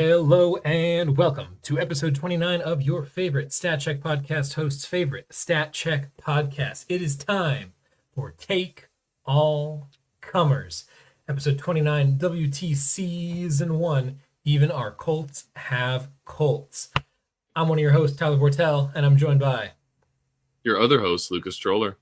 Hello and welcome to episode 29 of your favorite Stat Check podcast host's favorite Stat Check podcast. It is time for Take All Comers. Episode 29, WT Season 1, Even Our Colts Have Colts. I'm one of your hosts, Tyler Vortel, and I'm joined by your other host, Lucas Stroller.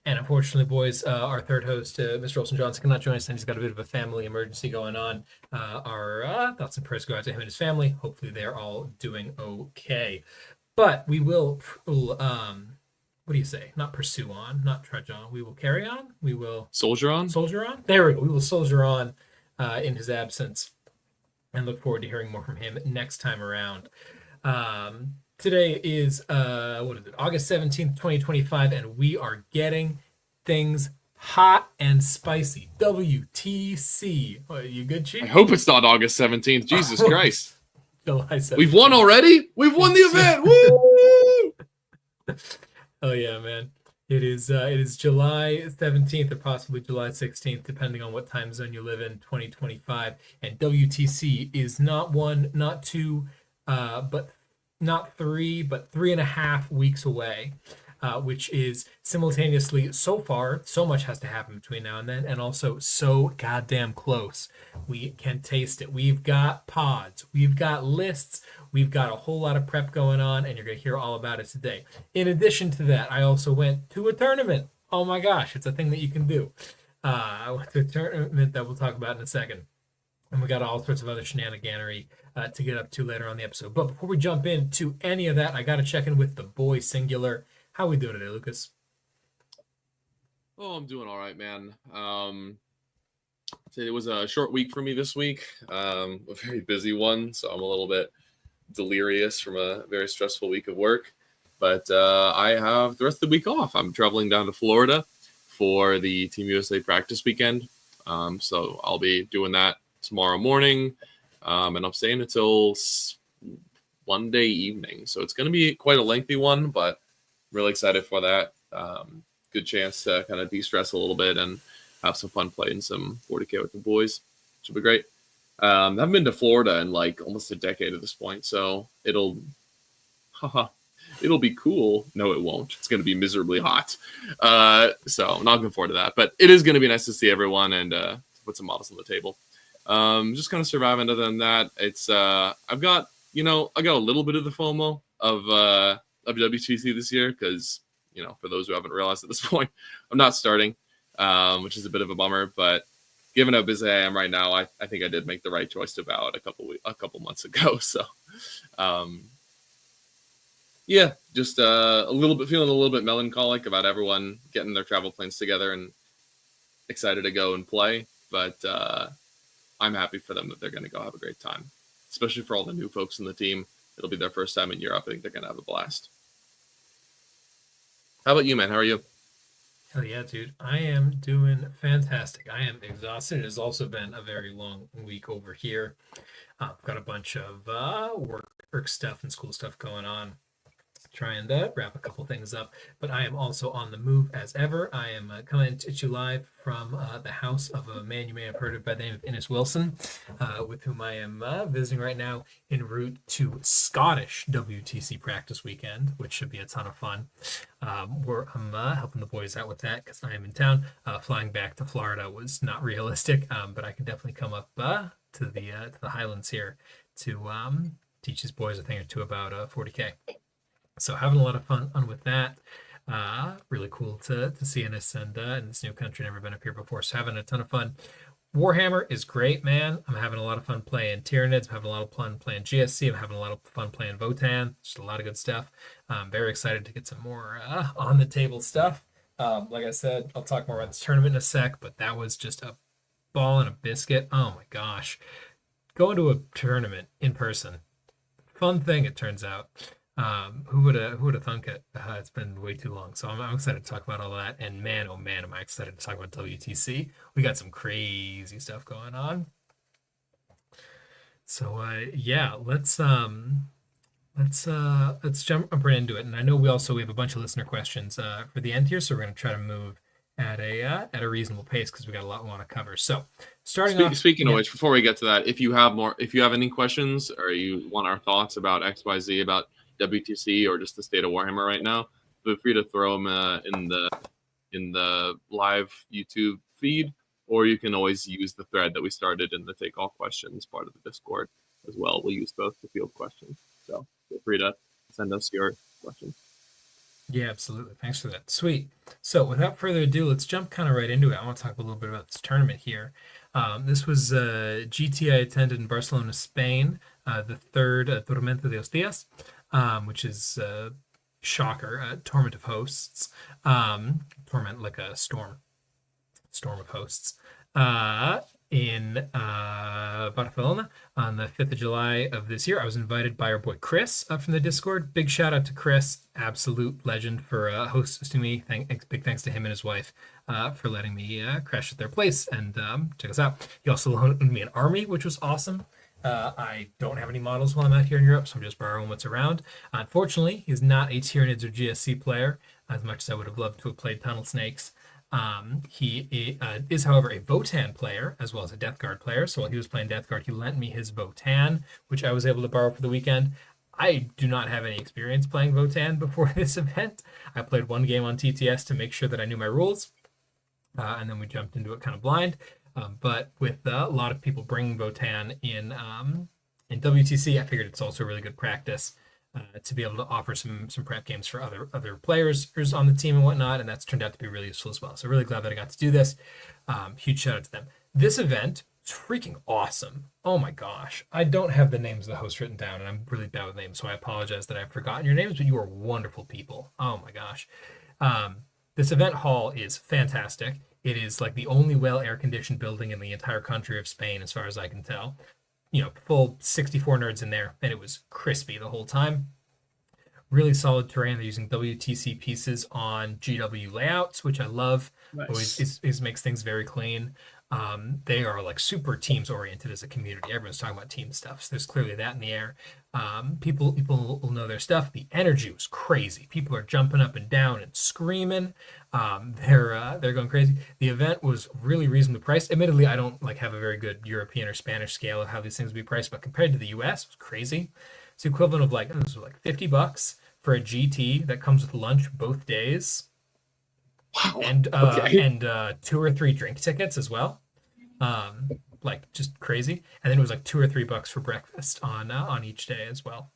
And unfortunately, boys, our third host, Mr. Olson Johnson, cannot join us, and he's got a bit of a family emergency going on. Our thoughts and prayers go out to him and his family. Hopefully, they're all doing okay. But we will, what do you say? Not pursue on, not trudge on. We will carry on. We will soldier on. Soldier on. There we go. We will soldier on in his absence, and look forward to hearing more from him next time around. Today is August 17th, 2025, and we are getting things hot and spicy. WTC. You good, Chief? I hope it's not August 17th. Jesus Christ. July 17th. We've won already? We've won the event. Woo! Oh yeah, man. It is July 17th or possibly July 16th, depending on what time zone you live in, 2025. And WTC is not one, not two, but not 3, but 3.5 weeks away, which is simultaneously so far, so much has to happen between now and then, and also so goddamn close. We can taste it. We've got pods, we've got lists, we've got a whole lot of prep going on, and you're going to hear all about it today. In addition to that, I also went to a tournament. Oh my gosh, it's a thing that you can do. I went to a tournament that we'll talk about in a second. And we got all sorts of other shenaniganery to get up to later on the episode. But before we jump into any of that, I got to check in with the boy singular. How we doing today, Lucas? Oh, I'm doing all right, man. It was a short week for me this week, a very busy one, so I'm a little bit delirious from a very stressful week of work. But I have the rest of the week off. I'm traveling down to Florida for the Team USA practice weekend, so I'll be doing that tomorrow morning, and I'm staying until Monday evening. So it's going to be quite a lengthy one, but I'm really excited for that. Good chance to kind of de-stress a little bit and have some fun playing some 40K with the boys, which will be great. I haven't been to Florida in like almost a decade at this point, so it'll be cool. No, it won't. It's going to be miserably hot. So I'm not looking forward to that, but it is going to be nice to see everyone and put some models on the table. Just kind of surviving. Other than that, it's I've got a little bit of the FOMO of WTC this year because for those who haven't realized at this point, I'm not starting, which is a bit of a bummer. But given how busy I am right now, I think I did make the right choice about a couple months ago. So just feeling a little bit melancholic about everyone getting their travel plans together and excited to go and play, but I'm happy for them that they're going to go have a great time, especially for all the new folks in the team. It'll be their first time in Europe. I think they're going to have a blast. How about you, man? How are you? Hell yeah, dude. I am doing fantastic. I am exhausted. It has also been a very long week over here. I've got a bunch of work stuff and school stuff going on. Trying to wrap a couple things up, but I am also on the move as ever. I am coming to you live from the house of a man you may have heard of by the name of Innes Wilson, with whom I am visiting right now en route to Scottish WTC practice weekend, which should be a ton of fun. I'm helping the boys out with that because I am in town. Flying back to Florida was not realistic, but I can definitely come up to the Highlands here to teach these boys a thing or two about 40K. So having a lot of fun with that. Really coul to see Innes and in this new country. Never been up here before, so having a ton of fun. Warhammer is great, man. I'm having a lot of fun playing Tyranids. I'm having a lot of fun playing GSC. I'm having a lot of fun playing Votan. Just a lot of good stuff. I'm very excited to get some more on the table stuff. Like I said, I'll talk more about this tournament in a sec, but that was just a ball and a biscuit. Oh my gosh. Going to a tournament in person. Fun thing, it turns out. Who would have thunk it? It's been way too long, so I'm excited to talk about all that. And man, oh man, am I excited to talk about WTC. We got some crazy stuff going on. So let's jump right into it. And I know we have a bunch of listener questions for the end here, so we're going to try to move at a reasonable pace because we got a lot we want to cover. So starting off, Speaking of which, before we get to that, if you have any questions or you want our thoughts about XYZ, about WTC or just the state of Warhammer right now, feel free to throw them in the live YouTube feed, or you can always use the thread that we started in the Take All Questions part of the Discord as well. We'll use both to field questions. So feel free to send us your questions. yeah, absolutely. Thanks for that. Sweet. So without further ado, let's jump kind of right into it. I want to talk a little bit about this tournament here. This was GT I attended in Barcelona, Spain, the third Tormenta de Hostias, which is shocker, Torment of Hosts. Torment like a storm of hosts. In Barcelona on the 5th of July of this year. I was invited by our boy Chris from the Discord. Big shout out to Chris, absolute legend for hosting me. Big thanks to him and his wife for letting me crash at their place and check us out. He also loaned me an army, which was awesome. I don't have any models while I'm out here in Europe, so I'm just borrowing what's around. Unfortunately, he's not a Tyranids or GSC player, as much as I would have loved to have played Tunnel Snakes. He is, however, a Votan player as well as a Death Guard player. So while he was playing Death Guard, he lent me his Votan, which I was able to borrow for the weekend. I do not have any experience playing Votan before this event. I played one game on TTS to make sure that I knew my rules, and then we jumped into it kind of blind. But with a lot of people bringing Votan in WTC, I figured it's also really good practice. To be able to offer some prep games for other players on the team and whatnot, and that's turned out to be really useful as well. So really glad that I got to do this. Huge shout out to them. This event is freaking awesome. Oh my gosh. I don't have the names of the hosts written down, and I'm really bad with names, so I apologize that I've forgotten your names, but you are wonderful people. Oh my gosh. This event hall is fantastic. It is like the only well air-conditioned building in the entire country of Spain, as far as I can tell. Full 64 nerds in there, and it was crispy the whole time. Really solid terrain. They're using WTC pieces on GW layouts, which I love. Nice. Always makes things very clean. They are like super teams oriented as a community. Everyone's talking about team stuff, so there's clearly that in the air. People will know their stuff. The energy was crazy. People are jumping up and down and screaming. They're going crazy. The event was really reasonably priced. Admittedly, I don't have a very good European or Spanish scale of how these things would be priced, but compared to the US, it was crazy. It's the equivalent of this was $50 for a GT that comes with lunch both days. Wow. And okay. and 2 or 3 drink tickets as well. Just crazy. And then it was $2 or $3 for breakfast on each day as well.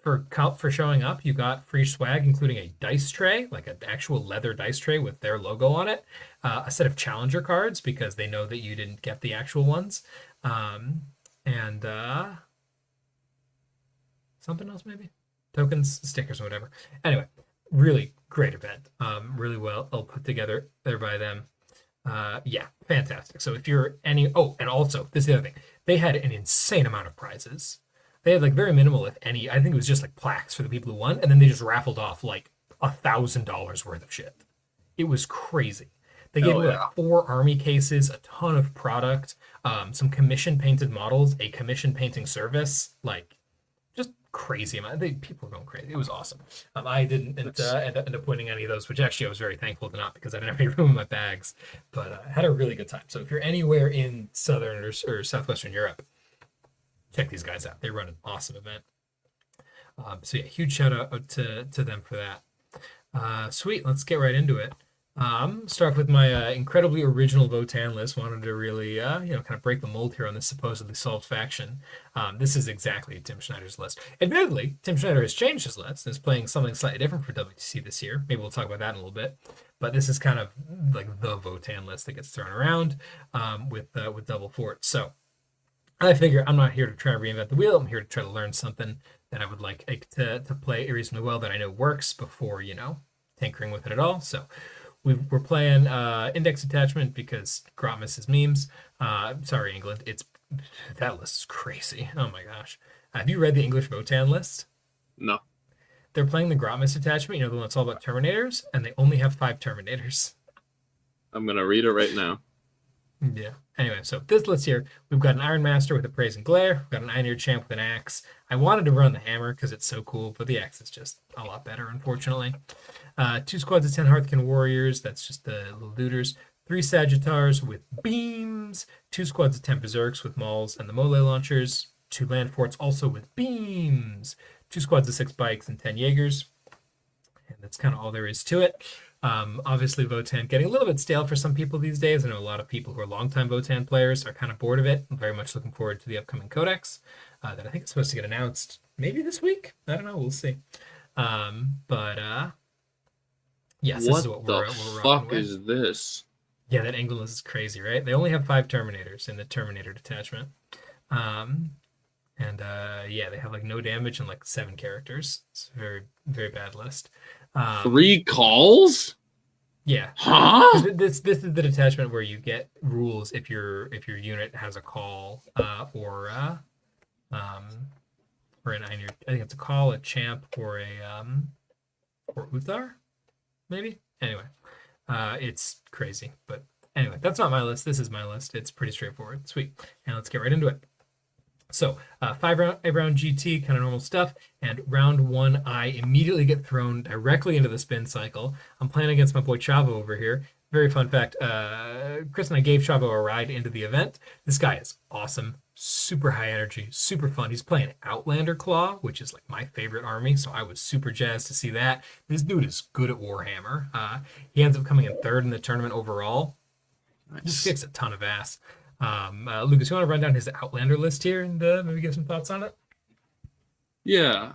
For showing up, you got free swag, including a dice tray, like an actual leather dice tray with their logo on it, a set of challenger cards because they know that you didn't get the actual ones, and something else maybe, tokens, stickers, or whatever. Anyway, really great event. Really well put together there by them. Yeah, fantastic. So if you're and also this is the other thing, they had an insane amount of prizes. They had very minimal, if any. I think it was just plaques for the people who won, and then they just raffled off $1,000 worth of shit. It was crazy. They gave away 4 army cases, a ton of product, some commission painted models, a commission painting service, just crazy amount. People were going crazy. It was awesome. I didn't end up winning any of those, which actually I was very thankful to not, because I didn't have any room in my bags. But I had a really good time. So if you're anywhere in Southern or Southwestern Europe, check these guys out. They run an awesome event. So yeah, huge shout out to them for that. Sweet. Let's get right into it. Start with my incredibly original Votan list. Wanted to really, kind of break the mold here on this supposedly solved faction. This is exactly Tim Schneider's list. Admittedly, Tim Schneider has changed his list and is playing something slightly different for WTC this year. Maybe we'll talk about that in a little bit. But this is kind of the Votan list that gets thrown around with Double Fort. So I figure I'm not here to try to reinvent the wheel. I'm here to try to learn something that I would like to play reasonably well, that I know works, before tinkering with it at all. So we're playing index attachment because Grot misses memes. Sorry, England. That list is crazy. Oh my gosh. Have you read the English Votan list? No. They're playing the Grot miss attachment. The one that's all about Terminators, and they only have 5 Terminators. I'm gonna read it right now. Yeah. Anyway, so this list here, we've got an Iron Master with a Praise and Glare. We've got an Iron Champ with an Axe. I wanted to run the Hammer because it's so cool, but the Axe is just a lot better, unfortunately. 2 squads of 10 Hearthkin Warriors. That's just the looters. 3 Sagittars with beams. 2 squads of 10 Berserks with Mauls and the Mole launchers. 2 Land Forts also with beams. 2 squads of 6 Bikes and 10 Jaegers. And that's kind of all there is to it. Obviously, Votan getting a little bit stale for some people these days. I know a lot of people who are longtime Votan players are kind of bored of it. I'm very much looking forward to the upcoming Codex that I think is supposed to get announced maybe this week. I don't know. We'll see. Yes, this is what we're fuck with. is this? Yeah, that England is crazy, right? They only have 5 Terminators in the Terminator detachment. Yeah, they have like no damage and like 7 characters. It's a very, very bad list. 3 calls? Yeah. Huh? This is the detachment where you get rules if your unit has a call or an I think it's a call, a champ, or a or Uthar, maybe. Anyway, it's crazy, but anyway, that's not my list. This is my list. It's pretty straightforward. Sweet, and let's get right into it. So 5-round GT, kind of normal stuff. And round 1, I immediately get thrown directly into the spin cycle. I'm playing against my boy Chavo over here. Very fun fact, Chris and I gave Chavo a ride into the event. This guy is awesome, super high energy, super fun. He's playing Outlander Claw, which is like my favorite army, so I was super jazzed to see that. This dude is good at Warhammer. He ends up coming in 3rd in the tournament overall. Nice. Just kicks a ton of ass. Lucas, you want to run down his Outlander list here and maybe give some thoughts on it? Yeah.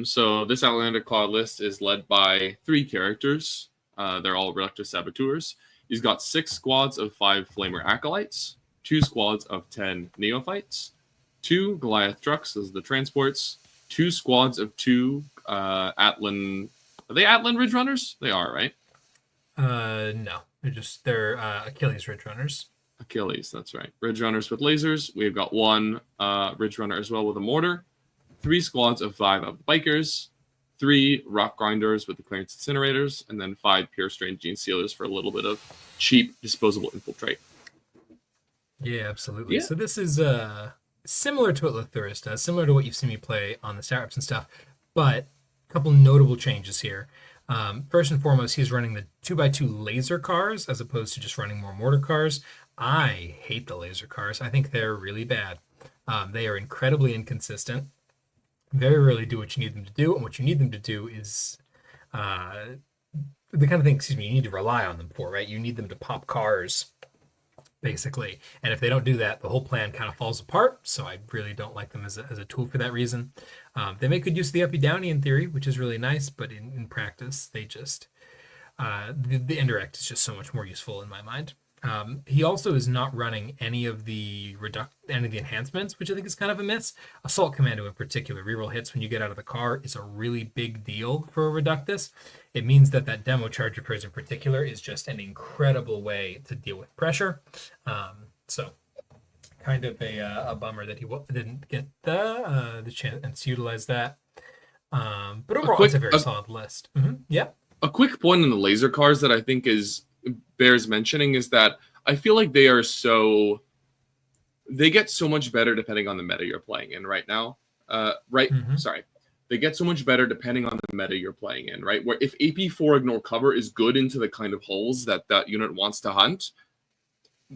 So this Outlander Claw list is led by 3 characters. They're all Reductive Saboteurs. He's got 6 squads of 5 Flamer Acolytes, 2 squads of 10 Neophytes, 2 Goliath Trucks as the transports, 2 squads of 2 Atlan. Are they Atlan Ridge Runners? They are, right? No. They're Achilles Ridge Runners. Achilles, that's right. Ridge Runners with lasers. We've got 1 Ridge Runner as well with a mortar. 3 squads of 5 of bikers. 3 rock grinders with the clearance incinerators. And then 5 pure strain gene sealers for a little bit of cheap disposable infiltrate. Yeah, absolutely. Yeah. So this is similar to what Lathuris does, similar to what you've seen me play on the stat reps and stuff, but a couple notable changes here. First and foremost, he's running the 2x2 laser cars as opposed to just running more mortar cars. I hate the laser cars. I think they're really bad. They are incredibly inconsistent. Very rarely do what you need them to do, and what you need them to do is the kind of thing, you need to rely on them for, right? You need them to pop cars, basically. And if they don't do that, the whole plan kind of falls apart. So I really don't like them as a tool for that reason. They make good use of the uppy downy in theory, which is really nice, but in practice, they just the indirect is just so much more useful in my mind. He also is not running any of the enhancements, which I think is kind of a miss. Assault Commando in particular, reroll hits when you get out of the car is a really big deal for a Reductus. It means that demo charge of hers in particular is just an incredible way to deal with pressure. So kind of a bummer that he didn't get the chance to utilize that. But overall, it's a very solid list. Mm-hmm. Yeah. A quick point on the laser cars that I think bears mentioning is that I feel like they get so much better depending on the meta you're playing in right now. They get so much better depending on the meta you're playing in, right? Where if AP4 Ignore Cover is good into the kind of holes that unit wants to hunt,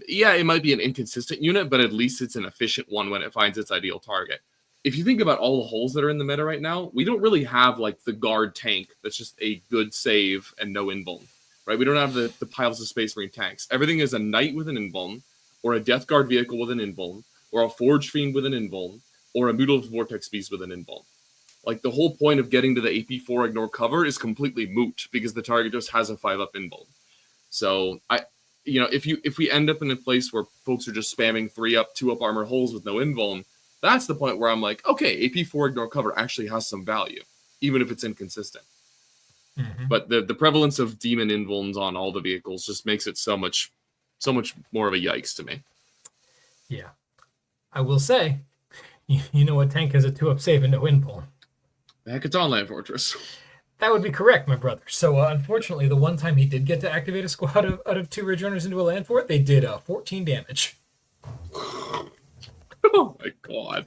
yeah, it might be an inconsistent unit, but at least it's an efficient one when it finds its ideal target. If you think about all the holes that are in the meta right now, we don't really have like the guard tank that's just a good save and no invuln. Right? We don't have the piles of Space Marine tanks. Everything is a Knight with an invuln, or a Death Guard vehicle with an invuln, or a Forge Fiend with an invuln, or a Mutilate Vortex Beast with an invuln. Like, the whole point of getting to the AP4 Ignore Cover is completely moot, because the target just has a 5-up invuln. So, if we end up in a place where folks are just spamming 3-up, 2-up armor holes with no invuln, that's the point where I'm like, okay, AP4 Ignore Cover actually has some value, even if it's inconsistent. Mm-hmm. But the prevalence of demon invulns on all the vehicles just makes it so much more of a yikes to me. Yeah. I will say, you know what tank has a 2-up save and no invuln? The Hekaton Land Fortress. That would be correct, my brother. So unfortunately, the one time he did get to activate a squad out of 2 Ridge Runners into a land fort, they did 14 damage. Oh my god.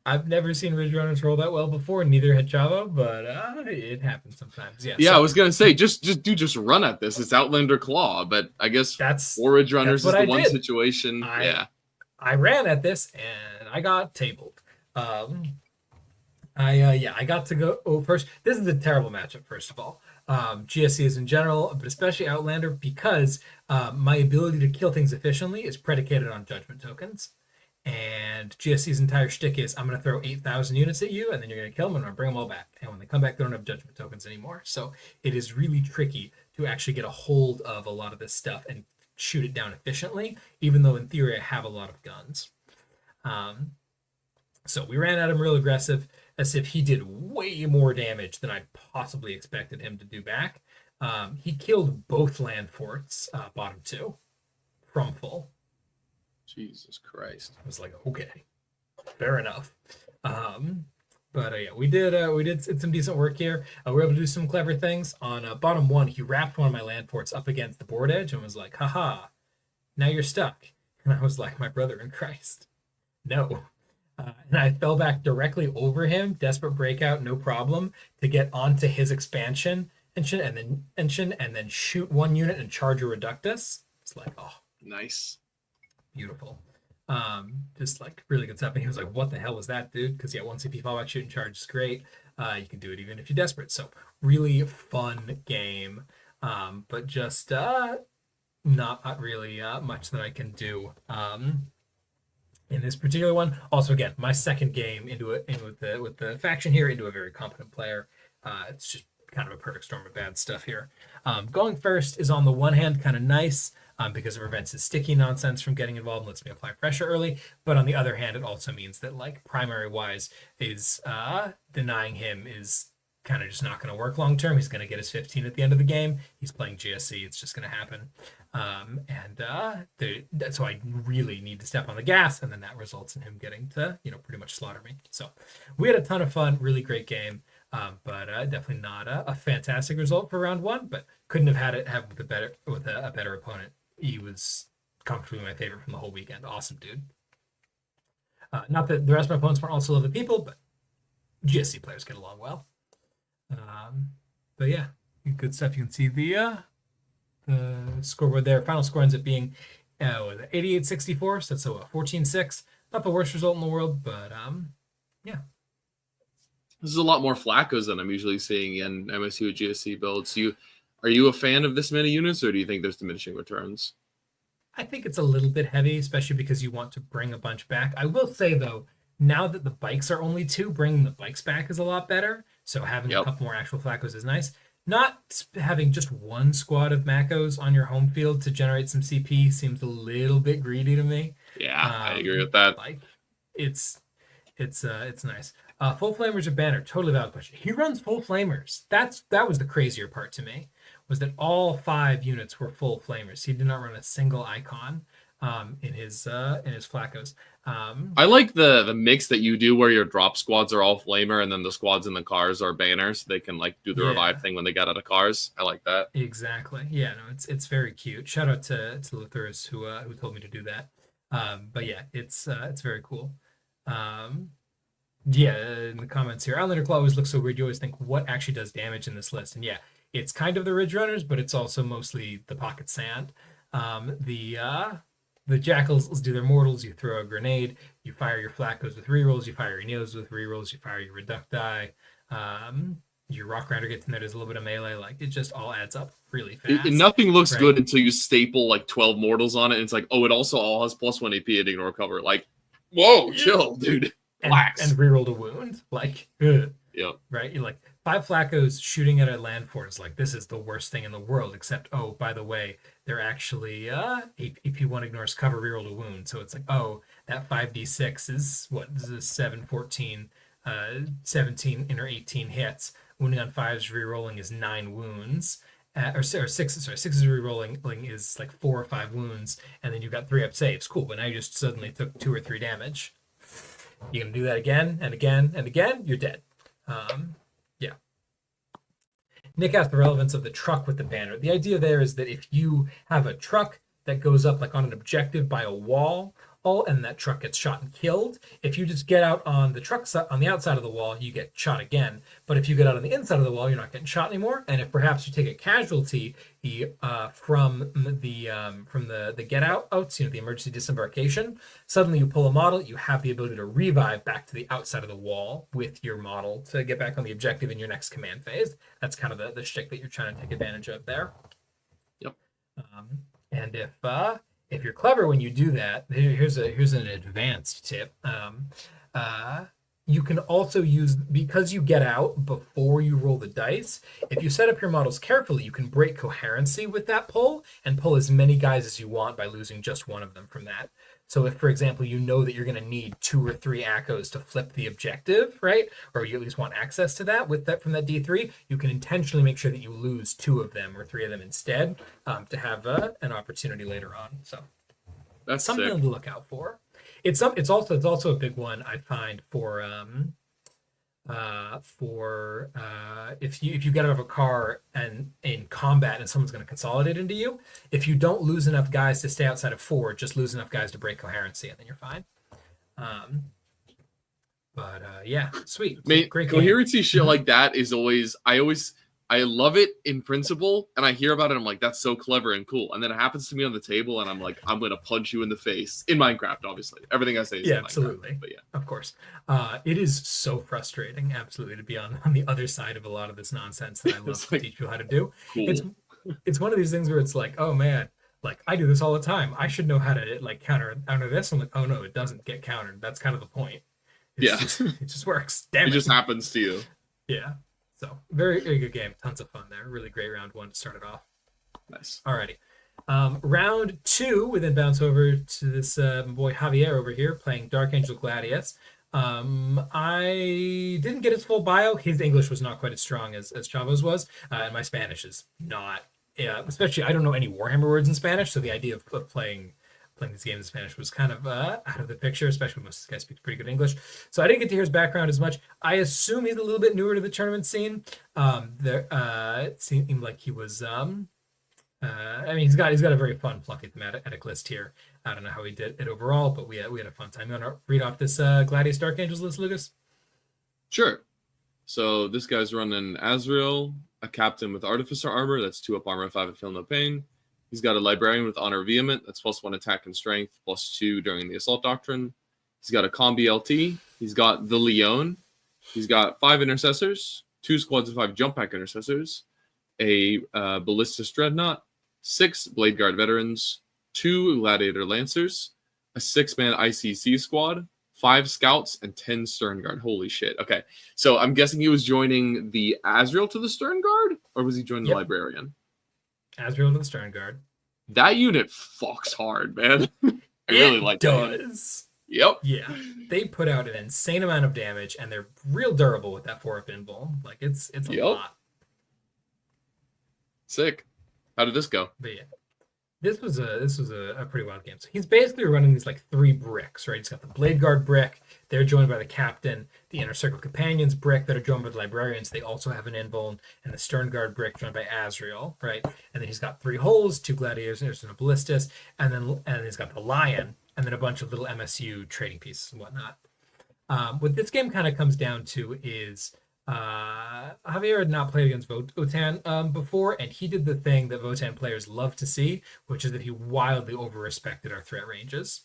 I've never seen Ridge Runners roll that well before, neither had Chavo, but it happens sometimes. Yeah, Yeah, so I was gonna say just run at this. It's Outlander Claw, but I guess that's Forage Runners is what the I one did. situation. Yeah. I ran at this and I got tabled. I got to go first. This is a terrible matchup, first of all. GSCs in general, but especially Outlander, because my ability to kill things efficiently is predicated on judgment tokens. And GSC's entire shtick is I'm going to throw 8,000 units at you, and then you're going to kill them, and I'm going to bring them all back. And when they come back, they don't have judgment tokens anymore. So it is really tricky to actually get a hold of a lot of this stuff and shoot it down efficiently, even though in theory I have a lot of guns. So we ran at him real aggressive, as if he did way more damage than I possibly expected him to do back. He killed both land forts, bottom 2, from full. Jesus Christ. I was like, okay, fair enough. But we did some decent work here. We were able to do some clever things. On bottom 1, he wrapped one of my land forts up against the board edge and was like, haha, now you're stuck. And I was like, my brother in Christ, no. And I fell back directly over him, desperate breakout, no problem, to get onto his expansion engine and then shoot 1 unit and charge a Reductus. It's like, oh, Nice. beautiful. Just like really good stuff. And he was like, what the hell was that, dude? Because yeah, 1 CP fallback shoot and charge is great. You can do it even if you're desperate. So really fun game. But just not really much that I can do. In this particular one, also again, my second game in with the faction here into a very competent player. It's just kind of a perfect storm of bad stuff here. Going first is on the one hand kind of nice because it prevents his sticky nonsense from getting involved and lets me apply pressure early. But on the other hand, it also means that like primary wise is denying him is kind of just not going to work long term. He's going to get his 15 at the end of the game. He's playing GSC. It's just going to happen. So I really need to step on the gas, and then that results in him getting to pretty much slaughter me. So we had a ton of fun, really great game, but definitely not a fantastic result for round 1. But couldn't have had it with a better opponent. He was comfortably my favorite from the whole weekend. Awesome dude. Not that the rest of my opponents weren't also lovely people, but GSC players get along well. But yeah, good stuff. You can see the scoreboard there. Final score ends up being 88-64, so that's a 14-6. Not the worst result in the world, but yeah. This is a lot more Flaccos than I'm usually seeing in MSU GSC builds. Are you a fan of this many units, or do you think there's diminishing returns? I think it's a little bit heavy, especially because you want to bring a bunch back. I will say, though, now that the bikes are only 2, bringing the bikes back is a lot better. So having a couple more actual Flaccos is nice. Not having just 1 squad of Macos on your home field to generate some CP seems a little bit greedy to me. Yeah, I agree with that. Like, it's nice. Full Flamers or Banner, totally valid question. He runs Full Flamers. That was the crazier part to me, was that all 5 units were Full Flamers. He did not run a single icon in his Flaccos. I like the mix that you do where your drop squads are all Flamer and then the squads in the cars are Banners. So they can like do the revive thing when they get out of cars. I like that. Exactly. Yeah, no, it's very cute. Shout out to Luthorus who told me to do that. But yeah, it's very cool. Yeah, in the comments here, Outlander Claw always looks so weird. You always think, what actually does damage in this list? And yeah, it's kind of the Ridge Runners, but it's also mostly the Pocket Sand. The Jackals do their mortals. You throw a grenade. You fire your Flaccos with rerolls. You fire your Neos with rerolls. You fire your Reducti. Your Rock Grinder gets in there. There's a little bit of melee. Like, it just all adds up really fast. Nothing looks good until you staple like 12 mortals on it. And it's like, oh, it also all has +1 AP and ignore cover. Like, whoa, chill, dude. Relax. And rerolled a wound. Like, ugh. Yeah. Right? You're like, 5 Flaccos shooting at a land fort is like, this is the worst thing in the world, except, oh, by the way, they're actually AP1 ignores cover, reroll a wound. So it's like, oh, that 5d6 is what? This is 7, 14, 17 inner 18 hits. Wounding on 5s rerolling is 9 wounds. Or 6 is rerolling is like 4 or 5 wounds, and then you've got 3 up saves. Cool, but now you just suddenly took 2 or 3 damage. You're gonna do that again and again and again, you're dead. Yeah. Nick asked the relevance of the truck with the banner. The idea there is that if you have a truck that goes up like on an objective by a wall, and that truck gets shot and killed, if you just get out on the truck on the outside of the wall, you get shot again. But if you get out on the inside of the wall, you're not getting shot anymore. And if perhaps you take a casualty from the get outs, the emergency disembarkation, suddenly you pull a model, you have the ability to revive back to the outside of the wall with your model to get back on the objective in your next command phase. That's kind of the shtick that you're trying to take advantage of there. Yep. And if you're clever when you do that, here's an advanced tip. You can also use, because you get out before you roll the dice, if you set up your models carefully, you can break coherency with that pull and pull as many guys as you want by losing just one of them from that. So if, for example, you know that you're going to need 2 or 3 ACOs to flip the objective, right? Or you at least want access to that from that D3, you can intentionally make sure that you lose 2 of them or 3 of them instead to have an opportunity later on. So that's something sick. to look out for. It's also a big one I find for if you get out of a car and in combat and someone's going to consolidate into you, if you don't lose enough guys to stay outside of 4, just lose enough guys to break coherency and then you're fine. Yeah, sweet. Great coherency shit like that is I love it in principle, and I hear about it, I'm like, that's so clever and cool. And then it happens to me on the table, and I'm like, I'm going to punch you in the face. In Minecraft, obviously. Everything I say is in Minecraft, absolutely. But yeah. Of course. It is so frustrating, absolutely, to be on the other side of a lot of this nonsense that I love to teach you how to do. Cool. It's one of these things where it's like, oh man, like I do this all the time. I should know how to like counter this. I'm like, oh no, it doesn't get countered. That's kind of the point. It just works. Damn it. It just happens to you. Yeah. So very, very good game. Tons of fun there. Really great round 1 to start it off. Nice. Alrighty. Round 2, we then bounce over to this boy Javier over here playing Dark Angel Gladius. I didn't get his full bio. His English was not quite as strong as Chavo's was, and my Spanish is not. Especially, I don't know any Warhammer words in Spanish, so the idea of playing these games in Spanish was kind of out of the picture, especially when most of these guys speak pretty good English. So I didn't get to hear his background as much. I assume he's a little bit newer to the tournament scene. It seemed like he was. He's got a very fun, fluffy thematic list here. I don't know how he did it overall, but we had a fun time. You want to read off this Gladius Dark Angels list, Lucas? Sure. So this guy's running Azrael, a captain with Artificer armor. That's 2 up armor, 5 at feel no pain. He's got a Librarian with Honor Vehement. That's +1 attack and strength, +2 during the Assault Doctrine. He's got a Combi LT. He's got the Leon. He's got 5 Intercessors, 2 squads of 5 Jump Pack Intercessors, a Ballistus Dreadnought, 6 Blade Guard Veterans, 2 Gladiator Lancers, a 6-man ICC squad, 5 Scouts, and 10 Stern Guard. Holy shit. Okay, so I'm guessing he was joining the Azrael to the Stern Guard, or was he joining the Librarian? Azrael to the Stern Guard. That unit fucks hard, man. I really like that. It does. Yep. Yeah. They put out an insane amount of damage, and they're real durable with that 4-up invul. Like, it's a lot. Sick. How did this go? But yeah. This was a pretty wild game. So he's basically running these like 3 bricks, right? He's got the Blade Guard brick. They're joined by the Captain. The Inner Circle Companions brick that are joined by the Librarians. They also have an invuln. And the Stern Guard brick joined by Azrael, right? And then he's got 3 holes, 2 Gladiators and a Ballistus. And then he's got the Lion. And then a bunch of little MSU trading pieces and whatnot. What this game kind of comes down to is Javier had not played against Votan before, and he did the thing that Votan players love to see, which is that he wildly over-respected our threat ranges.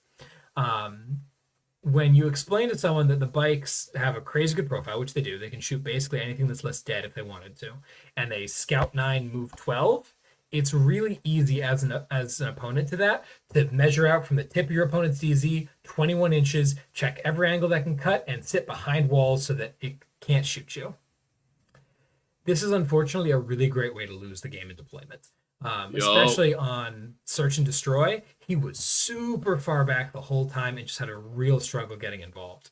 When you explain to someone that the bikes have a crazy good profile, which they do, they can shoot basically anything that's less dead if they wanted to, and they scout 9, move 12, it's really easy as an opponent to measure out from the tip of your opponent's DZ, 21 inches, check every angle that can cut, and sit behind walls so that it can't shoot you. This is unfortunately a really great way to lose the game in deployment. Especially on Search and Destroy. He was super far back the whole time and just had a real struggle getting involved.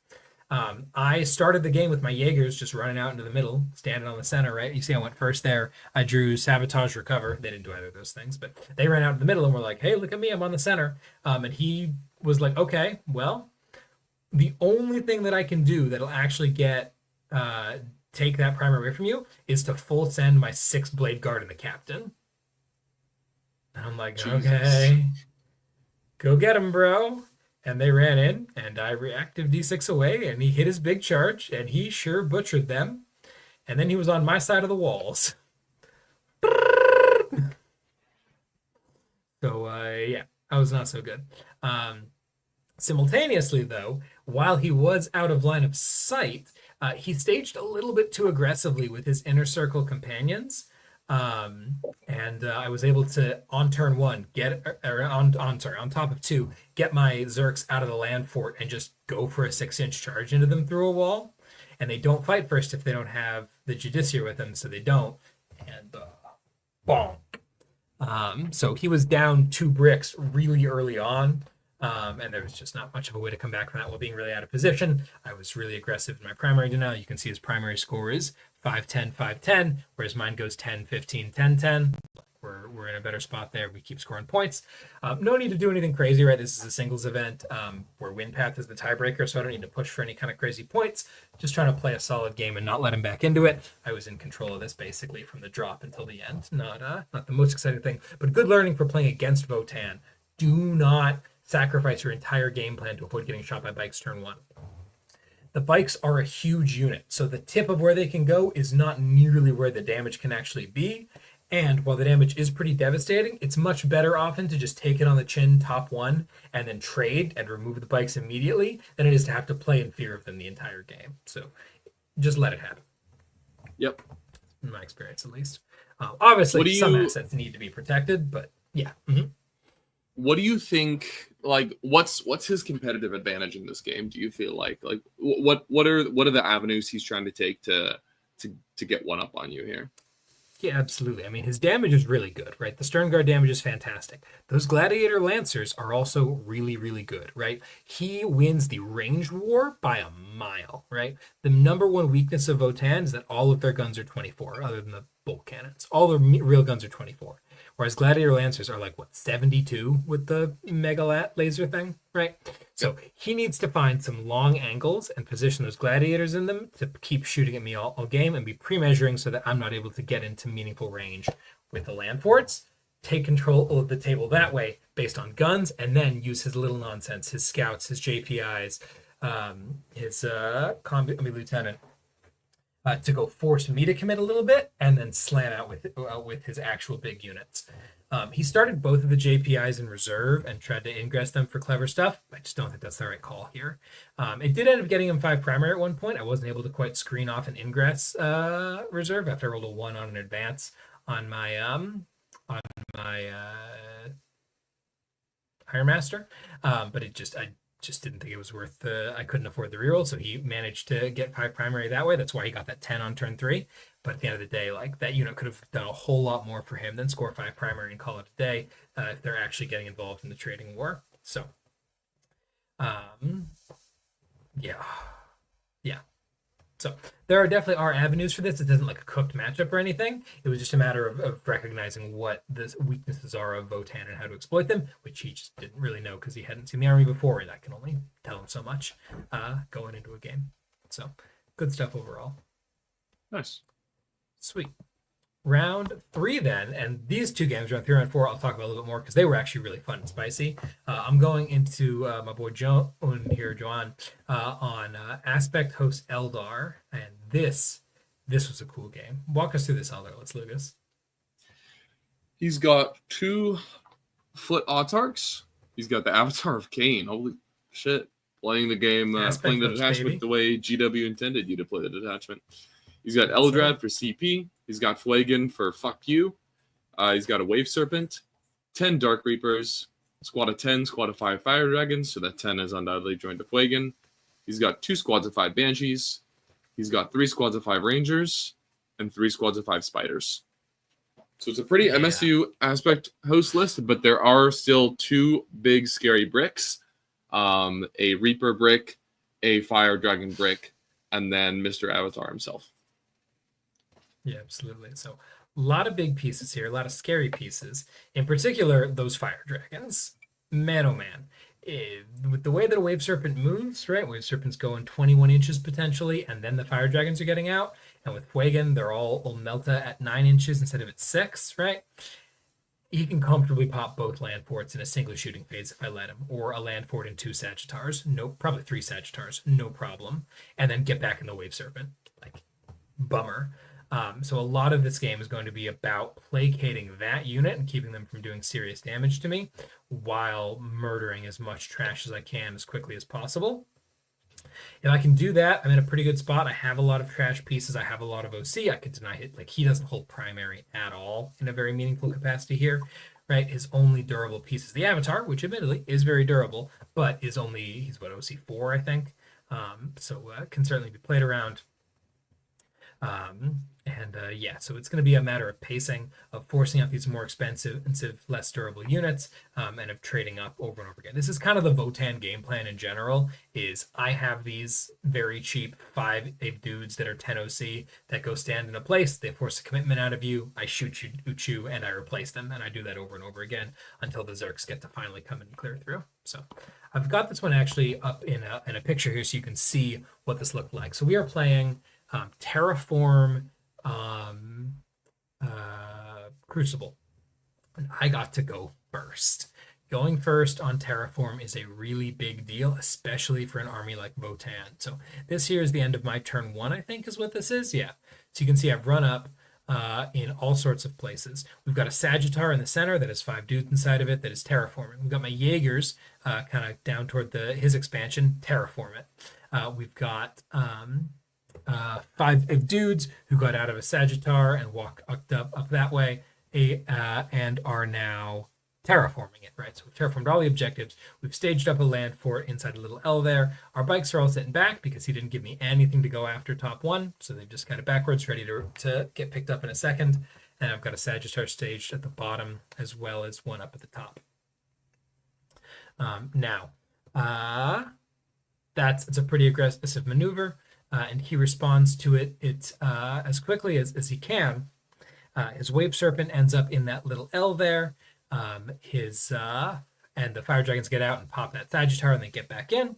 I started the game with my Jaegers just running out into the middle, standing on the center, right? You see I went first there. I drew Sabotage, Recover. They didn't do either of those things, but they ran out in the middle and were like, hey, look at me, I'm on the center. And he was like, okay, well, the only thing that I can do that'll actually get take that primary away from you is to full send my 6 blade guard and the captain. And I'm like, Jesus. okay, go get him, bro. And they ran in, and I reactive D6 away, and he hit his big charge, and he sure butchered them. And then he was on my side of the walls. So, yeah, I was not so good. Simultaneously, though, while he was out of line of sight, he staged a little bit too aggressively with his inner circle companions. And I was able to, on turn 1, on top of 2, get my Zerks out of the land fort and just go for a 6-inch charge into them through a wall. And they don't fight first if they don't have the Judiciary with them, so they don't. And bonk. So he was down 2 bricks really early on. And there was just not much of a way to come back from that while being really out of position. I was really aggressive in my primary denial. You can see his primary score is 5-10, 5-10, whereas mine goes 10-15, 10-10. We're in a better spot there. We keep scoring points. No need to do anything crazy, right? This is a singles event where win path is the tiebreaker, so I don't need to push for any kind of crazy points. Just trying to play a solid game and not let him back into it. I was in control of this basically from the drop until the end. Not the most exciting thing, but good learning for playing against Votan. Do not sacrifice your entire game plan to avoid getting shot by bikes turn 1. The bikes are a huge unit, so the tip of where they can go is not nearly where the damage can actually be. And while the damage is pretty devastating, it's much better often to just take it on the chin top 1 and then trade and remove the bikes immediately than it is to have to play in fear of them the entire game. So just let it happen. Yep. In my experience, at least. Obviously, some assets need to be protected, but yeah. Mm-hmm. What do you think? Like, what's his competitive advantage in this game? Do you feel like what are the avenues he's trying to take to get one up on you here? Yeah, absolutely. I mean, his damage is really good, right? The Stern Guard damage is fantastic. Those Gladiator Lancers are also really, really good, right? He wins the ranged war by a mile, right? The number one weakness of Votan is that all of their guns are 24, other than the bolt cannons. All their real guns are 24. Whereas Gladiator Lancers are like, 72 with the Megalat laser thing, right? So he needs to find some long angles and position those Gladiators in them to keep shooting at me all game and be pre-measuring so that I'm not able to get into meaningful range with the land forts. Take control of the table that way based on guns, and then use his little nonsense, his scouts, his JPIs, his lieutenant, to go force me to commit a little bit and then slam out with his actual big units. He started both of the JPIs in reserve and tried to ingress them for clever stuff. I just don't think that's the right call here. It did end up getting him 5 primary at one point. I wasn't able to quite screen off an ingress reserve after I rolled a 1 on an advance on my Iron Master. But I just didn't think it was worth I couldn't afford the reroll, so he managed to get 5 primary that way. That's why he got that 10 on turn 3. But at the end of the day, like, that unit could have done a whole lot more for him than score 5 primary and call it a day if they're actually getting involved in the trading war. So, yeah. So there definitely are avenues for this. It isn't like a cooked matchup or anything. It was just a matter of recognizing what the weaknesses are of Votan and how to exploit them, which he just didn't really know because he hadn't seen the army before, and that can only tell him so much going into a game. So good stuff overall. Nice. Sweet. Round 3 then, and these 2 games, round 3 and round 4, I'll talk about a little bit more because they were actually really fun and spicy. I'm going into my boy Joan on Aspect Host Eldar, and this was a cool game. Walk us through this, Eldar. Let's Lucas. He's got 2 foot autarchs. He's got the Avatar of Cain. Holy shit! Playing the game, playing the detachment baby. The way GW intended you to play the detachment. He's got Eldrad for CP. He's got Flagon for fuck you. He's got a Wave Serpent, 10 Dark Reapers, squad of 10, squad of 5 Fire Dragons, so that 10 is undoubtedly joined to Flagon. He's got 2 squads of 5 Banshees. He's got 3 squads of 5 Rangers and 3 squads of 5 Spiders. So it's a pretty MSU aspect host list, but there are still 2 big scary bricks. A Reaper brick, a Fire Dragon brick, and then Mr. Avatar himself. Yeah, absolutely. So a lot of big pieces here, a lot of scary pieces. In particular, those Fire Dragons. Man, oh man. With the way that a Wave Serpent moves, right? Wave Serpent's going 21 inches potentially, and then the Fire Dragons are getting out. And with Fuegan, they're all Melta at 9 inches instead of at 6, right? He can comfortably pop both land forts in a single shooting phase if I let him, or a land fort and 2 Sagittars, no, probably 3 Sagittars, no problem, and then get back in the Wave Serpent. Like, bummer. So a lot of this game is going to be about placating that unit and keeping them from doing serious damage to me, while murdering as much trash as I can as quickly as possible. If I can do that, I'm in a pretty good spot. I have a lot of trash pieces. I have a lot of OC. I could deny it. Like, he doesn't hold primary at all in a very meaningful capacity here, right? His only durable piece is the Avatar, which admittedly is very durable, but is only, he's what, OC 4, I think. So can certainly be played around. Yeah, so it's going to be a matter of pacing, of forcing out these more expensive, less durable units, and of trading up over and over again. This is kind of the Votan game plan in general, is I have these very cheap 5 dudes that are 10 OC that go stand in a place, they force a commitment out of you, I shoot you, and I replace them, and I do that over and over again until the Zerks get to finally come in and clear through. So I've got this one actually up in a picture here so you can see what this looked like. So we are playing Terraform Crucible, and I got to go first. Going first on Terraform is a really big deal, especially for an army like Votan. So this here is the end of my turn 1, I think is what this is. Yeah. So you can see I've run up in all sorts of places. We've got a Sagittar in the center that has 5 dudes inside of it that is terraforming. We've got my Jaegers kind of down toward his expansion, terraform it. We've got 5 dudes who got out of a Sagittar and walked up that way, and are now terraforming it, right? So we've terraformed all the objectives. We've staged up a land fort inside a little L there. Our bikes are all sitting back because he didn't give me anything to go after top 1, so they've just kind of backwards, ready to get picked up in a second. And I've got a Sagittar staged at the bottom as well as one up at the top. It's a pretty aggressive maneuver. And he responds to it as quickly as he can. His Wave Serpent ends up in that little L there. And the Fire Dragons get out and pop that Sagittar and they get back in.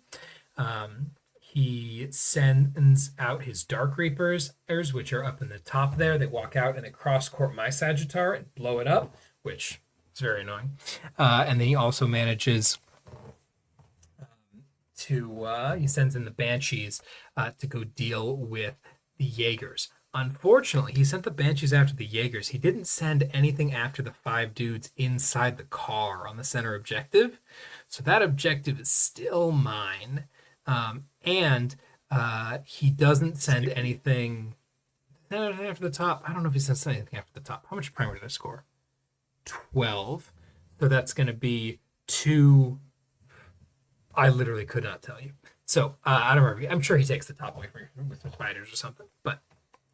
He sends out his Dark Reapers, which are up in the top there. They walk out and they cross-court my Sagittar and blow it up, which is very annoying. And then he also manages he sends in the Banshees to go deal with the Jaegers. Unfortunately, he sent the Banshees after the Jaegers. He didn't send anything after the 5 dudes inside the car on the center objective. So that objective is still mine. And he doesn't send anything after the top. I don't know if he sends anything after the top. How much primer did I score? 12. So that's going to be 2. I literally could not tell you. So I don't remember. I'm sure he takes the top away from you with some spiders or something. But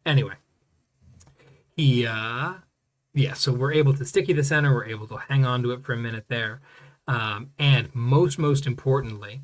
anyway, so we're able to sticky the center. We're able to hang on to it for a minute there. And most importantly,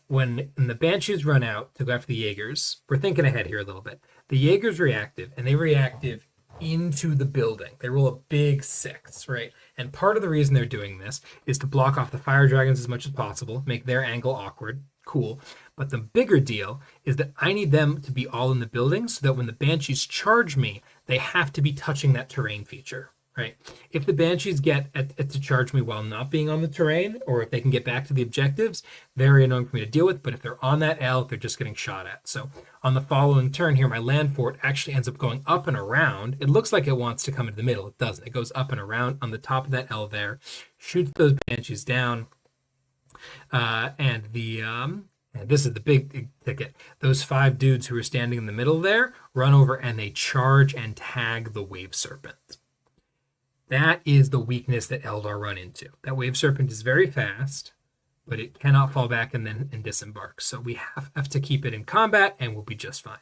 when the Banshees run out to go after the Jaegers, we're thinking ahead here a little bit. The Jaegers reactive, and they reactive into the building. They roll a big 6, right? And part of the reason they're doing this is to block off the Fire Dragons as much as possible, make their angle awkward. Cool. But the bigger deal is that I need them to be all in the building so that when the Banshees charge me, they have to be touching that terrain feature, right? If the Banshees get to charge me while not being on the terrain, or if they can get back to the objectives, very annoying for me to deal with. But if they're on that L, they're just getting shot at. So on the following turn here, my land fort actually ends up going up and around. It looks like it wants to come into the middle. It doesn't. It goes up and around on the top of that L there, shoots those Banshees down. And this is the big ticket. Those 5 dudes who are standing in the middle there run over and they charge and tag the Wave Serpent. That is the weakness that Eldar run into. That Wave Serpent is very fast, but it cannot fall back and then disembark. So we have to keep it in combat and we'll be just fine.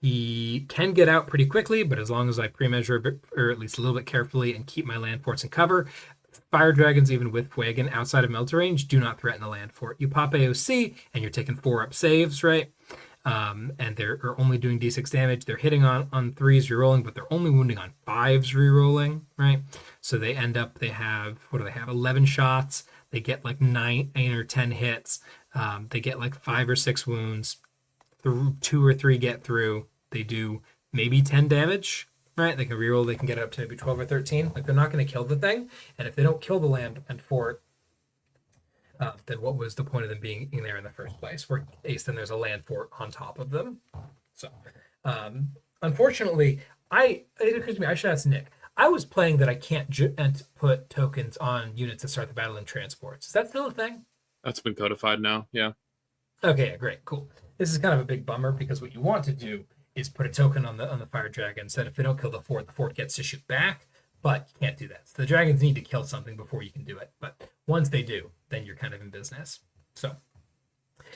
He can get out pretty quickly, but as long as I pre-measure a bit, or at least a little bit carefully, and keep my land forts in cover, Fire Dragons, even with Fuegan outside of Melter range, do not threaten the land fort. You pop AOC and you're taking 4-up saves, right? And they're only doing D6 damage. They're hitting on 3s rerolling, but they're only wounding on 5s rerolling, right? So they have 11 shots. They get like 9 or 10 hits. They get like 5 or 6 wounds. 2 or 3 get through, they do maybe 10 damage, right? They can reroll, they can get it up to maybe 12 or 13. Like, they're not going to kill the thing. And if they don't kill the land and fort, then what was the point of them being in there in the first place? For Ace, then there's a land fort on top of them. So, unfortunately, it occurs to me, I should ask Nick. I was playing that I can't put tokens on units that start the battle in transports. Is that still a thing? That's been codified now. Yeah. Okay, great, cool. This is kind of a big bummer because what you want to do is put a token on the fire dragon so that if they don't kill the fort gets to shoot back, but you can't do that. So the dragons need to kill something before you can do it. But once they do, then you're kind of in business. So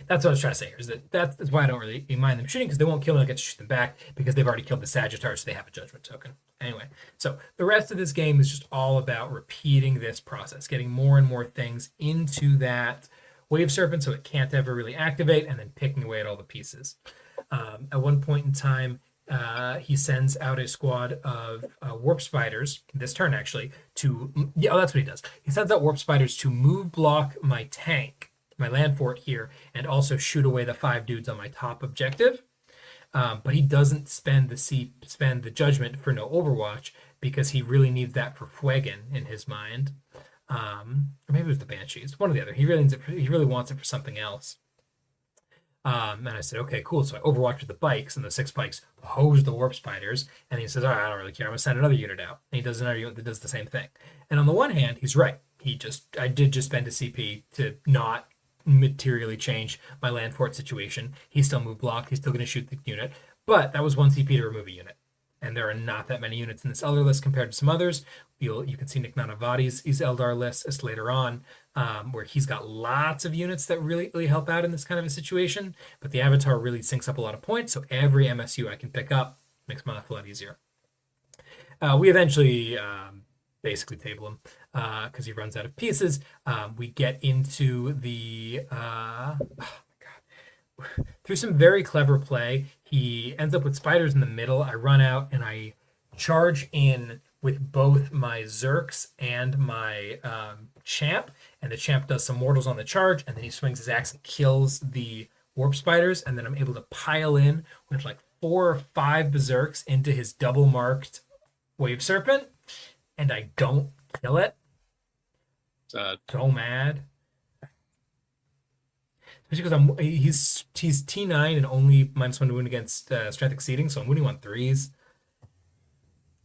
that's what I was trying to say here, is that's why I don't really mind them shooting, because they won't kill them, I get to shoot them back because they've already killed the Sagittarius, so they have a judgment token. Anyway, so the rest of this game is just all about repeating this process, getting more and more things into that Wave Serpent so it can't ever really activate, and then picking away at all the pieces. At one point in time, he sends out a squad of warp spiders, this turn actually, that's what he does. He sends out warp spiders to move block my tank, my land fort here, and also shoot away the 5 dudes on my top objective. But he doesn't spend the judgment for no Overwatch because he really needs that for Fuegan in his mind. Or maybe it was the Banshees, one or the other. He really wants it for something else. And I said, okay, cool. So I Overwatch with the bikes, and the 6 bikes hose the warp spiders. And he says, all right, I don't really care. I'm gonna send another unit out. And he does another unit that does the same thing. And on the one hand, he's right. I did just spend a CP to not materially change my land fort situation. He's still move blocked. He's still going to shoot the unit, but that was 1 CP to remove a unit, and there are not that many units in this Eldar list compared to some others. You can see Nick Nanavati's Eldar list is later on, where he's got lots of units that really help out in this kind of a situation, but the Avatar really sinks up a lot of points, so every MSU I can pick up makes my life a lot easier. We eventually basically table him because he runs out of pieces. We get into the through some very clever play, he ends up with spiders in the middle. I run out and I charge in with both my Zerks and my Champ, and the Champ does some mortals on the charge, and then he swings his axe and kills the warp spiders, and then I'm able to pile in with like 4 or 5 berserks into his double marked Wave Serpent, and I don't kill it. Sad. So mad. Especially because he's T9 and only -1 to wound against strength exceeding, so I'm wounding on 3s.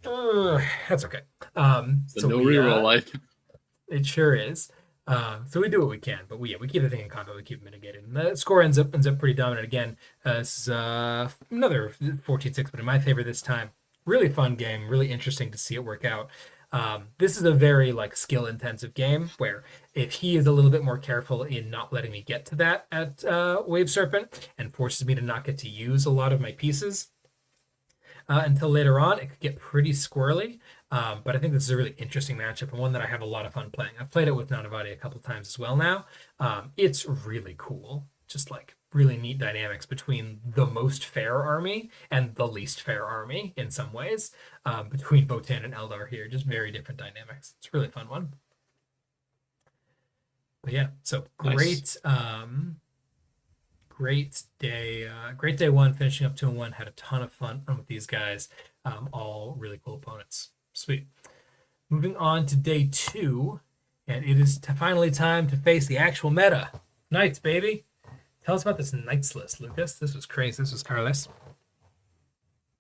That's okay. So no reroll life. It sure is. So we do what we can, but we keep the thing in combat, we keep mitigating. The score ends up pretty dominant again. This is another 14-6, but in my favor this time. Really fun game, really interesting to see it work out. This is a very skill intensive game where if he is a little bit more careful in not letting me get to that at Wave Serpent and forces me to not get to use a lot of my pieces until later on, it could get pretty squirrely. But I think this is a really interesting matchup and one that I have a lot of fun playing. I've played it with Nanavati a couple times as well now. It's really cool. Just really neat dynamics between the most fair army and the least fair army in some ways, between Votan and Eldar here. Just very different dynamics. It's a really fun one. But yeah, so great, nice. Great day 1, finishing up 2-1. Had a ton of fun with these guys. All really cool opponents. Sweet. Moving on to day 2, and it is finally time to face the actual meta. Knights, baby. Tell us about this Knights list, Lucas. This was crazy. This was Carlos.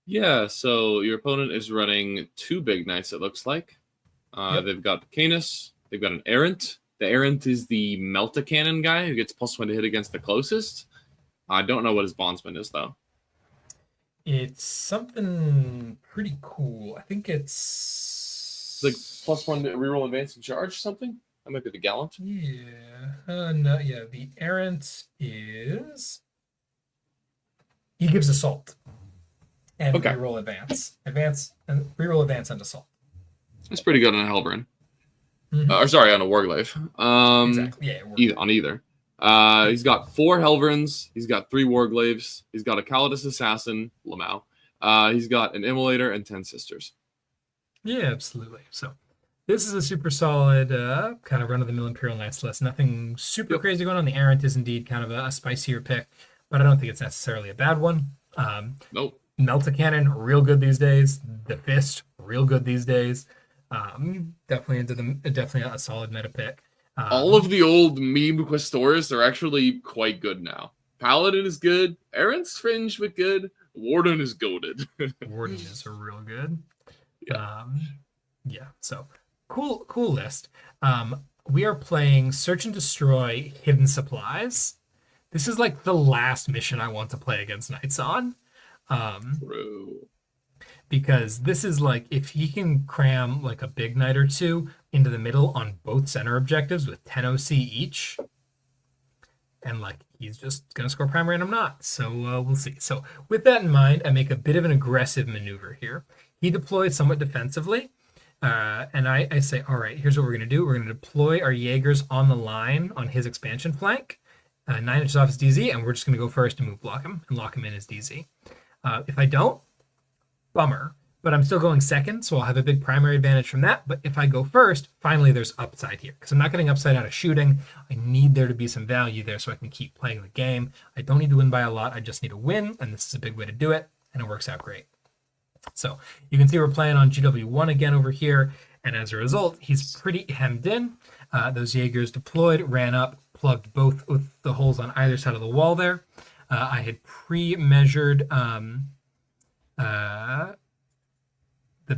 Yeah, so your opponent is running 2 big Knights, it looks like. Yep. They've got Canis. They've got an Errant. The Errant is the Melta Cannon guy who gets +1 to hit against the closest. I don't know what his bondsman is, though. It's something pretty cool. I think it's +1 to reroll advance and charge or something? That might be the Gallant. Yeah. No, yeah. The Errant is... He gives Assault. And reroll advance. Reroll advance and Assault. That's pretty good on a Hellbrand. Mm-hmm. On a Warglaive. Exactly. Yeah, on either. He's got 4 Helverns. He's got 3 Warglaives. He's got a Calidus Assassin, Lamau. He's got an Immolator and 10 Sisters. Yeah, absolutely. So this is a super solid kind of run-of-the-mill Imperial Knights list. Nothing super crazy going on. The Errant is indeed kind of a spicier pick. but I don't think it's necessarily a bad one. Nope. Melt-A-Cannon, real good these days. The Fist, real good these days. Definitely a solid meta pick. All of the old meme Questores are actually quite good now. Paladin is good. Errant's fringe, but good. Warden is goated. Warden is a real good. Yeah. Yeah, so cool list. We are playing Search and Destroy Hidden Supplies. This is like the last mission I want to play against Knights on. True. Because this is like if he can cram like a big knight or two into the middle on both center objectives with 10 OC each, and like he's just gonna score primary and I'm not. So we'll see. So with that in mind, I make a bit of an aggressive maneuver here. He deployed somewhat defensively. And I say, all right, here's what we're going to do. We're going to deploy our Jaegers on the line on his expansion flank, 9 inches off his DZ, and we're just going to go first and move block him and lock him in his DZ. If I don't, bummer, but I'm still going second, so I'll have a big primary advantage from that. But if I go first, finally there's upside here, because I'm not getting upside out of shooting. I need there to be some value there so I can keep playing the game. I don't need to win by a lot. I just need to win, and this is a big way to do it, and it works out great. So you can see we're playing on GW1 again over here, and as a result, he's pretty hemmed in. Those Jaegers deployed, ran up, plugged both with the holes on either side of the wall there. I had pre-measured the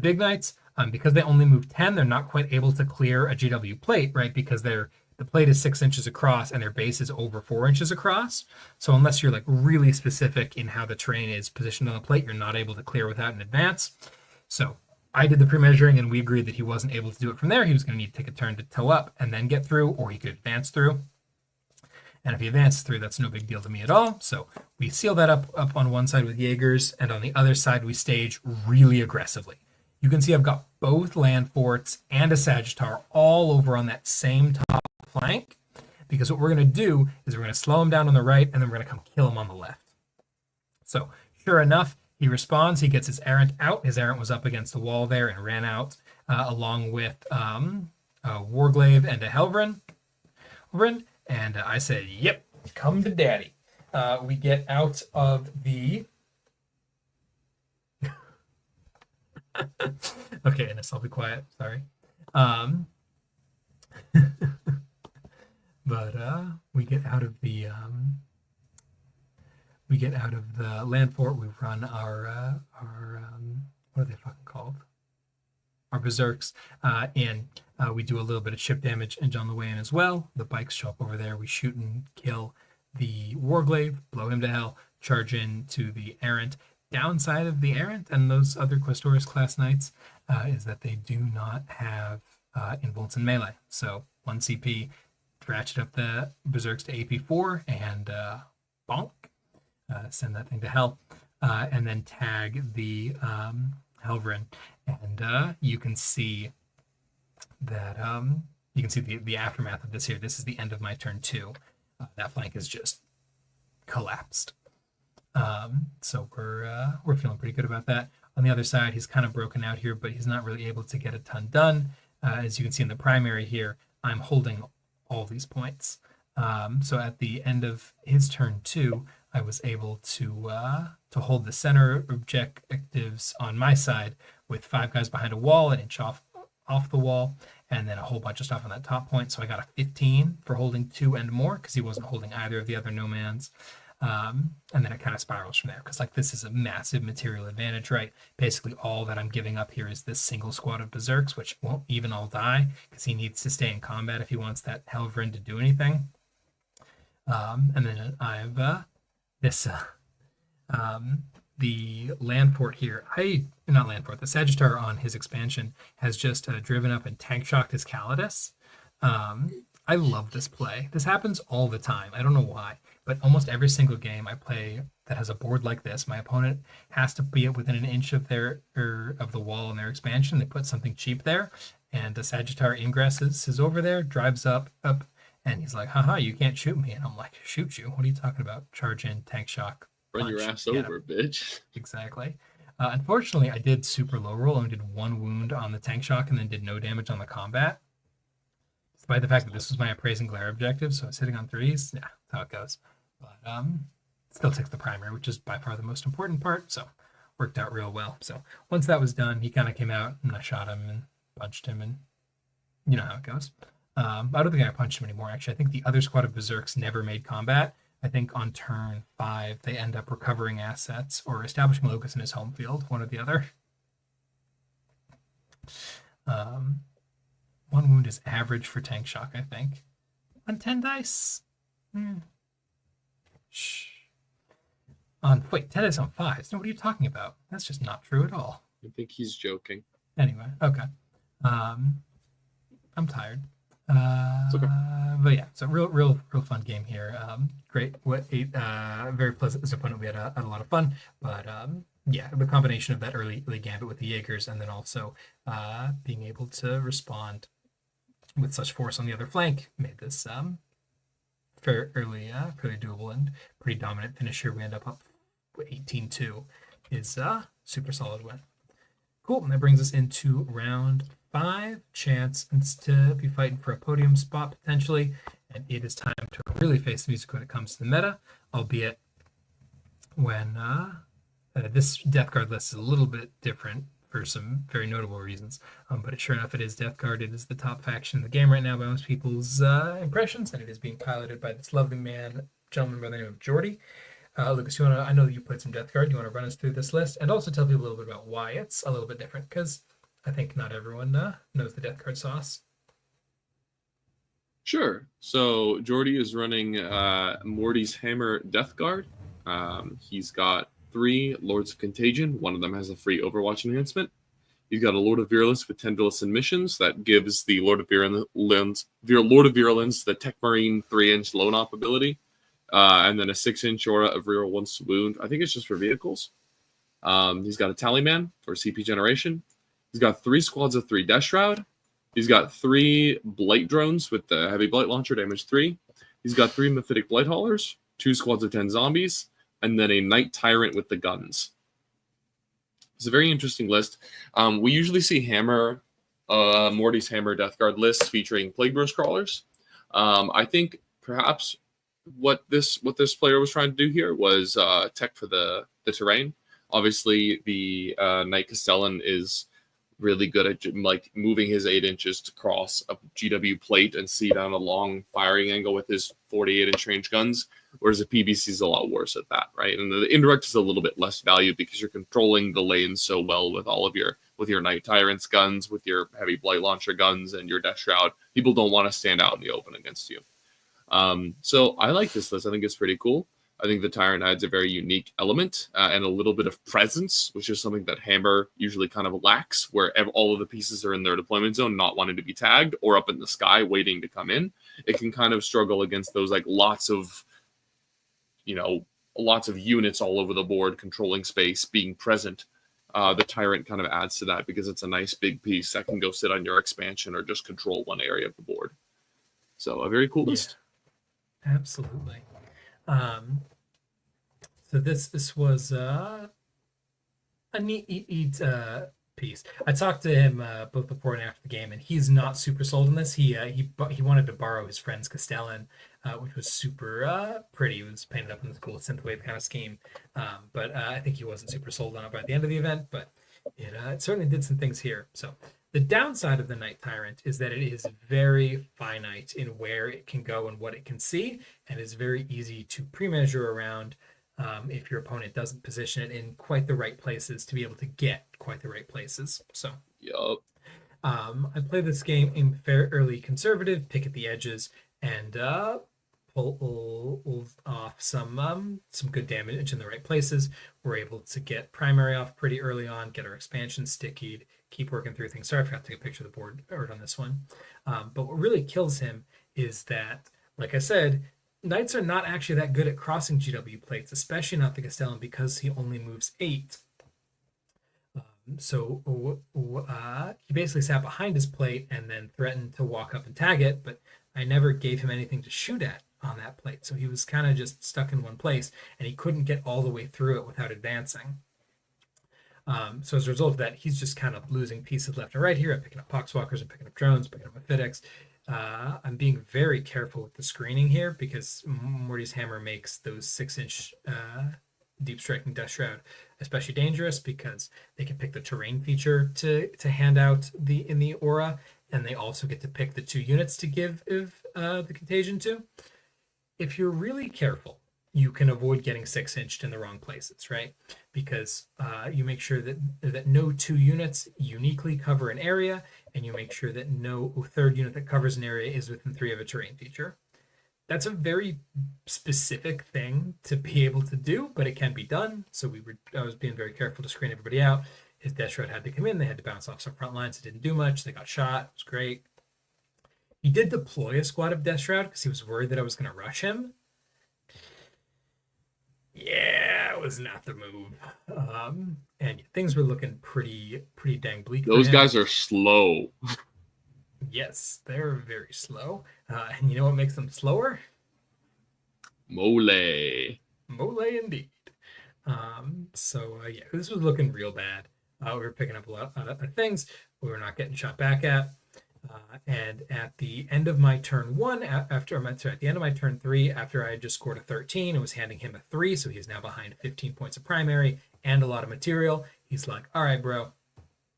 big knights. Because they only move 10, they're not quite able to clear a GW plate, right? Because the plate is 6 inches across and their base is over 4 inches across. So unless you're like really specific in how the terrain is positioned on the plate, you're not able to clear without an advance. So I did the pre-measuring and we agreed that he wasn't able to do it from there. He was going to need to take a turn to toe up and then get through, or he could advance through. And if he advances through, that's no big deal to me at all. So we seal that up on one side with Jaegers, and on the other side we stage really aggressively. You can see I've got both land forts and a Sagittar all over on that same top flank, because what we're going to do is we're going to slow him down on the right, and then we're going to come kill him on the left. So sure enough, he responds. He gets his Errant out. His Errant was up against the wall there and ran out along with a Warglaive and a Helvrin. And I said, yep, come to daddy. We get out of the... Okay, Ennis, I'll be quiet. Sorry. But we get out of the land fort. We run our what are they fucking called? Our berserks, and we do a little bit of chip damage and on the way in as well. The bikes show up over there. We shoot and kill the Warglaive, blow him to hell, charge into the Errant. Downside of the Errant and those other Questores class knights is that they do not have involts in melee. So 1 CP, ratchet up the berserks to AP4 and bonk, send that thing to hell, and then tag the Helvrin, and you can see that the aftermath of this here. This is the end of my turn 2. That flank is just collapsed. So we're feeling pretty good about that. On the other side, he's kind of broken out here, but he's not really able to get a ton done. As you can see in the primary here, I'm holding all these points. So at the end of his turn 2, I was able to hold the center objectives on my side with 5 guys behind a wall, an inch off the wall, and then a whole bunch of stuff on that top point. So I got a 15 for holding 2 and more, because he wasn't holding either of the other nomads. And then it kind of spirals from there, because like this is a massive material advantage, right? Basically all that I'm giving up here is this single squad of berserks, which won't even all die because he needs to stay in combat if he wants that Helvrin to do anything. And then I've the land fort here. Not land fort, the Sagittar on his expansion has just driven up and tank shocked his Calidus. I love this play. This happens all the time. I don't know why, but almost every single game I play that has a board like this, my opponent has to be within an inch of of the wall in their expansion. They put something cheap there, and the Sagittar ingresses is over there, drives up, and he's like, haha, you can't shoot me. And I'm like, shoot you? What are you talking about? Charge in, tank shock. Run your ass over, bitch. Exactly. Unfortunately, I did super low roll. I only did 1 wound on the tank shock and then did no damage on the combat. Despite the fact that this was my appraising glare objective, so I was hitting on 3s. Yeah, that's how it goes. But still takes the primary, which is by far the most important part. So worked out real well. So once that was done, he kind of came out and I shot him and punched him, and you know how it goes. I don't think I punched him anymore. Actually, I think the other squad of berserks never made combat. I think on turn 5 they end up recovering assets or establishing locus in his home field, one or the other. 1 wound is average for tank shock, I think. On 10 dice? Shh. Wait, 10 dice on 5s? No, what are you talking about? That's just not true at all. I think he's joking. Anyway, okay. I'm tired. It's okay. But yeah, it's a real fun game here. Great, very pleasant this opponent. We had a lot of fun, but yeah, the combination of that early gambit with the Jaegers and then also being able to respond with such force on the other flank made this fairly doable and pretty dominant finish here. We end up 18-2 is super solid win. Cool, and that brings us into round 5, chance to be fighting for a podium spot potentially, and it is time to really face the music when it comes to the meta, albeit when this Death Guard list is a little bit different for some very notable reasons, but sure enough, it is Death Guard. It is the top faction in the game right now by most people's impressions, and it is being piloted by this lovely gentleman by the name of Jordy. Lucas, I know you played some Death Guard. You want to run us through this list and also tell people a little bit about why it's a little bit different, because I think not everyone knows the Death Guard sauce. Sure. So Jordy is running Morty's Hammer Death Guard. He's got 3 Lords of Contagion. One of them has a free Overwatch enhancement. He's got a Lord of Virulence with 10 Villain missions that gives the Lord of Virulence the Tech Marine 3-inch loan op ability. And then a 6-inch aura of reroll once wound. I think it's just for vehicles. He's got a Tallyman for CP generation. He's got 3 squads of 3 Death Shroud. He's got 3 Blight drones with the heavy Blight launcher, damage 3. He's got 3 Mephitic Blight haulers, 2 squads of 10 zombies, and then a Knight Tyrant with the guns. It's a very interesting list. We usually see Morty's Hammer Death Guard lists featuring Plague Burst Crawlers. I think perhaps what this player was trying to do here was tech for the terrain. Obviously, the Knight Castellan is really good at like moving his 8 inches to cross a GW plate and see down a long firing angle with his 48-inch range guns, whereas the PBC is a lot worse at that, right? And the indirect is a little bit less value because you're controlling the lanes so well with all of your Knight Tyrant's guns, with your heavy Blight launcher guns, and your Death Shroud. People don't want to stand out in the open against you. So I like this list. I think it's pretty cool. I think the Tyrant adds a very unique element and a little bit of presence, which is something that Hammer usually kind of lacks, where all of the pieces are in their deployment zone, not wanting to be tagged, or up in the sky waiting to come in. It can kind of struggle against those like lots of units all over the board, controlling space, being present. The Tyrant kind of adds to that because it's a nice big piece that can go sit on your expansion or just control one area of the board. So a very cool list. Absolutely. So this was a neat piece. I talked to him both before and after the game, and he's not super sold on this. He wanted to borrow his friend's Castellan, which was super pretty. It was painted up in this cool synthwave kind of scheme, but I think he wasn't super sold on it by the end of the event. But it certainly did some things here. So the downside of the Knight Tyrant is that it is very finite in where it can go and what it can see, and is very easy to pre-measure around if your opponent doesn't position it in quite the right places to be able to get quite the right places. So, Yup. I play this game in fairly conservative, pick at the edges, and pull off some good damage in the right places. We're able to get primary off pretty early on, get our expansion stickied, keep working through things. Sorry, I forgot to take a picture of the board on this one. But what really kills him is that, like I said, Knights are not actually that good at crossing GW plates, especially not the Castellan, because he only moves 8. So he basically sat behind his plate and then threatened to walk up and tag it, but I never gave him anything to shoot at on that plate. So he was kind of just stuck in one place, and he couldn't get all the way through it without advancing. So as a result of that, he's just kind of losing pieces left and right here. I'm picking up Poxwalkers, I'm picking up drones, picking up Mephitic. I'm being very careful with the screening here because Morty's hammer makes those 6-inch deep striking Death Shroud especially dangerous because they can pick the terrain feature to hand out in the aura, and they also get to pick the 2 units to give the contagion to. If you're really careful, you can avoid getting 6-inched in the wrong places, right? Because you make sure that no 2 units uniquely cover an area, and you make sure that no third unit that covers an area is within 3 of a terrain feature. That's a very specific thing to be able to do, but it can be done. So I was being very careful to screen everybody out. His Death Shroud had to come in. They had to bounce off some front lines. It didn't do much. They got shot. It was great. He did deploy a squad of Death Shroud because he was worried that I was going to rush him. Yeah, it was not the move. And things were looking pretty dang bleak. Those guys are slow. Yes, they're very slow. And you know what makes them slower? Mole. Mole indeed. So yeah, this was looking real bad. We were picking up a lot of things. We were not getting shot back at. And at the end of my turn 1, at the end of my turn 3, after I had just scored a 13, I was handing him a 3, so he's now behind 15 points of primary and a lot of material. He's like, "All right, bro,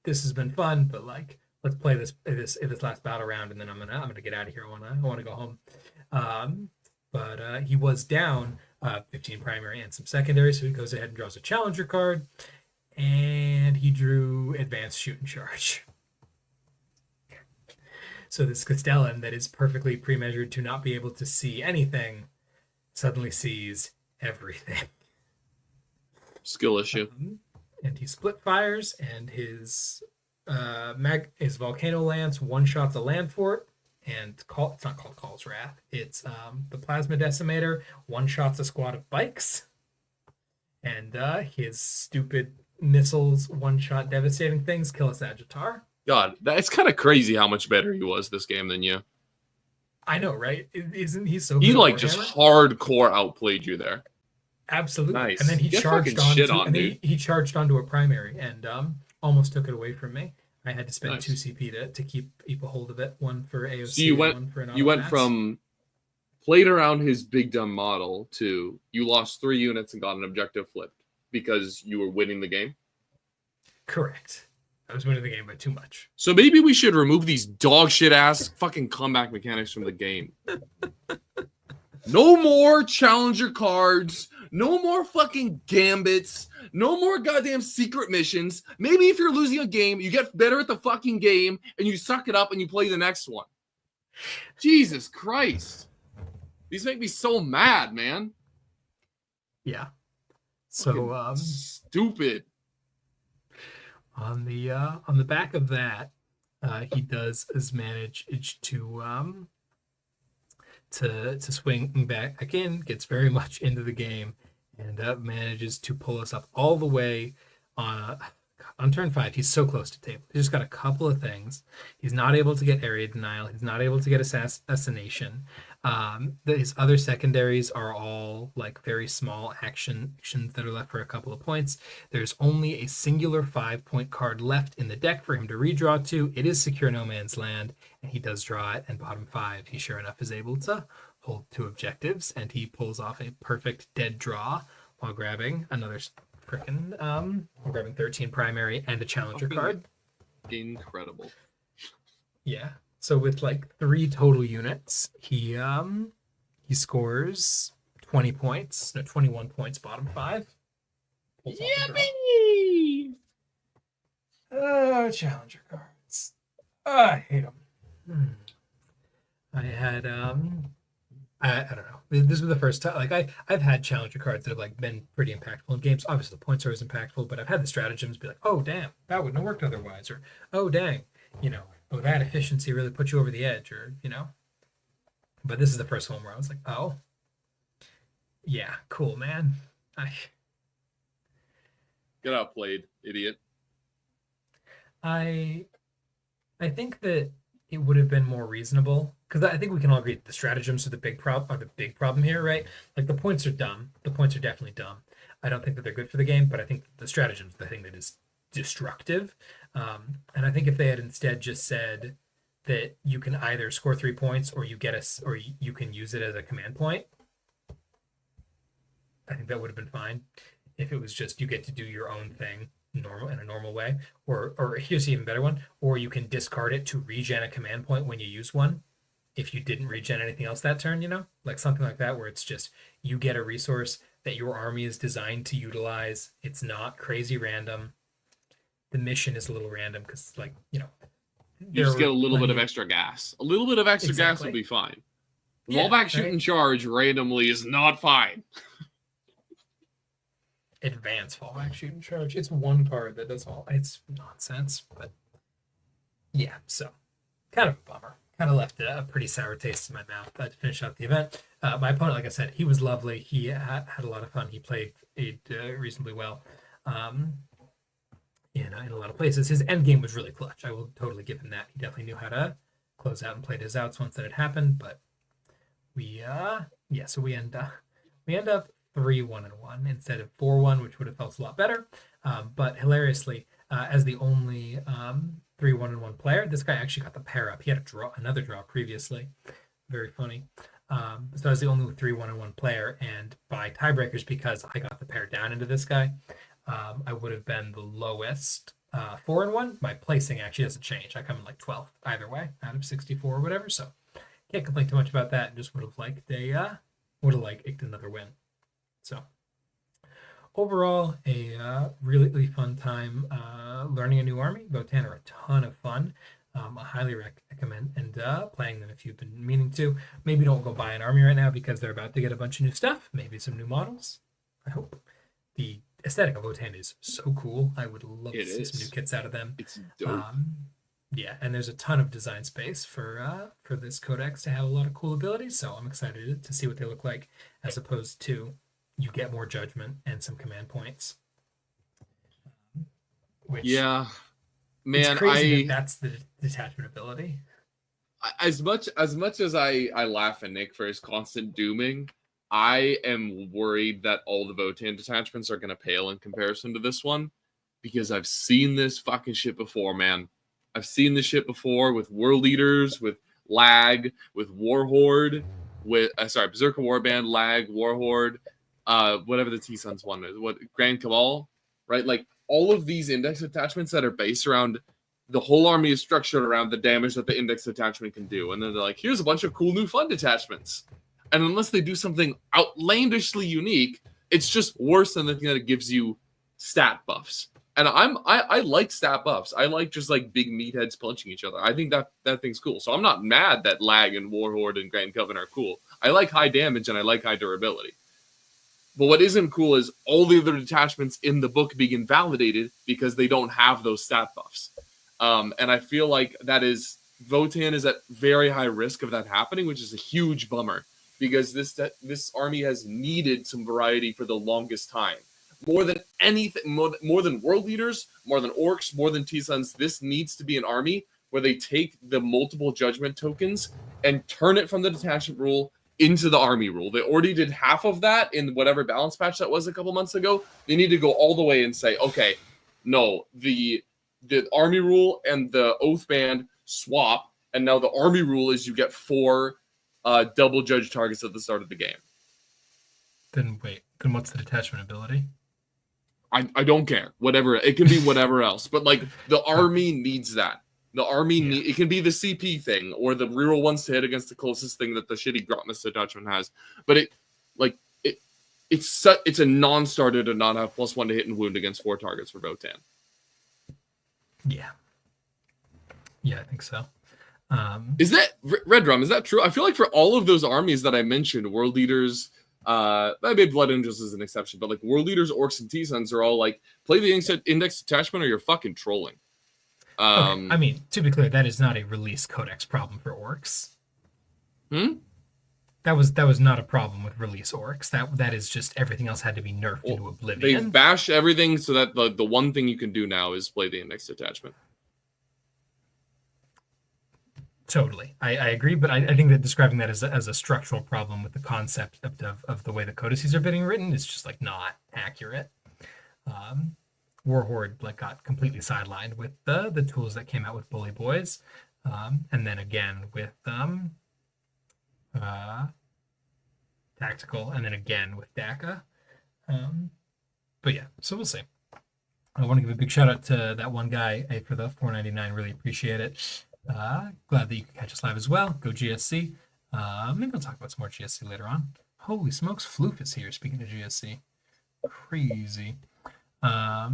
this has been fun, but like, let's play this last battle round, and then I'm gonna get out of here. I wanna go home." But he was down 15 primary and some secondary, so he goes ahead and draws a challenger card, and he drew advanced shoot and charge. So this Castellan that is perfectly pre-measured to not be able to see anything suddenly sees everything. Skill issue. And he split fires, and his volcano lance one-shots a land fort, and it's not called Call's Wrath. It's the plasma decimator one-shots a squad of bikes, and his stupid missiles one-shot devastating things kill a Sagittar. God, that's kind of crazy how much better he was this game than you. I know, right? Isn't he so good? He like just hardcore outplayed you there. Absolutely. Nice. And then he charged he charged onto a primary and almost took it away from me. I had to spend Nice. 2 CP to keep a hold of it, one for AOC. So you went mass. from played around his big dumb model to you lost 3 units and got an objective flipped because you were winning the game. Correct. I was winning the game by too much. So maybe we should remove these dog shit ass fucking comeback mechanics from the game. No more challenger cards. No more fucking gambits. No more goddamn secret missions. Maybe if you're losing a game, you get better at the fucking game and you suck it up and you play the next one. Jesus Christ. These make me so mad, man. Yeah. So stupid. On the back of that, he does manage to swing back again, gets very much into the game, and manages to pull us up all the way on turn 5. He's so close to table. He's just got a couple of things. He's not able to get area denial. He's not able to get assassination. His other secondaries are all like very small actions that are left for a couple of points. There's only a singular 5-point card left in the deck for him to redraw to. It is Secure No Man's Land, and he does draw it. And bottom 5, he sure enough is able to hold 2 objectives, and he pulls off a perfect dead draw while grabbing another grabbing 13 primary and a challenger card. Incredible. Yeah. So with like 3 total units, he scores 20 points, no, 21 points, bottom 5. Yippee! Challenger cards. I hate them. I had I don't know. This was the first time. Like I've had challenger cards that have like been pretty impactful in games. Obviously, the points are always impactful, but I've had the stratagems be like, "Oh damn, that wouldn't have worked otherwise," or "Oh dang, oh that efficiency really put you over the edge," or But this is the first one where I was like, "Oh, yeah, cool, man." Get outplayed, idiot. I think that it would have been more reasonable, because I think we can all agree that the stratagems are the big problem here, right? Like the points are dumb. The points are definitely dumb. I don't think that they're good for the game, but I think the stratagems are the thing that is destructive. And I think if they had instead just said that you can either score 3 points or you can use it as a command point, I think that would have been fine. If it was just you get to do your own thing in a normal way, or here's the even better one, or you can discard it to regen a command point when you use one. If you didn't regen anything else that turn, like something like that, where it's just you get a resource that your army is designed to utilize. It's not crazy random. The mission is a little random because, you just get a little bit of extra gas. A little bit of extra gas will be fine. Wallback shoot and charge randomly is not fine. Advanced fallback shoot and charge. It's one card that does all. It's nonsense, but yeah. So kind of a bummer. Kind of left a pretty sour taste in my mouth to finish out the event. My opponent, like I said, he was lovely. He had a lot of fun. He played it reasonably well. In a lot of places. His end game was really clutch. I will totally give him that. He definitely knew how to close out and played his outs once that had happened. But so we end up 3-1-1 instead of 4-1, which would have felt a lot better. But hilariously, as the only 3-1-1 player, this guy actually got the pair up. He had another draw previously. Very funny. So I was the only 3-1-1 player, and by tiebreakers, because I got the pair down into this guy, I would have been the lowest 4-1. My placing actually doesn't change. I come in like 12th either way out of 64 or whatever. So can't complain too much about that. Just would have liked another win. So overall, a really fun time learning a new army. Votan are a ton of fun. I highly recommend and playing them if you've been meaning to. Maybe don't go buy an army right now because they're about to get a bunch of new stuff. Maybe some new models. I hope. The aesthetic of Votan is so cool. I would love to see some new kits out of them. It's dope. Yeah, and there's a ton of design space for this codex to have a lot of cool abilities. So I'm excited to see what they look like, as opposed to you get more judgment and some command points. Man, it's crazy that's the detachment ability. As much as I laugh at Nick for his constant dooming, I am worried that all the Votan detachments are going to pale in comparison to this one, because I've seen this fucking shit before, man. I've seen this shit before with World Leaders, with Lag, with Warhorde, with Berserker Warband, Lag, Warhorde, whatever the T-Suns one is, Grand Cabal, right? Like all of these index attachments that are based around the whole army is structured around the damage that the index attachment can do, and then they're like, here's a bunch of cool new fun detachments. And unless they do something outlandishly unique, it's just worse than the thing that it gives you stat buffs. And I like stat buffs. I like just like big meatheads punching each other. I think that thing's cool. So I'm not mad that Lag and Warhorde and Grand Coven are cool. I like high damage and I like high durability. But what isn't cool is all the other detachments in the book being invalidated because they don't have those stat buffs. And I feel like Votan is at very high risk of that happening, which is a huge bummer, because this army has needed some variety for the longest time. More than anything, more than World Leaders, more than Orcs, more than T-Suns, this needs to be an army where they take the multiple judgment tokens and turn it from the detachment rule into the army rule. They already did half of that in whatever balance patch that was a couple months ago. They need to go all the way and say, okay, no, the army rule and the oath band swap, and now the army rule is you get 4 double judge targets at the start of the game. Then what's the detachment ability? I don't care. Whatever. It can be whatever else. But like the army needs that. The army it can be the CP thing or the reroll ones to hit against the closest thing that the shitty Grotness detachment has. But it's a non-starter to not have +1 to hit and wound against 4 targets for Votan. Yeah. Yeah, I think so. Is that Red Drum? Is that true? I feel like for all of those armies that I mentioned, World Leaders, maybe Blood Angels is an exception, but like World Leaders, Orcs, and T-Suns are all like, play the index detachment or you're fucking trolling. Okay. I mean, to be clear, that is not a release codex problem for Orcs. That was not a problem with release Orcs. That is just everything else had to be nerfed into oblivion. They've bashed everything so that the one thing you can do now is play the index detachment. Totally. I agree, but I think that describing that as a structural problem with the concept of the way the codices are being written is just like not accurate. Warhorde got completely sidelined with the tools that came out with Bully Boys. And then again with tactical, and then again with DACA. But yeah, so we'll see. I want to give a big shout out to that one guy for the $4.99. Really appreciate it. Glad that you can catch us live as well. Go GSC. Maybe I'll talk about some more GSC later on. Holy smokes, Floof is here. Speaking of GSC, crazy. Yeah.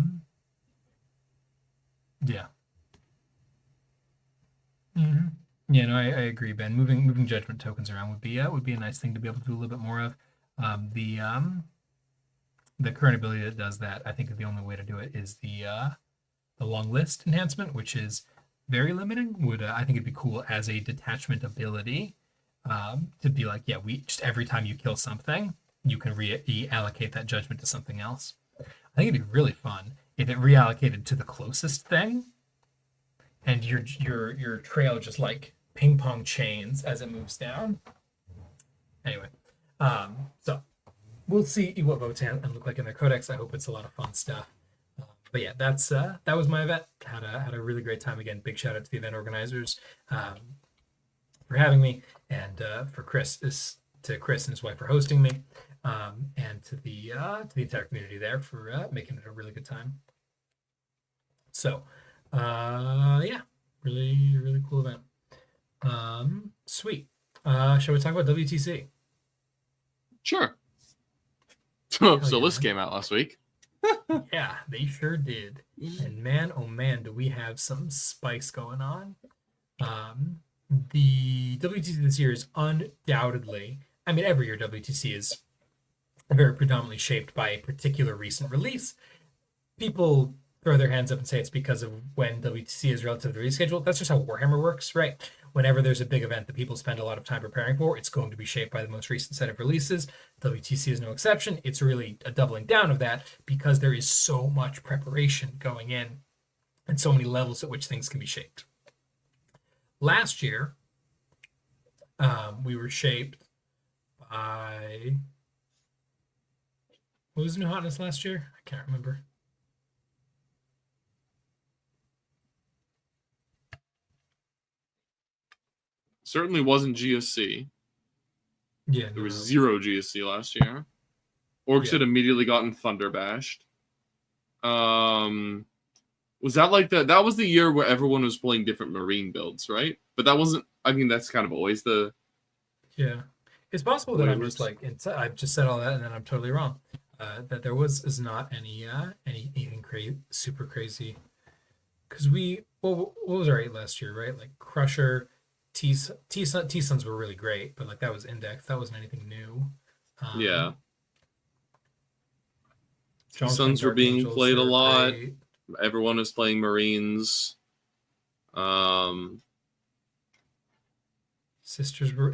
Mm-hmm. Yeah, no, I agree, Ben. Moving judgment tokens around would be a nice thing to be able to do a little bit more of. The current ability that does that, I think the only way to do it is the long list enhancement, which is very limiting. I think it'd be cool as a detachment ability to be like, yeah, we just every time you kill something, you can reallocate that judgment to something else. I think it'd be really fun if it reallocated to the closest thing, and your trail just like ping pong chains as it moves down. Anyway, so we'll see what Votan look like in their codex. I hope it's a lot of fun stuff. But yeah, that was my event. Had a really great time again. Big shout out to the event organizers for having me, and to Chris and his wife for hosting me, and to the entire community there for making it a really good time. So yeah, really cool event. Sweet. Shall we talk about WTC? Sure. So yeah, this came out last week. Yeah, they sure did. And man, oh man, do we have some spice going on. The WTC this year is undoubtedly, I mean, every year WTC is very predominantly shaped by a particular recent release. People throw their hands up and say it's because of when WTC is relative to the release schedule. That's just how Warhammer works, right? Whenever there's a big event that people spend a lot of time preparing for, it's going to be shaped by the most recent set of releases. WTC is no exception. It's really a doubling down of that because there is so much preparation going in and so many levels at which things can be shaped. Last year, we were shaped by... What was New Hotness last year? I can't remember. Certainly wasn't GSC. Yeah, there was 0 GSC last year. Orcs had immediately gotten Thunder Bashed. Was that like that was the year where everyone was playing different Marine builds, right? But that wasn't. I mean, that's kind of always the. Yeah, it's possible that I'm just like I've just said all that and then I'm totally wrong. That there is not anything super crazy. Because what was our 8 last year, right? Like Crusher. T-Suns were really great, but like that was index. That wasn't anything new. Yeah. T-Suns were being played a lot. Great. Everyone was playing Marines. Sisters were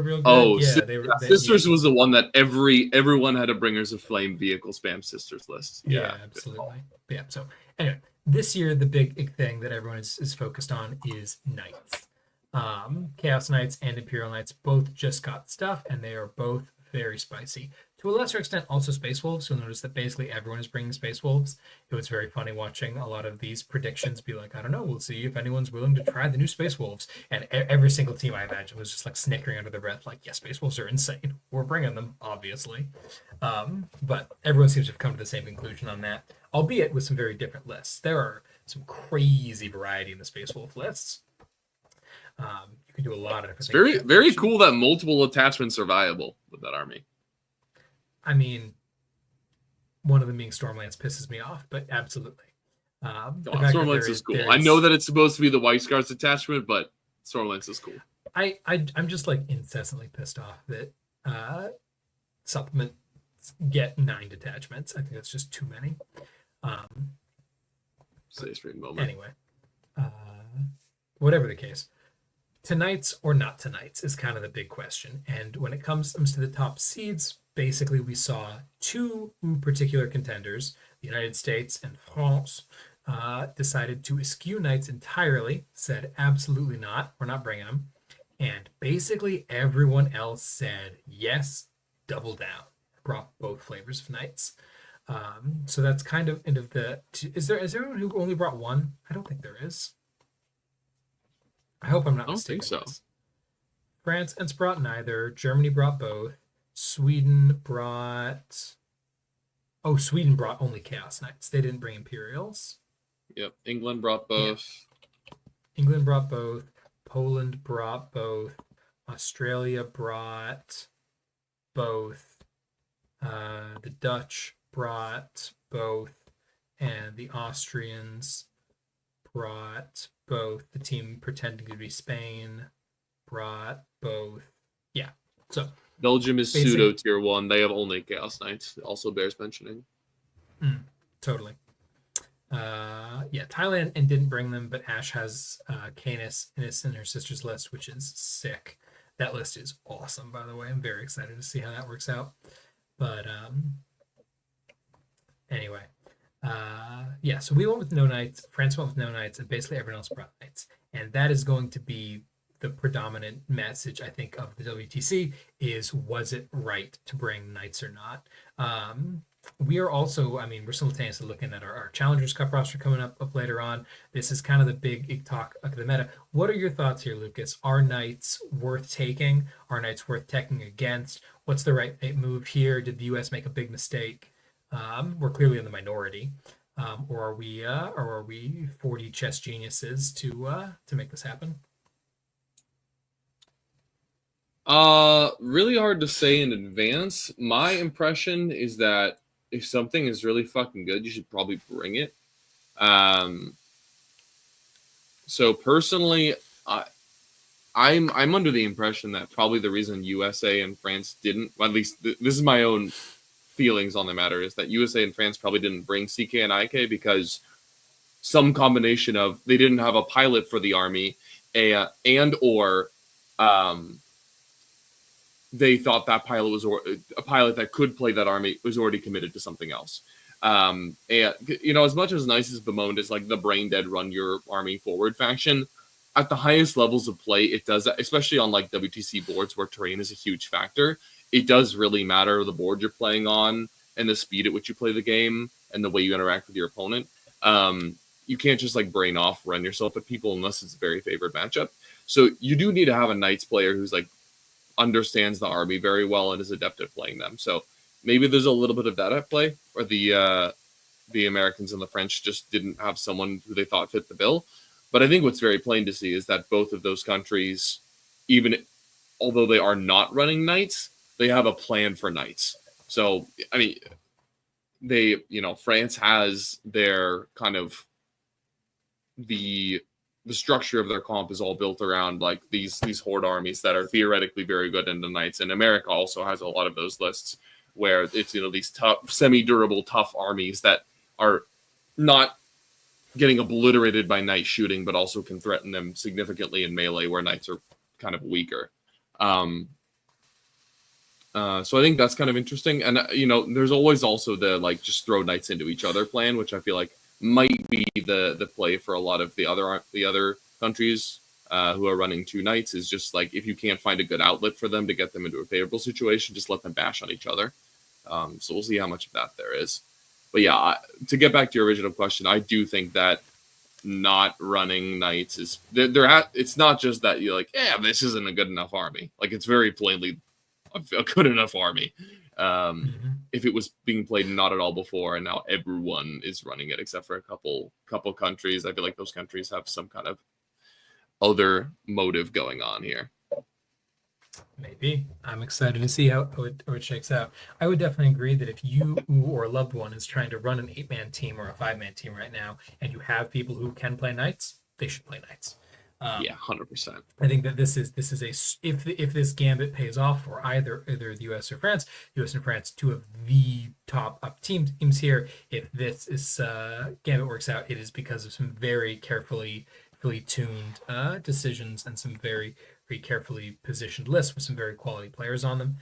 real good. Oh, yeah, Sisters was the one that everyone had a Bringers of Flame vehicle spam Sisters list. Yeah, absolutely. Yeah. So anyway, this year the big thing that everyone is focused on is Knights. Chaos Knights and Imperial Knights both just got stuff, and they are both very spicy. To a lesser extent, also Space Wolves. You'll notice that basically everyone is bringing Space Wolves. It was very funny watching a lot of these predictions be like, I don't know, we'll see if anyone's willing to try the new Space Wolves. And every single team, I imagine, was just like snickering under their breath, like, yeah, Space Wolves are insane. We're bringing them, obviously. But everyone seems to have come to the same conclusion on that, albeit with some very different lists. There are some crazy variety in the Space Wolf lists. You can do a lot of different things. It's very cool that multiple attachments are viable with that army. I mean, one of them being Stormlance pisses me off, but absolutely. Stormlance is cool. I know that it's supposed to be the White Scars attachment, but Stormlance is cool. I'm just like incessantly pissed off that supplements get 9 detachments. I think that's just too many. Say straight moment. Anyway, whatever the case. Tonight's or not tonight's is kind of the big question. And when it comes to the top seeds, basically we saw 2 particular contenders, the United States and France, decided to eschew Knights entirely, said absolutely not, we're not bringing them. And basically everyone else said yes, double down, brought both flavors of Knights. So that's kind of end of the... Is there anyone who only brought 1? I don't think there is. I hope I'm not I don't think mistaken in so. this. France brought neither. Germany brought both. Sweden brought. Oh, Sweden brought only Chaos Knights. They didn't bring Imperials. Yep. England brought Yeah. both. England brought both. Poland brought both. Australia brought both. The Dutch brought both. And the Austrians brought both. The team pretending to be Spain brought both. Yeah. So Belgium is basic. pseudo tier 1. They have only Chaos Knights. Also bears mentioning. Totally. Yeah, Thailand and didn't bring them, but Ash has Canis in her sister's list, which is sick. That list is awesome, by the way. I'm very excited to see how that works out. But anyway, yeah, so we went with no knights. France went with no knights, and basically everyone else brought knights. And that is going to be the predominant message, I think, of the WTC is, was it right to bring knights or not? We are also, I mean, we're simultaneously looking at our Challengers Cup roster coming up later on. This is kind of the big talk of the meta. What are your thoughts here, Lucas? Are knights worth taking? Are knights worth taking against? What's the right move here? Did the US make a big mistake? We're clearly in the minority. Or are we 40 chess geniuses to make this happen? Really hard to say in advance. My impression is that if something is really fucking good, you should probably bring it. So personally, I'm under the impression that probably the reason USA and France didn't, well, at least this is my own feelings on the matter, is that USA and France probably didn't bring CK and IK because some combination of they didn't have a pilot for the army, and or they thought that pilot was a pilot that could play that army was already committed to something else. And as much as nice as bemoaned as like the brain dead run your army forward faction, at the highest levels of play, it does, especially on like WTC boards where terrain is a huge factor. It does really matter the board you're playing on and the speed at which you play the game and the way you interact with your opponent. You can't just like brain off run yourself at people unless it's a very favored matchup. So you do need to have a Knights player who's like understands the army very well and is adept at playing them. So maybe there's a little bit of that at play, or the Americans and the French just didn't have someone who they thought fit the bill. But I think what's very plain to see is that both of those countries, even although they are not running knights, they have a plan for knights. So, I mean, France has their kind of the structure of their comp is all built around like these horde armies that are theoretically very good in the knights. And America also has a lot of those lists where it's, these tough, semi-durable, tough armies that are not getting obliterated by knight shooting, but also can threaten them significantly in melee where knights are kind of weaker. So I think that's kind of interesting. And, there's always also the like just throw knights into each other plan, which I feel like might be the play for a lot of the other countries who are running two knights, is just like if you can't find a good outlet for them to get them into a favorable situation, just let them bash on each other. So we'll see how much of that there is. But yeah, to get back to your original question, I do think that not running knights is it's not just that you're like, yeah, this isn't a good enough army. Like it's very plainly a good enough army. If it was being played not at all before, and now everyone is running it except for a couple countries, I feel like those countries have some kind of other motive going on here. Maybe. I'm excited to see how it shakes out. I would definitely agree that if you or a loved one is trying to run an 8-man team or a 5-man team right now, and you have people who can play knights, they should play knights. Yeah, 100%. I think that this is if this gambit pays off for either the US or France, US and France, two of the top up teams here. If this is gambit works out, it is because of some very carefully tuned decisions and some very carefully positioned lists with some very quality players on them.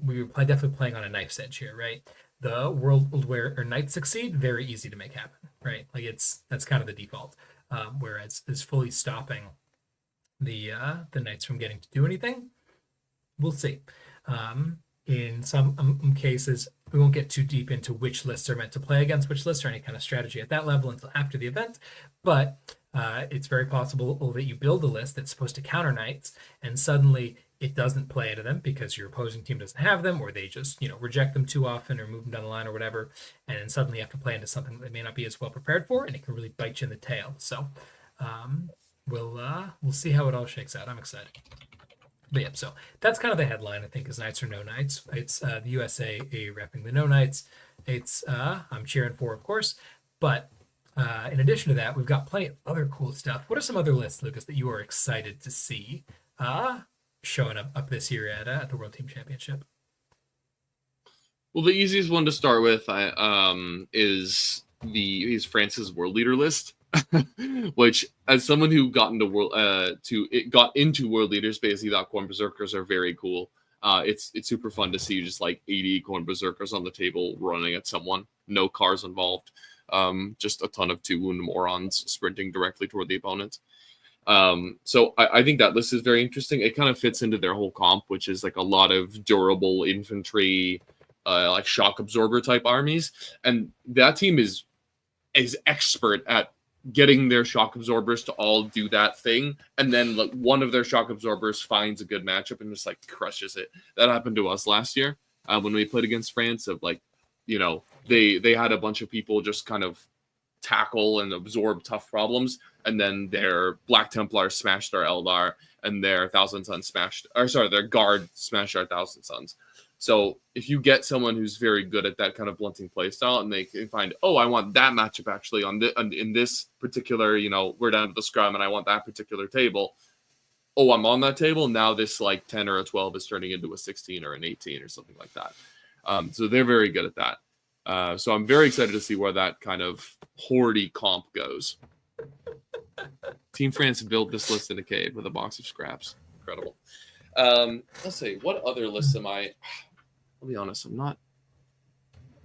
We were definitely playing on a knife's edge here, right? The world where knights succeed, very easy to make happen, right? Like that's kind of the default. Whereas is fully stopping the knights from getting to do anything, we'll see. In some cases, we won't get too deep into which lists are meant to play against which lists or any kind of strategy at that level until after the event. But it's very possible that you build a list that's supposed to counter knights, and suddenly it doesn't play into them because your opposing team doesn't have them, or they just reject them too often or move them down the line or whatever, and then suddenly you have to play into something that they may not be as well prepared for, and it can really bite you in the tail. So we'll see how it all shakes out. I'm excited. But yeah, so that's kind of the headline, I think, is Knights or No Knights. It's the USA repping the No Knights. It's I'm cheering for, of course. But in addition to that, we've got plenty of other cool stuff. What are some other lists, Lucas, that you are excited to see showing up this year at the World Team Championship? Well, the easiest one to start with is France's World Leader list. Which, as someone who got into world leaders, basically thought Corn Berserkers are very cool. It's super fun to see just like 80 Corn Berserkers on the table running at someone, no cars involved, just a ton of 2 wound morons sprinting directly toward the opponent. So I think that list is very interesting. It kind of fits into their whole comp, which is like a lot of durable infantry, like shock absorber type armies, and that team is expert at getting their shock absorbers to all do that thing, and then like one of their shock absorbers finds a good matchup and just like crushes it. That happened to us last year when we played against France. Of like, they had a bunch of people just kind of tackle and absorb tough problems, and then their Black Templars smashed our Eldar, and their Thousand Sons their Guard smashed our Thousand Sons. So if you get someone who's very good at that kind of blunting playstyle, and they can find, I want that matchup actually in this particular, we're down to the scrum, and I want that particular table. Oh, I'm on that table. Now this like 10 or a 12 is turning into a 16 or an 18 or something like that. So they're very good at that. So I'm very excited to see where that kind of hoardy comp goes. Team France built this list in a cave with a box of scraps. Incredible. Let's see. What other lists am I? I'll be honest,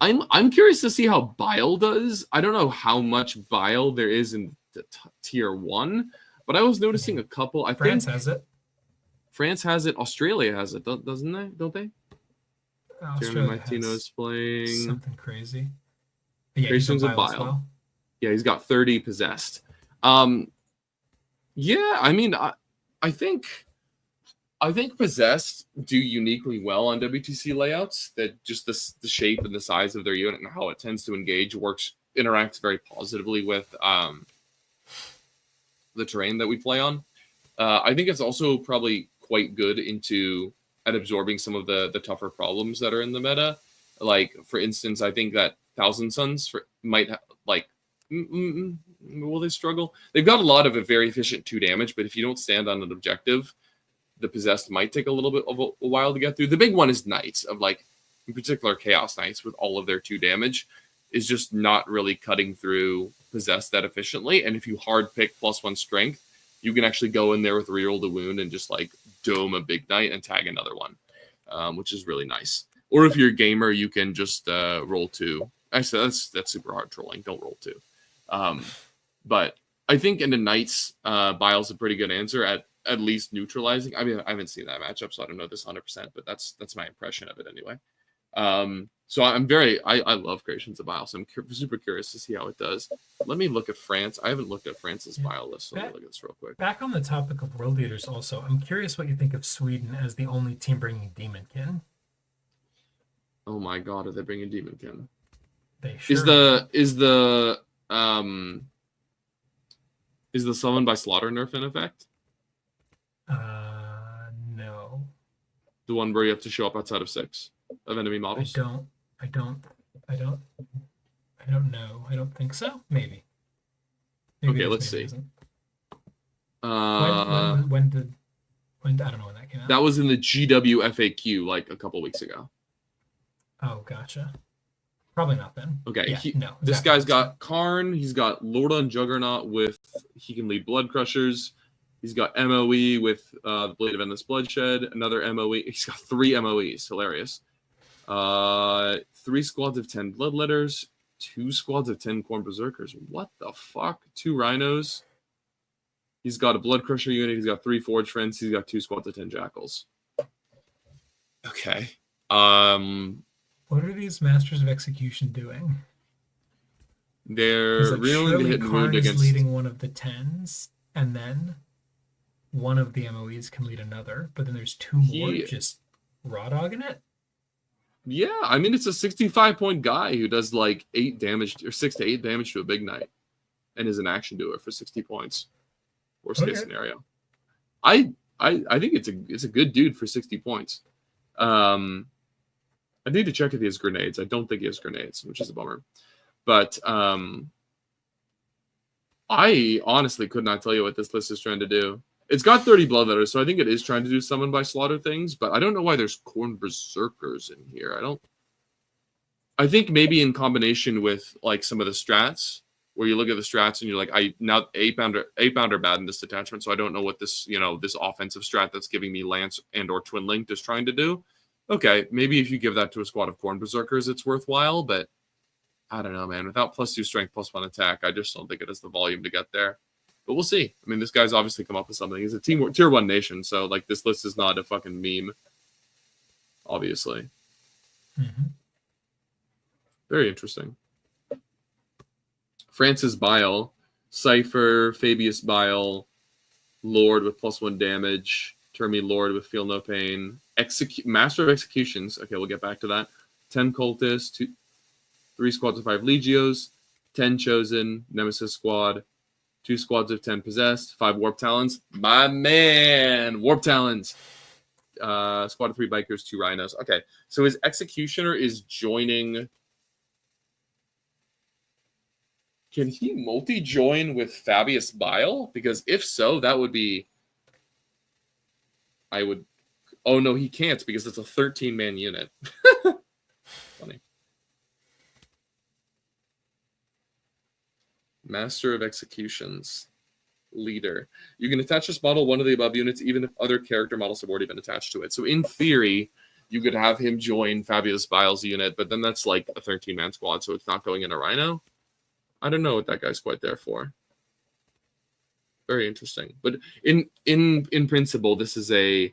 I'm curious to see how Bile does. I don't know how much Bile there is in the tier 1, but I was noticing a couple. France has it. France has it. Australia has it, doesn't they? Don't they? Jeremy Martino's playing something crazy. Yeah, he's a Bile. Well. Yeah, he's got 30 possessed. Yeah, I mean, I think possessed do uniquely well on WTC layouts. That just the shape and the size of their unit and how it tends to engage interacts very positively with the terrain that we play on. I think it's also probably quite good at absorbing some of the tougher problems that are in the meta. Like, for instance, I think that Thousand Sons might will they struggle? They've got a lot of very efficient 2 damage, but if you don't stand on an objective, the possessed might take a little bit of a while to get through. The big one is Knights, of like, in particular, Chaos Knights with all of their 2 damage is just not really cutting through possessed that efficiently. And if you hard pick +1 strength, you can actually go in there with reroll the wound and just like dome a big knight and tag another one, which is really nice. Or if you're a gamer, you can just roll 2. Actually, that's super hard trolling. Don't roll 2. But I think in the Knights, Bile's a pretty good answer at least neutralizing. I mean, I haven't seen that matchup, so I don't know this 100%, but that's my impression of it anyway. So I love Creations of Bile, so I'm super curious to see how it does. Let me look at France. I haven't looked at France's Bile list, so let me look at this real quick. Back on the topic of world leaders also, I'm curious what you think of Sweden as the only team bringing Demonkin. Oh my god, are they bringing Demonkin? They sure Is the summon by slaughter nerf in effect? No. The one where you have to show up outside of 6 of enemy models? I don't know. I don't think so. Maybe okay, let's see. When I don't know when that came out. That was in the GW FAQ like a couple weeks ago. Oh, gotcha. Probably not then. Okay, no. This guy's got Karn. He's got Lorda and Juggernaut he can lead Blood Crushers. He's got MOE with the Blade of Endless Bloodshed. Another MOE. He's got 3 MOEs. Hilarious. 3 squads of 10 Bloodletters. 2 squads of 10 Corn Berserkers. What the fuck? 2 Rhinos. He's got a Blood Crusher unit. He's got 3 Forge Friends. He's got 2 squads of 10 Jackals. Okay. Well, What are these Masters of Execution doing? They're Like reeling the surely hit and wound Karn is against. leading one of the tens, and then one of the MOEs can lead another, but then there's two more just raw dogging it. Yeah, I mean it's a 65-point guy who does like 8 damage or 6 to 8 damage to a big knight, and is an action doer for 60 points. Worst case scenario. I think it's a good dude for 60 points. I need to check if he has grenades. I don't think he has grenades, which is a bummer. But I honestly could not tell you what this list is trying to do. It's got 30 blood letters, so I think it is trying to do summon by slaughter things, but I don't know why there's Khorne Berserkers in here. I think maybe in combination with like some of the strats, where you look at the strats and you're like, 8 pound are bad in this detachment, so I don't know what this, this offensive strat that's giving me Lance and or Twin Linked is trying to do. Okay, maybe if you give that to a squad of Khorne Berserkers, it's worthwhile, but I don't know, man. Without +2 strength, +1 attack, I just don't think it has the volume to get there. But we'll see. I mean, this guy's obviously come up with something. He's a tier 1 nation, so like this list is not a fucking meme. Obviously. Mm-hmm. Very interesting. Francis Bile, Cypher, Fabius Bile, Lord with +1 damage, Termi Lord with Feel No Pain, Master of Executions. Okay, we'll get back to that. 10 Cultists, 3 squads of 5 Legios, 10 Chosen, Nemesis Squad, 2 squads of 10 Possessed, 5 Warp Talons. My man! Warp Talons! Squad of 3 Bikers, 2 Rhinos. Okay, so his Executioner is joining... Can he multi-join with Fabius Bile? Because if so, that would be... I would... Oh, no, he can't because it's a 13-man unit. Funny. Master of Executions. Leader. You can attach this model one of the above units even if other character models have already been attached to it. So in theory, you could have him join Fabius Bile's unit, but then that's like a 13-man squad, so it's not going in a Rhino. I don't know what that guy's quite there for. Very interesting. But in principle, this is a,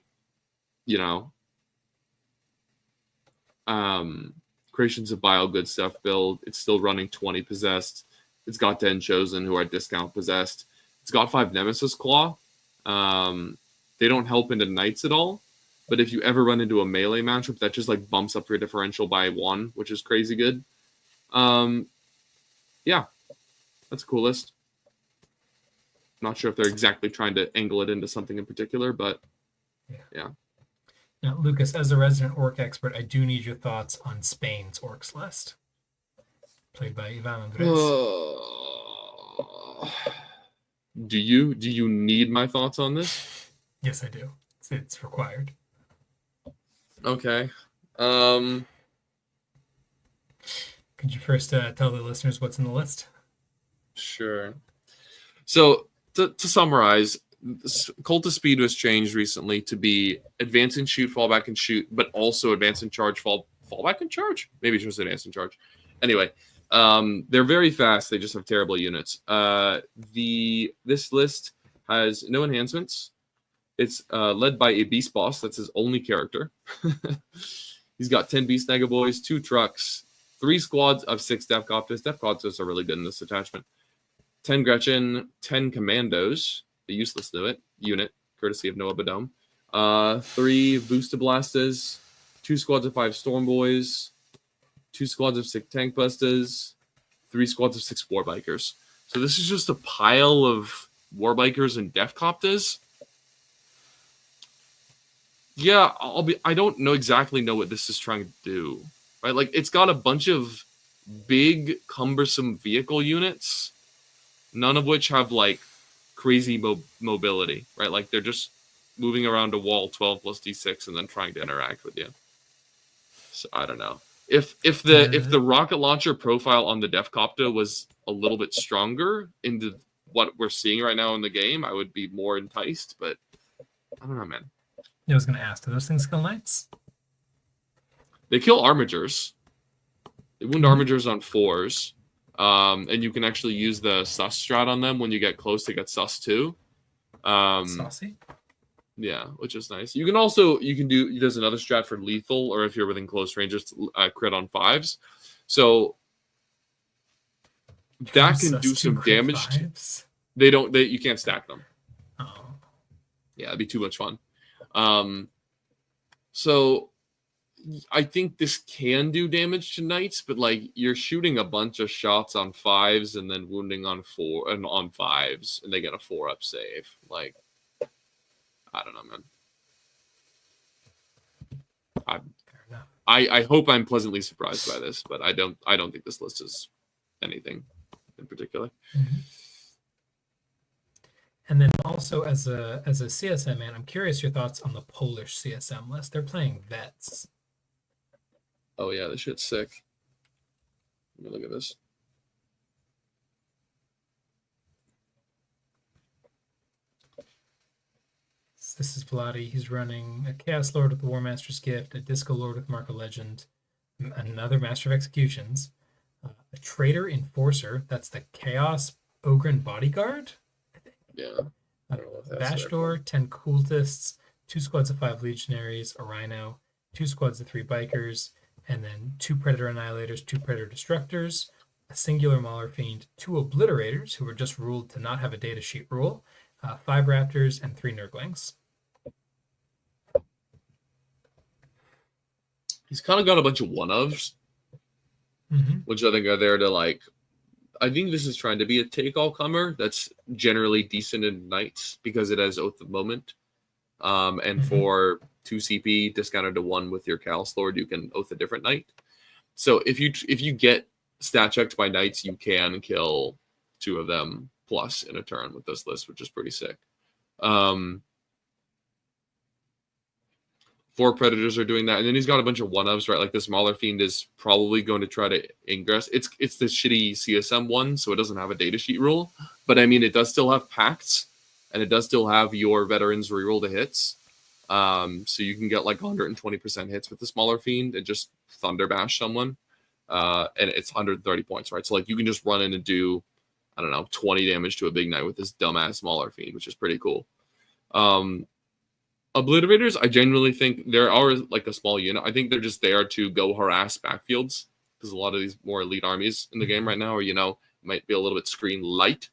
Creations of Bile good stuff build. It's still running 20 Possessed. It's got 10 Chosen who are discount Possessed. It's got 5 Nemesis Claw. They don't help into Knights at all. But if you ever run into a melee matchup, that just like bumps up your differential by 1, which is crazy good. Yeah, that's a cool list. Not sure if they're exactly trying to angle it into something in particular, but yeah. Now, Lucas, as a resident orc expert, I do need your thoughts on Spain's orcs list, played by Ivan Andres. Do you need my thoughts on this? Yes, I do. It's required. Okay. Could you first tell the listeners what's in the list? Sure. So to summarize, Cult of Speed was changed recently to be advance and shoot, fall back and shoot, but also advance and charge, fall back and charge. Maybe it's just advance and charge. Anyway, they're very fast. They just have terrible units. This list has no enhancements. It's led by a beast boss. That's his only character. He's got 10 beast Negaboys, 2 trucks, 3 squads of 6 Death Copters. Death Copters are really good in this attachment. 10 Gretchen, 10 Commandos, a useless unit, courtesy of Noah Badome. 3 Booster Blasters, 2 squads of 5 Storm Boys, 2 squads of 6 Tank Busters, 3 squads of 6 Warbikers. So this is just a pile of Warbikers and Death Copters. Yeah, I don't exactly know what this is trying to do, right? Like, it's got a bunch of big, cumbersome vehicle units, none of which have, like, crazy mobility, right? Like, they're just moving around a wall 12 plus d6 and then trying to interact with you. So, I don't know. If the rocket launcher profile on the Defcopter was a little bit stronger into what we're seeing right now in the game, I would be more enticed, but I don't know, man. I was going to ask, do those things kill knights? They kill armigers. They wound armigers on 4s. And you can actually use the sus strat on them when you get close to get sus too. Saucy? Yeah, which is nice. You can do there's another strat for lethal, or if you're within close range, just crit on 5s. So that can do some damage. You can't stack them. Oh. Yeah, it'd be too much fun. So I think this can do damage to knights, but like you're shooting a bunch of shots on 5s and then wounding on 4 and on 5s, and they get a 4-up save. Like, I don't know, man. I hope I'm pleasantly surprised by this, but I don't think this list is anything in particular. Mm-hmm. And then also as a CSM man, I'm curious your thoughts on the Polish CSM list. They're playing vets. Oh yeah, this shit's sick. Let me look at this. This is Vladi. He's running a Chaos Lord with the War Master's Gift, a Disco Lord with Mark of Legend, another Master of Executions, a Traitor Enforcer. That's the Chaos Ogren Bodyguard, I think. Yeah. Vashdor, 10 Cultists, 2 squads of 5 Legionaries, a Rhino, 2 squads of 3 Bikers, and then 2 Predator Annihilators, 2 Predator Destructors, a singular Mauler Fiend, 2 Obliterators, who were just ruled to not have a data sheet rule, 5 Raptors, and 3 Nurglings. He's kind of got a bunch of one-ofs, which I think are there to like. I think this is trying to be a take-all-comer that's generally decent in knights because it has Oath of Moment. And for 2 CP discounted to 1 with your Chaos Lord, you can Oath a different knight. So if you get stat checked by knights, you can kill 2 of them plus in a turn with this list, which is pretty sick. 4 Predators are doing that, and then he's got a bunch of one-ofs, right? Like this Mauler Fiend is probably going to try to ingress. It's the shitty CSM one, so it doesn't have a data sheet rule. But I mean, it does still have pacts, and it does still have your veterans reroll the hits. So you can get like 120% hits with the Mauler Fiend and just Thunder Bash someone. And it's 130 points, right? So like you can just run in and do, I don't know, 20 damage to a big knight with this dumbass Mauler Fiend, which is pretty cool. Obliterators, I genuinely think there are like a small unit. I think they're just there to go harass backfields because a lot of these more elite armies in the game right now are, might be a little bit screen light.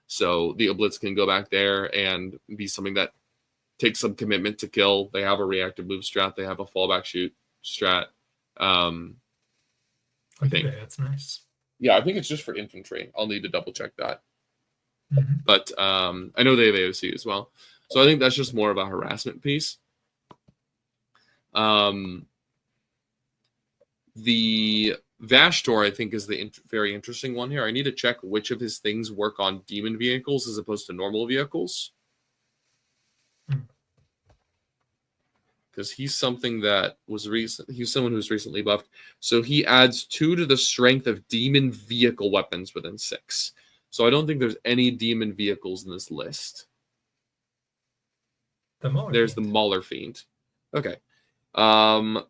So the Oblits can go back there and be something that takes some commitment to kill. They have a reactive move strat. They have a fallback shoot strat. I think that's nice. Yeah, I think it's just for infantry. I'll need to double check that. But I know they have AOC as well. So I think that's just more of a harassment piece. The Vashtor, I think, is the very interesting one here. I need to check which of his things work on demon vehicles as opposed to normal vehicles. Because he's something that was recent. He's someone who's recently buffed. So he adds 2 to the strength of demon vehicle weapons within 6. So I don't think there's any demon vehicles in this list. There's the Mauler Fiend. Okay. And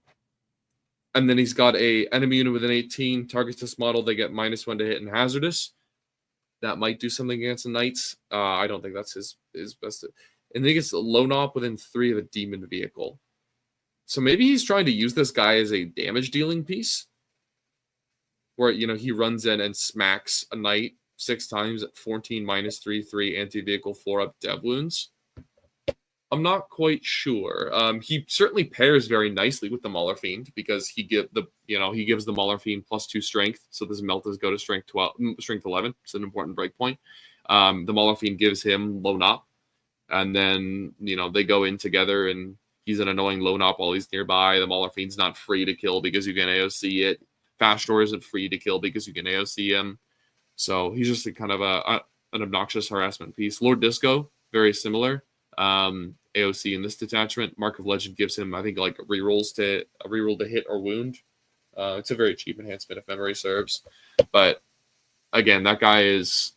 then he's got a enemy unit with an 18. Targets this model, they get -1 to hit and hazardous. That might do something against the knights. I don't think that's his best. And then he gets a lone op within 3 of a demon vehicle. So maybe he's trying to use this guy as a damage dealing piece. Where, he runs in and smacks a knight 6 times at 14 -3/3 anti-vehicle 4-up dev wounds. I'm not quite sure. He certainly pairs very nicely with the Mauler Fiend because he gives the Mauler Fiend +2 strength. So this Meltas go to strength 11. It's an important breakpoint. The Mauler Fiend gives him lone op, and then they go in together, and he's an annoying lone op while he's nearby. The Mauler Fiend's not free to kill because you can AOC it. Vashtor isn't free to kill because you can AOC him. So he's just a kind of an obnoxious harassment piece. Lord Disco, very similar. AOC in this detachment. Mark of Legend gives him, I think, like reroll to hit or wound. It's a very cheap enhancement if memory serves. But again, that guy is.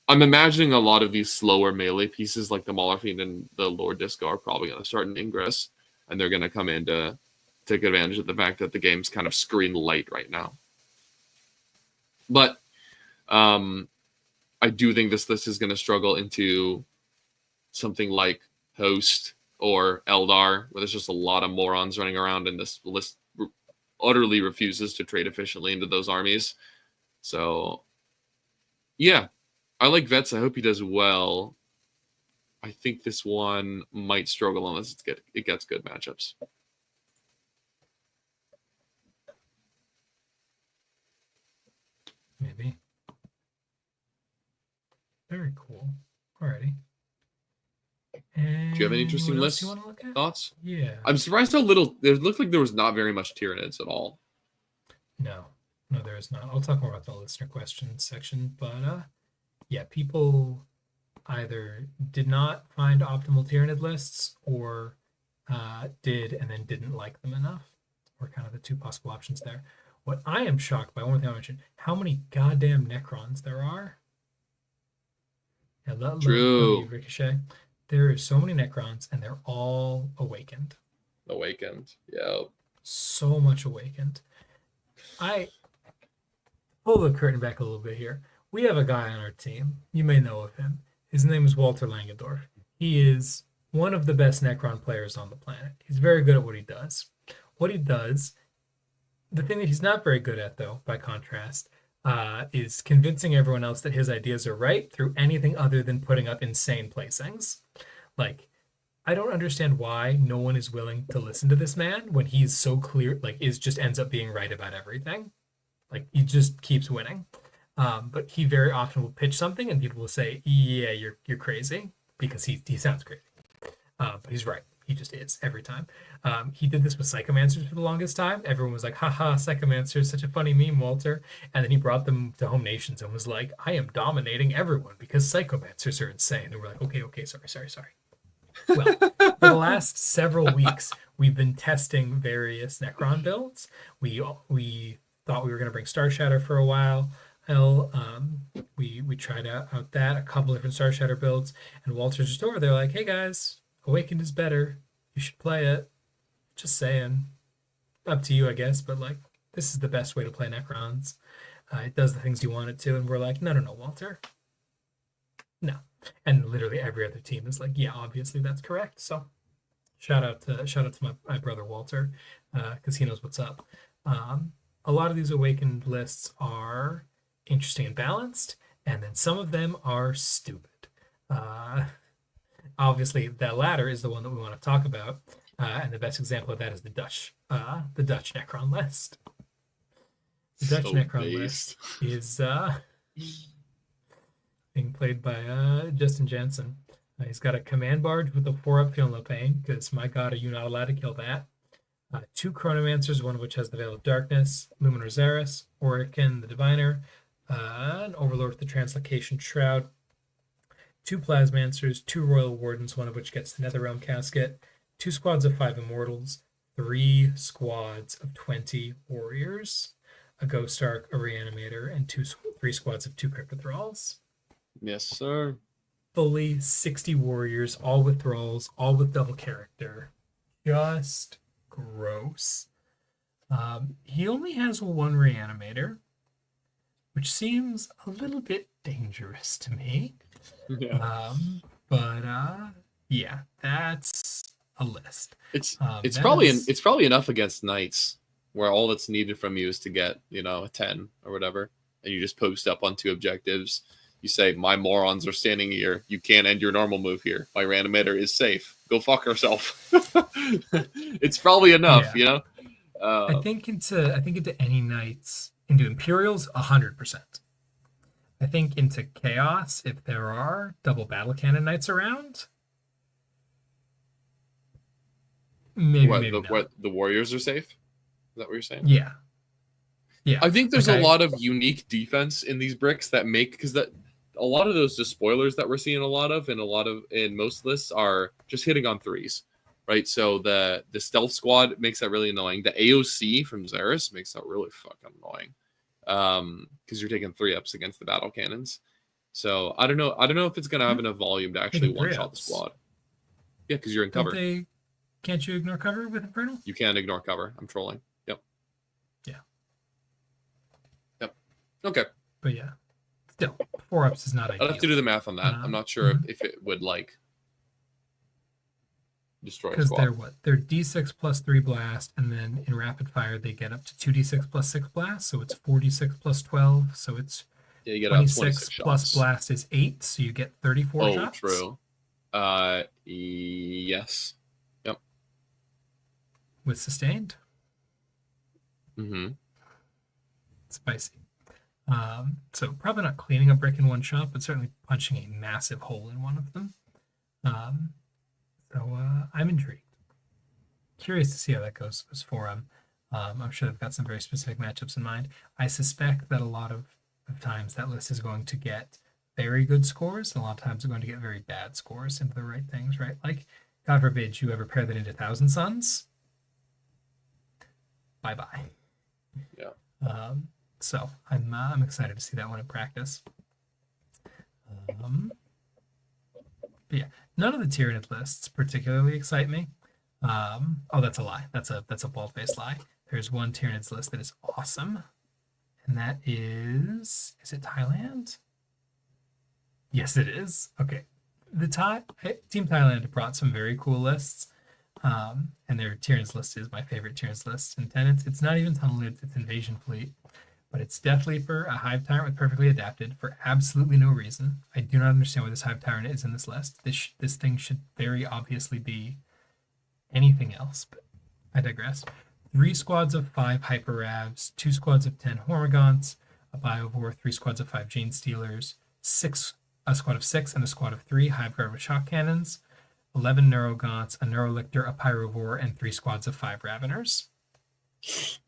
I'm imagining a lot of these slower melee pieces like the Mauler Fiend and the Lord Disco are probably going to start in Ingress, and they're going to come in to take advantage of the fact that the game's kind of screen light right now. But I do think this list is going to struggle into something like Host, or Eldar, where there's just a lot of morons running around, and this list utterly refuses to trade efficiently into those armies. So, yeah, I like Vets. I hope he does well. I think this one might struggle unless it gets good matchups. Maybe. Very cool. Alrighty. And Do you have any interesting lists? Thoughts? Yeah. I'm surprised how little. It looked like there was not very much Tyranids at all. No, there is not. I'll talk more about the listener questions section, but yeah, people either did not find optimal Tyranid lists or did and then didn't like them enough. Were kind of the two possible options there. What I am shocked by, one thing I mentioned, how many goddamn Necrons there are. Yeah, True. Ricochet. There are so many Necrons, and they're all awakened. Yeah. So much awakened. I pull the curtain back a little bit here. We have a guy on our team. You may know of him. His name is Walter Langendorf. He is one of the best Necron players on the planet. He's very good at what he does. What he does, the thing that he's not very good at, though, by contrast, is convincing everyone else that his ideas are right through anything other than putting up insane placings. Like, I don't understand why no one is willing to listen to this man when he's so clear, like, just ends up being right about everything. Like, he just keeps winning. But he very often will pitch something and people will say, yeah, you're crazy, because he sounds crazy. But he's right. He just is every time. He did this with Psychomancers for the longest time. Everyone was like, haha, Psychomancer is such a funny meme, Walter. And then he brought them to Home Nations and was like, I am dominating everyone because Psychomancers are insane. And we're like, okay, sorry. Well, for the last several weeks, we've been testing various Necron builds. We thought we were going to bring Star Shatter for a while. We tried out that, a couple different Star Shatter builds, and Walter's just over there like, hey guys, Awakened is better. You should play it. Just saying. Up to you, I guess, but like, this is the best way to play Necrons. It does the things you want it to, and we're like, no, Walter. No. And literally every other team is like, yeah, obviously that's correct. So shout out to my brother Walter, because he knows what's up. A lot of these Awakened lists are interesting and balanced, and then some of them are stupid. Obviously, the latter is the one that we want to talk about, and the best example of that is the Dutch Necron list. The Dutch Necron list is being played by Justin Jansen. He's got a Command Barge with a 4-up Feel No Pain, because my god, are you not allowed to kill that? 2 Chronomancers, one of which has the Veil of Darkness, Luminor Zaris, Orican the Diviner, an Overlord with the Translocation Shroud, 2 Plasmancers, 2 Royal Wardens, one of which gets the Netherrealm Casket, 2 squads of 5 Immortals, 3 squads of 20 Warriors, a Ghost Ark, a Reanimator, and 3 squads of 2 Crypto Thralls. Yes, sir. Fully 60 Warriors, all with Thralls, all with double character. Just gross. He only has 1 Reanimator, which seems a little bit dangerous to me. Yeah. Yeah, that's a list. It's probably enough against Knights, where all that's needed from you is to get, a 10 or whatever, and you just post up on 2 objectives. You say, my morons are standing here. You can't end your normal move here. My Reanimator is safe. Go fuck yourself. It's probably enough, I think into any Knights, into Imperials, 100%. I think into Chaos, if there are double Battle Cannon Knights around, maybe not. The Warriors are safe? Is that what you're saying? Yeah. I think there's a lot of unique defense in these bricks that make, because a lot of those just spoilers that we're seeing a lot of in most lists are just hitting on 3s, right? So the stealth squad makes that really annoying. The AOC from Zaris makes that really fucking annoying, because you're taking 3-ups against the battle cannons. So I don't know if it's gonna have enough volume to actually one-shot the squad. Yeah, because you're in cover. Can't you ignore cover with Infernal? You can't ignore cover. I'm trolling. Yep. Yeah. Yep. Okay. But yeah, still 4-ups is not ideal. I'll have to do the math on that. I'm not sure if it would destroy a Because squad. they're d6 plus 3 blast, and then in rapid fire they get up to 2d6 plus 6 blast, so it's 4d6 plus 12, so it's Yeah, you get out 26 26 plus shots. blast is 8, so you get 34 Oh, shots. true. Yes. Yep. With sustained. Mm-hmm. Spicy. So probably not cleaning a brick in one shot, but certainly punching a massive hole in one of them. So I'm intrigued. Curious to see how that goes for him. I'm sure they've got some very specific matchups in mind. I suspect that a lot of times that list is going to get very good scores. A lot of times they're going to get very bad scores into the right things, right? Like, God forbid you ever pair that into Thousand Suns. Bye-bye. Yeah. So I'm excited to see that one in practice. But yeah, none of the Tyranid lists particularly excite me. Oh, that's a lie. That's a bald-faced lie. There's one Tyranids list that is awesome, and that is it Thailand? Yes, it is. Okay, Team Thailand brought some very cool lists, and their Tyranids list is my favorite Tyranids list. And it's not even Tunnel Lids, it's Invasion Fleet. But it's Death Leaper, a Hive Tyrant with Perfectly Adapted for absolutely no reason. I do not understand why this Hive Tyrant is in this list. This thing should very obviously be anything else, but I digress. 3 squads of 5 Hyper Ravs, 2 squads of 10 Hormagaunts, a Biovore, 3 squads of 5 Jane Stealers, a squad of 6 and a squad of 3 Hive Guard with Shock Cannons, 11 Neurogaunts, a Neurolictor, a Pyrovore, and 3 squads of 5 Raveners.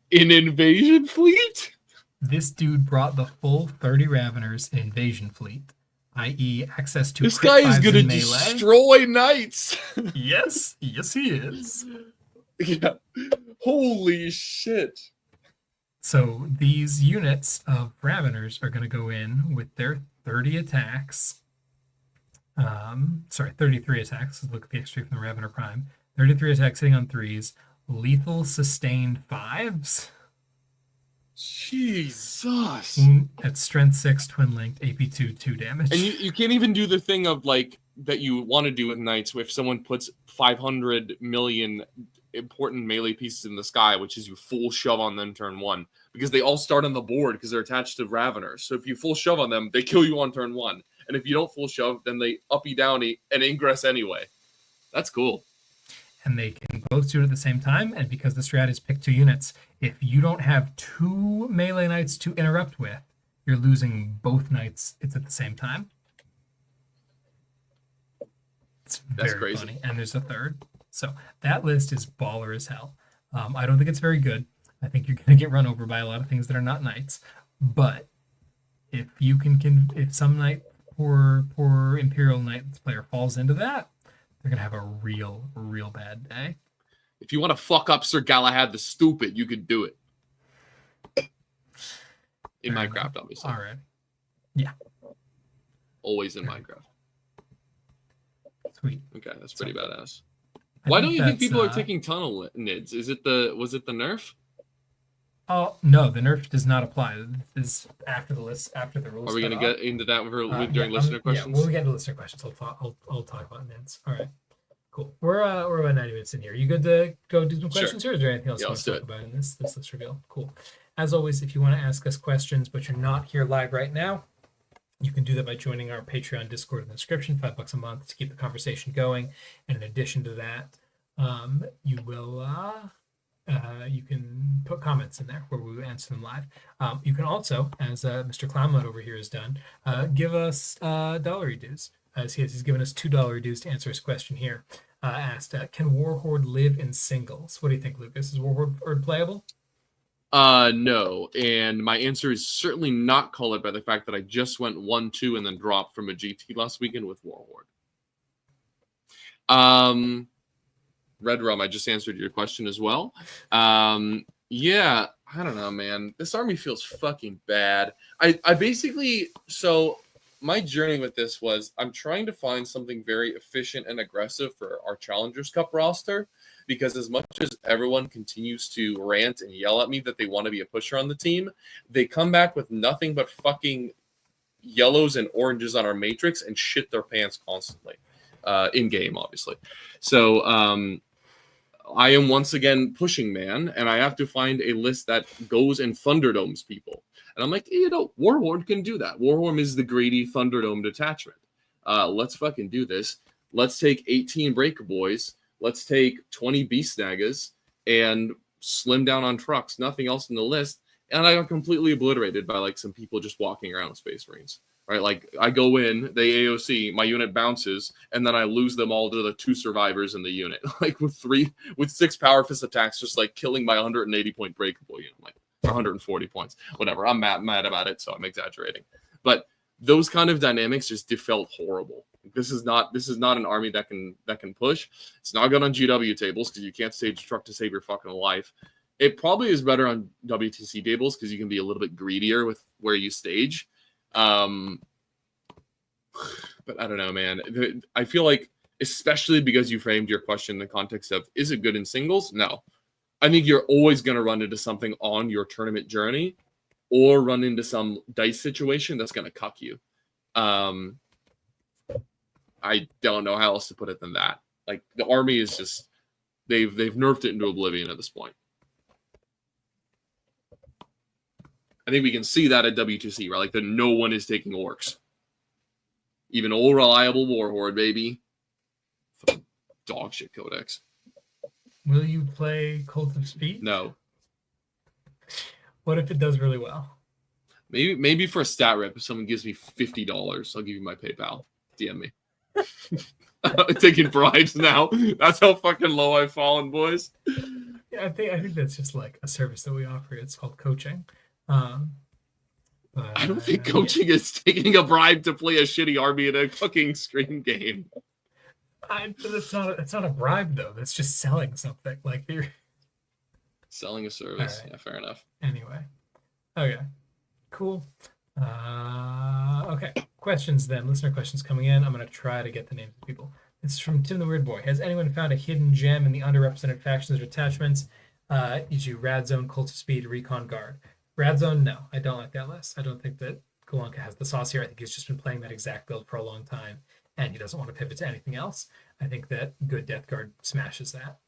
In Invasion Fleet? This dude brought the full 30 Raveners in Invasion Fleet, i.e. access to this guy is going to destroy knights. Yes, he is. Yeah. Holy shit. So these units of Raveners are going to go in with their 30 attacks. 33 attacks. Let's look at the extra from the Ravener Prime. 33 attacks hitting on 3s. Lethal sustained 5s. Jesus. At strength 6, twin linked, AP2, 2 damage. And you can't even do the thing of like that you want to do with knights if someone puts 500 million important melee pieces in the sky, which is you full shove on them turn 1, because they all start on the board because they're attached to Raveners. So if you full shove on them, they kill you on turn 1. And if you don't full shove, then they uppy downy and ingress anyway. That's cool. And they can both do it at the same time. And because the strat is pick 2 units, if you don't have 2 melee knights to interrupt with, you're losing both knights. It's at the same time. It's very crazy. Funny. And there's a third. So that list is baller as hell. I don't think it's very good. I think you're going to get run over by a lot of things that are not knights. But if you if some knight, poor Imperial Knights player falls into that, they're going to have a real bad day. If you want to fuck up Sir Galahad the Stupid, you could do it. In Minecraft, obviously. All right. Yeah. Always in Minecraft. Sweet. Okay, that's pretty badass. Why don't you think people are taking tunnel nids? Was it the nerf? Oh no, the nerf does not apply. This is after the rules. Are we going to get into that during listener questions? Yeah, when we get into listener questions, I'll talk about nids. All right, cool. We're about 90 minutes in here. You good to go do some questions here? Or is there anything else you want to talk about in this list reveal? Cool. As always, if you want to ask us questions but you're not here live right now, you can do that by joining our Patreon Discord in the description, $5 a month to keep the conversation going. And in addition to that, you can put comments in there where we will answer them live. You can also, as Mr. Clownmud over here has done, give us dollar dues. As he's given us $2 dues to answer his question here. Asked, can Warhorde live in singles? What do you think, Lucas? Is Warhorde playable? No, and my answer is certainly not colored by the fact that I just went 1-2 and then dropped from a GT last weekend with Warhorde. Red Rum, I just answered your question as well. Yeah, I don't know, man. This army feels fucking bad. I basically, so my journey with this was I'm trying to find something very efficient and aggressive for our Challengers Cup roster, because as much as everyone continues to rant and yell at me that they want to be a pusher on the team, they come back with nothing but fucking yellows and oranges on our matrix and shit their pants constantly. in game, obviously. So I am once again pushing man, and I have to find a list that goes and Thunderdomes people. And I'm like, Warhorn can do that. Warhorn is the greedy Thunderdome detachment. Let's fucking do this. Let's take 18 Breaker Boys. Let's take 20 Beast Nagas and slim down on trucks. Nothing else in the list. And I got completely obliterated by like some people just walking around with Space Marines. Right, like I go in, they AOC, my unit bounces, and then I lose them all to the 2 survivors in the unit. Like with 6 Power Fist attacks, just like killing my 180-point breakable unit, like 140 points, whatever. I'm mad about it, so I'm exaggerating. But those kind of dynamics just felt horrible. This is not an army that can push. It's not good on GW tables because you can't stage a truck to save your fucking life. It probably is better on WTC tables because you can be a little bit greedier with where you stage. But I don't know, man. I feel like, especially because you framed your question in the context of, is it good in singles? No. I think you're always going to run into something on your tournament journey or run into some dice situation that's going to cuck you. I don't know how else to put it than that. Like, the army is just, they've nerfed it into oblivion at this point. I think we can see that at WTC, right? Like that no one is taking orcs. Even old reliable Warhorde, baby. Dog shit codex. Will you play Cult of Speed? No. What if it does really well? Maybe for a stat rep, if someone gives me $50, I'll give you my PayPal. DM me. Taking bribes now. That's how fucking low I've fallen, boys. Yeah, I think that's just like a service that we offer. It's called coaching. I don't think coaching is taking a bribe to play a shitty army in a cooking screen game. It's not a bribe though. That's just selling something. Like you're selling a service. Right. Yeah, fair enough. Anyway, okay, cool. Okay, questions then. Listener questions coming in. I'm gonna try to get the names of people. This is from Tim the Weird Boy. Has anyone found a hidden gem in the underrepresented factions or attachments? E.g., Rad Zone, Cult of Speed, Recon Guard. Rad Zone, no, I don't like that list. I don't think that Golunka has the sauce here. I think he's just been playing that exact build for a long time, and he doesn't want to pivot to anything else. I think that good Death Guard smashes that.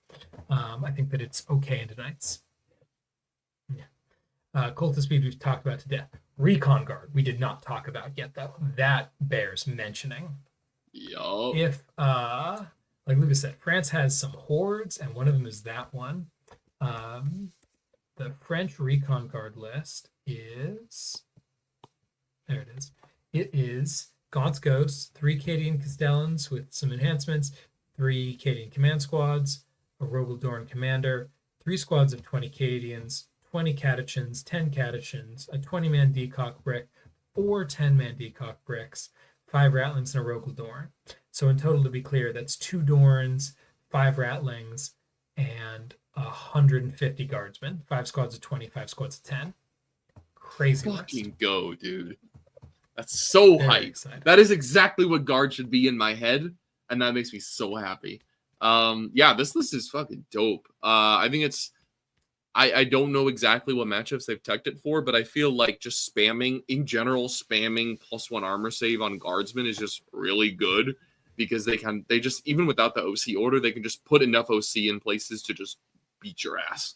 I think that it's okay into Knights. Yeah. Cult of Speed we've talked about to death. Recon Guard we did not talk about yet, though. That bears mentioning. Yo. If, like Lucas said, France has some hordes, and one of them is that one. The French Recon Guard list is, there it is. It is Gaunt's Ghosts, 3 Cadian Castellans with some enhancements, 3 Cadian Command Squads, a Rogel Dorn Commander, 3 squads of 20 Cadians, 20 Catechins, 10 Catechins, a 20-man Decock Brick, 4 10-man Decock Bricks, 5 Ratlings, and a Rogel Dorn. So in total, to be clear, that's 2 Dorns, 5 Ratlings, and 150 guardsmen, 5 squads of 20, 5 squads of 10. Crazy fucking list. Go, dude. That's so hype. That is exactly what guard should be in my head, and that makes me so happy. Yeah, this list is fucking dope. I think it's, I don't know exactly what matchups they've teched it for, but I feel like just spamming, in general, spamming +1 armor save on guardsmen is just really good because they just, even without the OC order, they can just put enough OC in places to just beat your ass.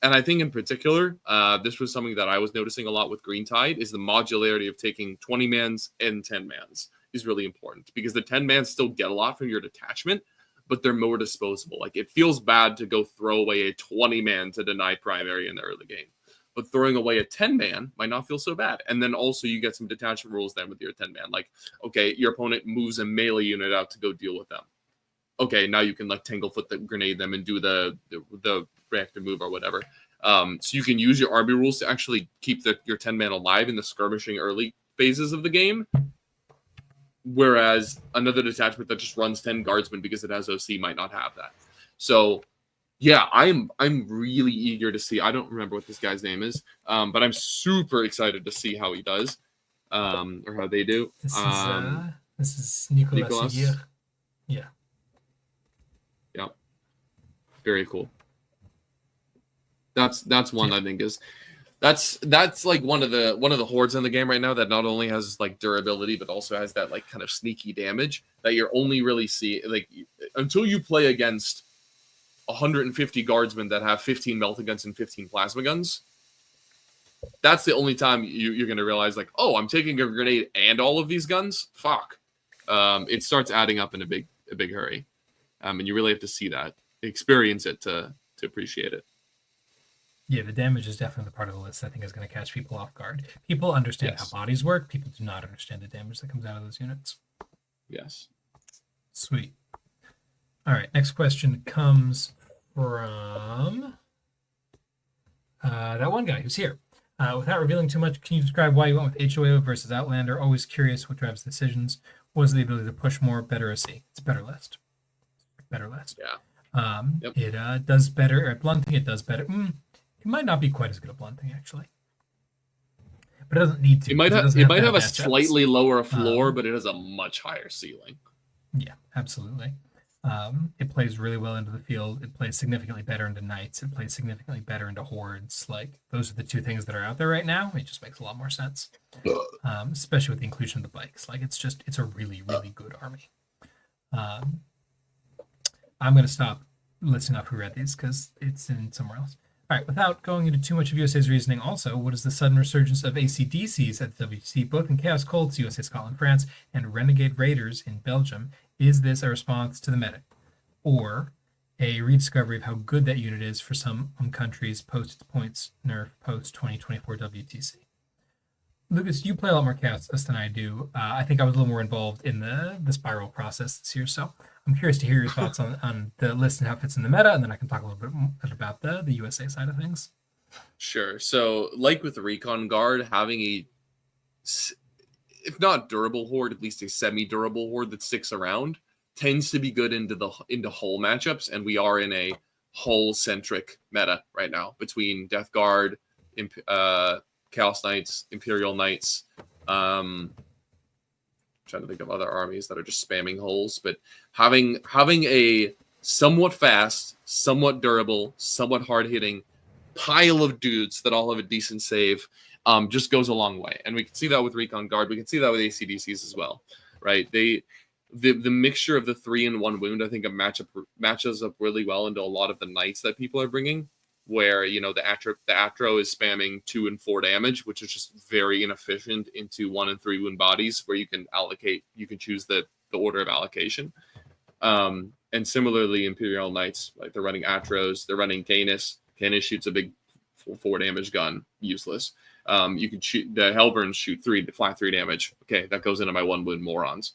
And I think in particular, this was something that I was noticing a lot with Green Tide, is the modularity of taking 20 mans and 10 mans is really important because the 10 mans still get a lot from your detachment, but they're more disposable. Like it feels bad to go throw away a 20 man to deny primary in the early game, but throwing away a 10 man might not feel so bad. And then also you get some detachment rules then with your 10 man. Like, okay, your opponent moves a melee unit out to go deal with them. Okay, now you can like Tanglefoot the grenade them and do the reactive move or whatever. So you can use your army rules to actually keep your 10 man alive in the skirmishing early phases of the game. Whereas another detachment that just runs 10 guardsmen because it has OC might not have that. So yeah, I'm really eager to see. I don't remember what this guy's name is, but I'm super excited to see how he does, or how they do. This is Nicolas. Yeah. Yeah. Very cool. That's one I think is That's like one of the hordes in the game right now that not only has like durability but also has that like kind of sneaky damage that you're only really see like until you play against 150 guardsmen that have 15 melta guns and 15 plasma guns. That's the only time you're going to realize like, oh, I'm taking a grenade and all of these guns. Fuck. It starts adding up in a big hurry, and you really have to see that, experience it to appreciate it. Yeah, the damage is definitely the part of the list I think is going to catch people off guard. People understand how bodies work. People do not understand the damage that comes out of those units. Yes. Sweet. All right, next question comes from that one guy who's here. Without revealing too much, can you describe why you went with HOA versus Outlander? Always curious what drives decisions. What is the ability to push more, better, or C? It's a better list. Better list. Yeah. It does better at blunting. It does better. It might not be quite as good at blunting, actually. But it doesn't need to. It might have a slightly lower floor, but it has a much higher ceiling. Yeah, absolutely. It plays really well into the field. It plays significantly better into knights. It plays significantly better into hordes. Like, those are the two things that are out there right now. It just makes a lot more sense, especially with the inclusion of the bikes. Like, it's a really, really good army. I'm going to stop listing off who read these because it's in somewhere else. All right, without going into too much of USA's reasoning, also, what is the sudden resurgence of ACDCs at the WTC, both in Chaos Colts, USA, Scotland, France, and Renegade Raiders in Belgium? Is this a response to the meta, or a rediscovery of how good that unit is for some countries post its points nerf post 2024 WTC? Lucas, you play a lot more Chaos than I do. I think I was a little more involved in the spiral process this year, so I'm curious to hear your thoughts on the list and how it fits in the meta, and then I can talk a little bit about the USA side of things. Sure. So, like with Recon Guard, having a, if not durable horde, at least a semi-durable horde that sticks around tends to be good into hull matchups, and we are in a hull-centric meta right now between Death Guard, Chaos Knights, Imperial Knights. Trying to think of other armies that are just spamming holes, but having a somewhat fast, somewhat durable, somewhat hard-hitting pile of dudes that all have a decent save just goes a long way. And we can see that with Recon Guard. We can see that with ACDCs as well, right? The mixture of the 3-in-1 wound, I think, matches up really well into a lot of the knights that people are bringing, where, you know, the Atro is spamming 2 and 4 damage, which is just very inefficient into 1 and 3 wound bodies, where you can choose the order of allocation. And similarly, Imperial Knights, like, they're running Atros, they're running Canis. Canis shoots a big 4 damage gun, useless. You can shoot the Hellburns, shoot flat 3 damage. Okay, that goes into my 1 wound morons.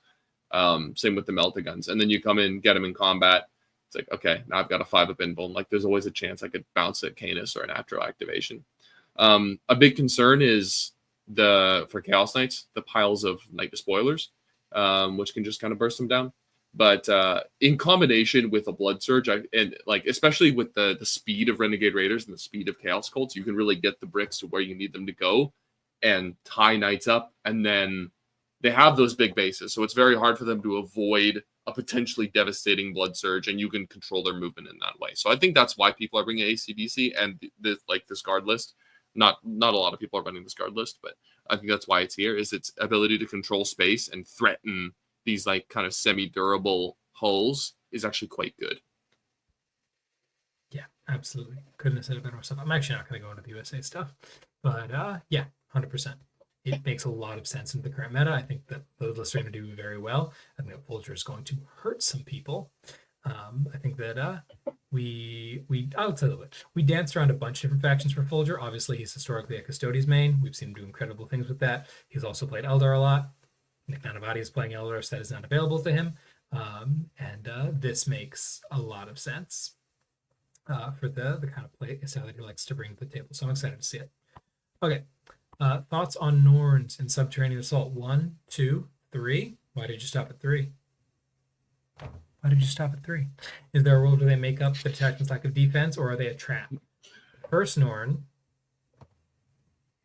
Same with the Melta guns. And then you come in, get them in combat. It's like, okay, now I've got a 5-up invuln. Like, there's always a chance I could bounce at Canis or an Atro activation. A big concern is for Chaos Knights, the piles of Knight Despoilers, which can just kind of burst them down. But in combination with a Blood Surge, especially with the speed of Renegade Raiders and the speed of Chaos Cults, you can really get the bricks to where you need them to go and tie Knights up. And then they have those big bases, so it's very hard for them to avoid a potentially devastating Blood Surge, and you can control their movement in that way. So I think that's why people are bringing ACDC and this guard list. Not a lot of people are running this guard list, but I think that's why it's here, is its ability to control space and threaten these like kind of semi-durable hulls is actually quite good. Yeah, absolutely. Couldn't have said it better myself. I'm actually not going to go into the USA stuff, but yeah, 100%. It makes a lot of sense in the current meta. I think that those lists are going to do very well. I think that Fulger is going to hurt some people. I think that I'll tell you what, we danced around a bunch of different factions for Fulger. Obviously, he's historically a Custodes main. We've seen him do incredible things with that. He's also played Eldar a lot. Nick Nanavati is playing Eldar, so that is not available to him. This makes a lot of sense for the kind of play style that he likes to bring to the table. So I'm excited to see it. Okay. Thoughts on Norns and Subterranean Assault? 1, 2, 3. Why did you stop at 3? Why did you stop at 3? Is there a role where they make up the tactics lack of defense, or are they a trap? First Norn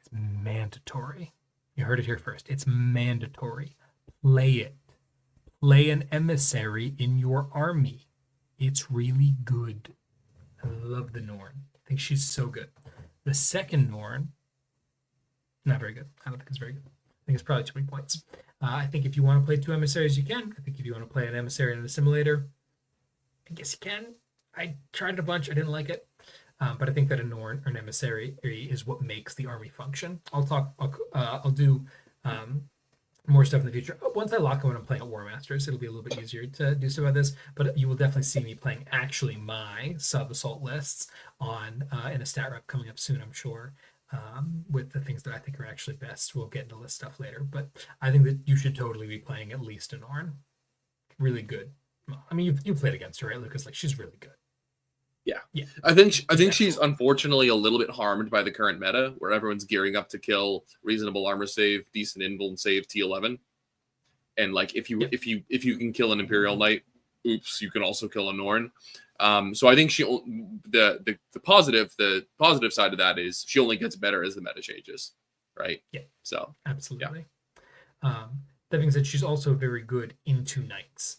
is mandatory. You heard it here first. It's mandatory. Play it. Play an emissary in your army. It's really good. I love the Norn. I think she's so good. The second Norn Not very good. I don't think it's very good. I think it's probably too many points. I think if you want to play 2 emissaries, you can. I think if you want to play an emissary and an assimilator, I guess you can. I tried it a bunch. I didn't like it. But I think that a Norn or an emissary is what makes the army function. I'll do more stuff in the future. Once I lock in when I'm playing at War Masters, it'll be a little bit easier to do stuff about this. But you will definitely see me playing actually my sub-assault lists on in a stat rep coming up soon, I'm sure. With the things that I think are actually best. We'll get into list stuff later. But I think that you should totally be playing at least a Norn. Really good. I mean, you've played against her, right, Lucas? Like, she's really good. Yeah. I think she's unfortunately a little bit harmed by the current meta, where everyone's gearing up to kill reasonable armor save, decent invuln save, T11, and like if you can kill an Imperial Knight, oops, you can also kill a Norn. So I think the positive side of that is she only gets better as the meta changes, right? Yeah. So absolutely. Yeah. That being said, she's also very good into knights.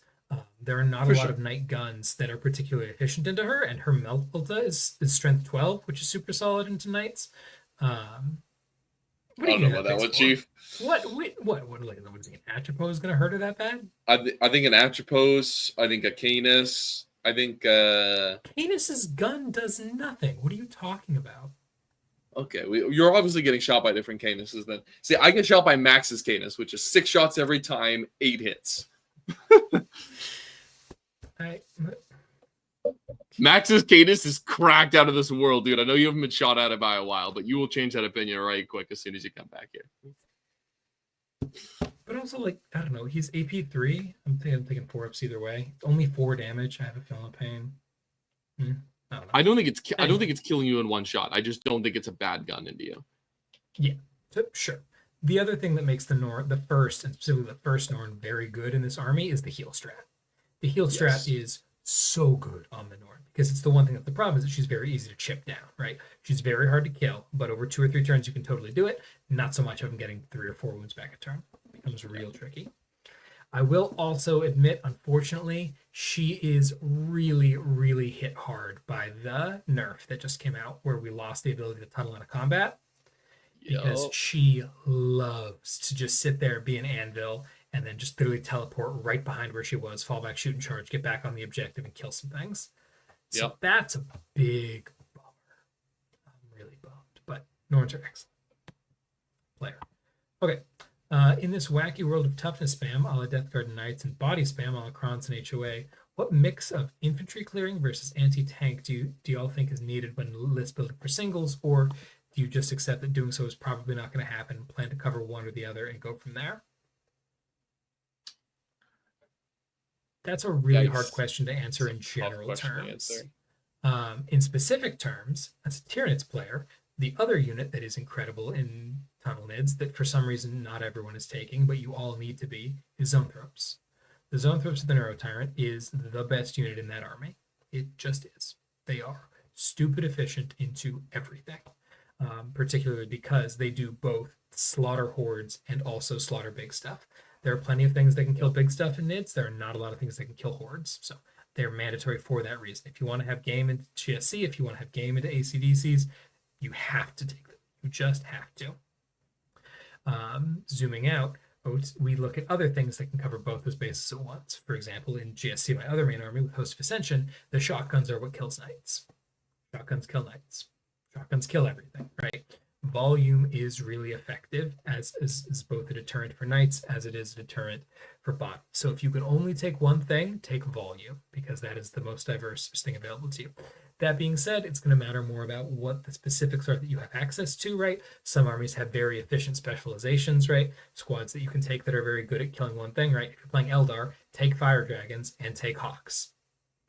There are not a lot of knight guns that are particularly efficient into her, and her Melta is strength 12, which is super solid into knights. What I don't know about that one, Chief. What? Like, an Atropos is going to hurt her that bad? I think an Atropos. I think a Canis. I think Canis's gun does nothing. What are you talking about? Okay, you're obviously getting shot by different Canises then. See, I get shot by Max's Canis, which is 6 shots every time, 8 hits. Max's Canis is cracked out of this world, dude. I know you haven't been shot at it by a while, but you will change that opinion right quick as soon as you come back here. But also, like, I don't know, he's AP3. I'm thinking 4-ups either way. Only 4 damage. I have a feeling of pain. I don't think it's killing you in one shot. I just don't think it's a bad gun into you. Yeah, sure. The other thing that makes the first Norn very good in this army is the heal strat. The heal strat is so good on the Norn because it's the one thing that the problem is that she's very easy to chip down, right? She's very hard to kill, but over 2 or 3 turns you can totally do it. Not so much of them getting 3 or 4 wounds back a turn. It becomes real tricky. I will also admit, unfortunately, she is really, really hit hard by the nerf that just came out where we lost the ability to tunnel into combat. Because she loves to just sit there, be an anvil, and then just literally teleport right behind where she was, fall back, shoot and charge, get back on the objective, and kill some things. So that's a big bummer. I'm really bummed. But Norns are excellent. Player. Okay. In this wacky world of toughness spam, a la Death Guard Knights, and body spam, a la Krons and HOA, what mix of infantry clearing versus anti-tank do you all think is needed when list building for singles, or do you just accept that doing so is probably not going to happen, plan to cover one or the other, and go from there? That's a really hard question to answer in general terms. In specific terms, as a Tyranids player, the other unit that is incredible in Tunnel Nids that for some reason not everyone is taking, but you all need to be, is Zoanthropes. The Zoanthropes of the Neurotyrant is the best unit in that army. It just is. They are stupid efficient into everything. Particularly because they do both slaughter hordes and also slaughter big stuff. There are plenty of things that can kill big stuff in NIDS. There are not a lot of things that can kill hordes. So they're mandatory for that reason. If you want to have game into GSC, if you want to have game into ACDCs, you have to take them. You just have to. Zooming out, we look at other things that can cover both those bases at once. For example, in GSC, my other main army with Host of Ascension, the shotguns are what kills knights. Shotguns kill knights. Shotguns kill everything, right? Volume is really effective as both a deterrent for knights as it is a deterrent for bot. So if you can only take one thing, take volume, because that is the most diverse thing available to you. That being said, it's going to matter more about what the specifics are that you have access to, right? Some armies have very efficient specializations, right? Squads that you can take that are very good at killing one thing, right? If you're playing Eldar, take Fire Dragons and take Hawks.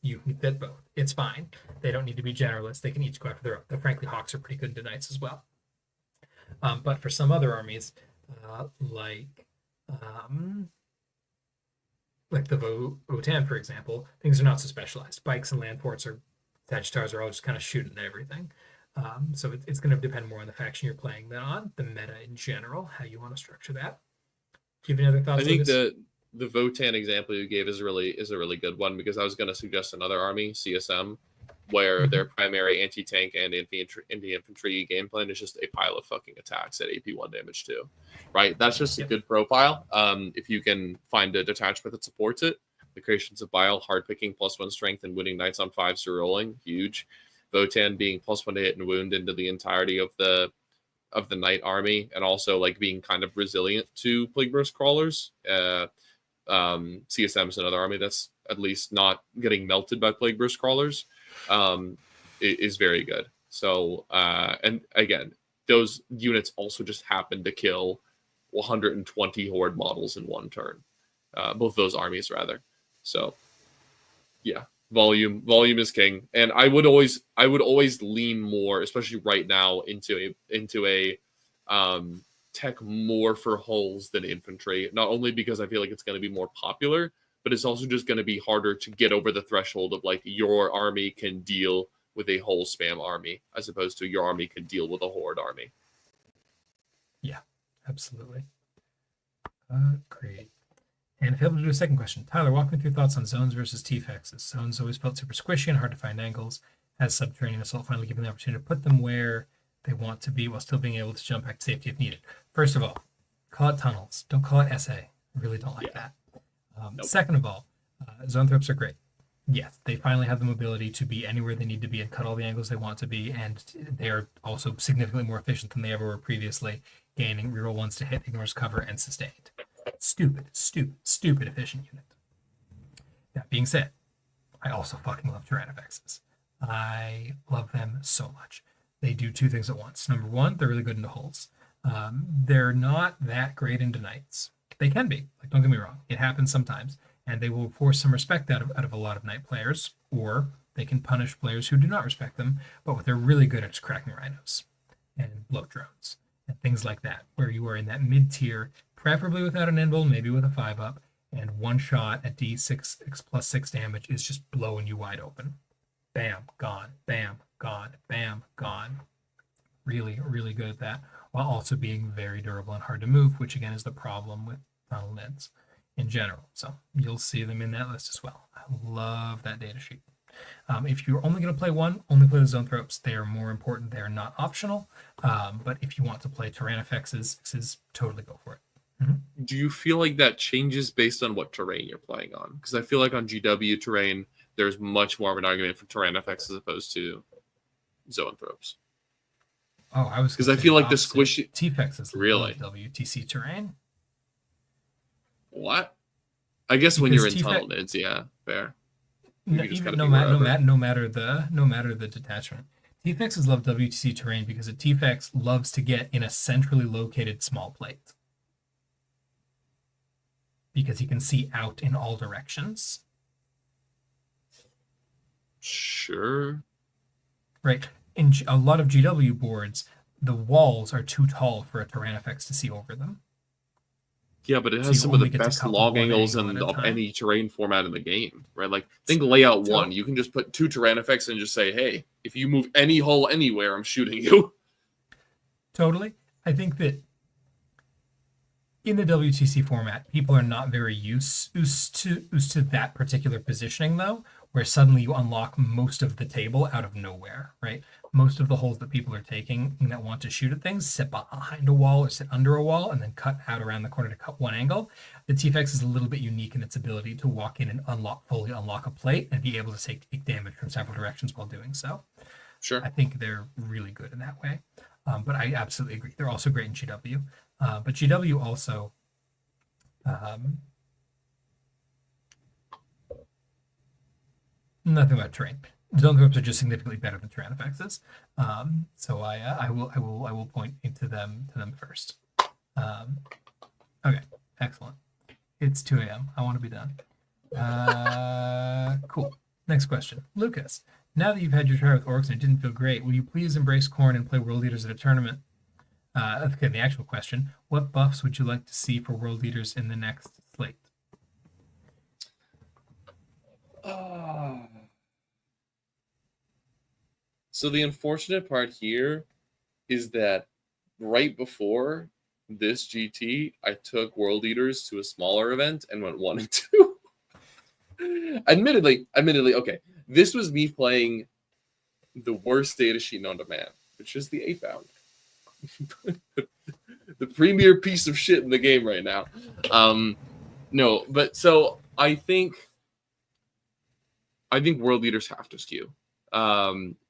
You can fit both. It's fine. They don't need to be generalists. They can each go after their own. Though frankly, Hawks are pretty good into knights as well. But for some other armies, like the Votan, for example, things are not so specialized. Bikes and land forts or Sagittars are all just kind of shooting at everything. So it's going to depend more on the faction you're playing than on the meta in general, how you want to structure that. Do you have any other thoughts? I think the Votan example you gave is a really good one, because I was going to suggest another army, CSM, where their primary anti-tank and anti-infantry game plan is just a pile of fucking attacks at AP1 damage too, right? That's just a good profile. If you can find a detachment that supports it, the Creations of Bile, hard picking, +1 strength, and winning knights on 5s to rolling, huge. Votan being +1 to hit and wound into the entirety of the knight army, and also like being kind of resilient to Plague Burst crawlers. CSM is another army that's at least not getting melted by Plague Burst crawlers. Is very good. So, and again, those units also just happen to kill 120 horde models in one turn. Both those armies, rather. So, yeah, volume is king. And I would always lean more, especially right now, into a tech more for hulls than infantry. Not only because I feel like it's going to be more popular, but it's also just going to be harder to get over the threshold of like your army can deal with a whole spam army as opposed to your army can deal with a horde army. Yeah, absolutely. Great. And if you're able to do a second question, Tyler, walk me through thoughts on zones versus T-Fexes. Zones always felt super squishy and hard to find angles. Has Subterranean Assault finally given the opportunity to put them where they want to be while still being able to jump back to safety if needed? First of all, call it tunnels. Don't call it SA. I really don't like that. Nope. Second of all, zone threats are great. Yes, they finally have the mobility to be anywhere they need to be and cut all the angles they want to be, and they are also significantly more efficient than they ever were previously, gaining reroll ones to hit, ignores cover, and sustained. Stupid efficient unit. That being said, I also fucking love Tyrannofexes. I love them so much. They do two things at once. Number one, they're really good into hulls. They're not that great into knights. They can be. Like, don't get me wrong. It happens sometimes. And they will force some respect out of a lot of knight players, or they can punish players who do not respect them. But what they're really good at is cracking rhinos and bloat drones and things like that, where you are in that mid-tier, preferably without an invul, maybe with a 5-up, and one shot at D6 +6 damage is just blowing you wide open. Bam, gone. Bam, gone. Bam, gone. Really, really good at that, while also being very durable and hard to move, which again is the problem with tunnel neds in general. So you'll see them in that list as well. I love that data sheet. If you're only going to play one, only play the zone thropes. They are more important. They are not optional. But if you want to play Tyrannofexes, totally go for it. Mm-hmm. Do you feel like that changes based on what terrain you're playing on? Because I feel like on GW terrain, there's much more of an argument for Tyrannofex as opposed to zoanthropes. Oh, I was because I feel like the squishy T-Fex is really WTC terrain. What? I guess when you're in tunnel nids, yeah, fair. No matter the detachment. T-Fexes love WTC terrain because a T-Fex loves to get in a centrally located small plate. Because he can see out in all directions. Sure. Right. In a lot of GW boards, the walls are too tall for a Tyrannofex to see over them. Yeah, but it has some of the best log angles in any terrain format in the game, right? Like, think layout 1. You can just put 2 Tyrannofex and just say, hey, if you move any hull anywhere, I'm shooting you. Totally. I think that in the WTC format, people are not very used to that particular positioning, though, where suddenly you unlock most of the table out of nowhere, right? Most of the holes that people are taking that want to shoot at things sit behind a wall or sit under a wall and then cut out around the corner to cut one angle. The T-Fex is a little bit unique in its ability to walk in and fully unlock a plate and be able to take damage from several directions while doing so. Sure. I think they're really good in that way. But I absolutely agree. They're also great in GW. But GW also... nothing about terrain. Zone thropes are just significantly better than Tyrannofexes. So I will point into them first. Okay, excellent. It's 2 a.m. I want to be done. Cool. Next question. Lucas, now that you've had your try with orcs and it didn't feel great, will you please embrace Khorne and play World Leaders at a tournament? Okay, the actual question. What buffs would you like to see for World Leaders in the next slate? So the unfortunate part here is that right before this GT, I took World Eaters to a smaller event and went 1 and 2. Admittedly, okay. This was me playing the worst data sheet known to man, which is the 8-bound. The premier piece of shit in the game right now. No, but so I think world leaders have to skew.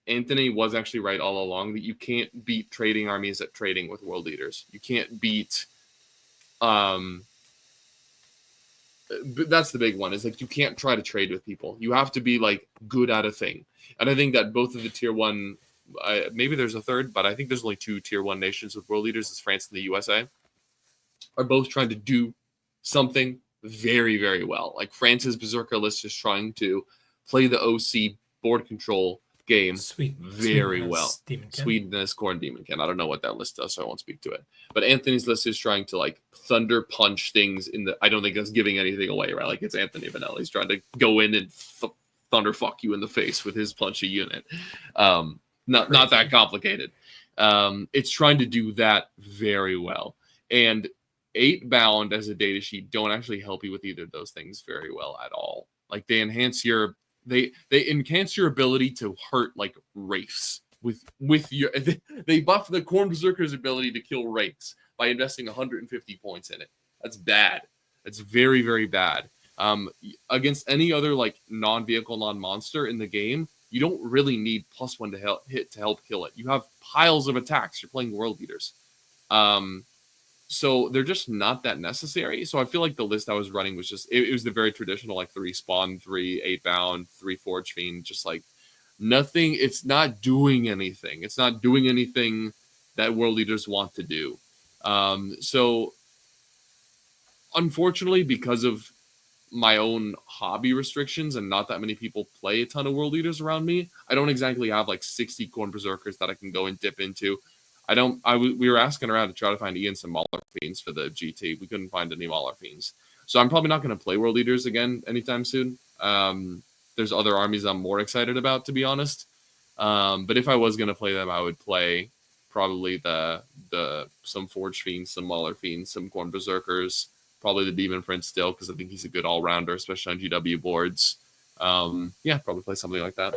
Anthony was actually right all along that you can't beat trading armies at trading with world leaders. You can't beat. But that's the big one. Is like you can't try to trade with people. You have to be like good at a thing. And I think that both of the tier 1, maybe there's a third, but I think there's only 2 tier 1 nations with world leaders, is France and the USA, are both trying to do something very, very well. Like France's Berserker list is trying to play the OC board control game very well. Sweden has Corn Demonkin. I don't know what that list does, so I won't speak to it. But Anthony's list is trying to like thunder punch things in the. I don't think that's giving anything away, right? Like it's Anthony Vanelli. He's trying to go in and thunder fuck you in the face with his punchy unit. Not that complicated. It's trying to do that very well. And 8-bound as a data sheet don't actually help you with either of those things very well at all. Like they enhance your. They enhance your ability to hurt like wraiths with your. They buff the Corn Berserker's ability to kill wraiths by investing 150 points in it. That's bad. That's very, very bad. Against any other like non-vehicle, non-monster in the game, you don't really need +1 to hit to help kill it. You have piles of attacks. You're playing world leaders. So they're just not that necessary. So I feel like the list I was running was just, it was the very traditional, like 3 spawn, 3 8-bound, 3 forge fiend, just like nothing. It's not doing anything. It's not doing anything that world leaders want to do. So unfortunately, because of my own hobby restrictions and not that many people play a ton of world leaders around me, I don't exactly have like 60 Corn Berserkers that I can go and dip into. We were asking around to try to find Ian some Mauler Fiends for the GT. We couldn't find any Mauler Fiends. So I'm probably not going to play World Leaders again anytime soon. There's other armies I'm more excited about, to be honest. But if I was going to play them, I would play probably some Forge Fiends, some Mauler Fiends, some Corn Berserkers, probably the Demon Prince still, because I think he's a good all-rounder, especially on GW boards. Probably play something like that.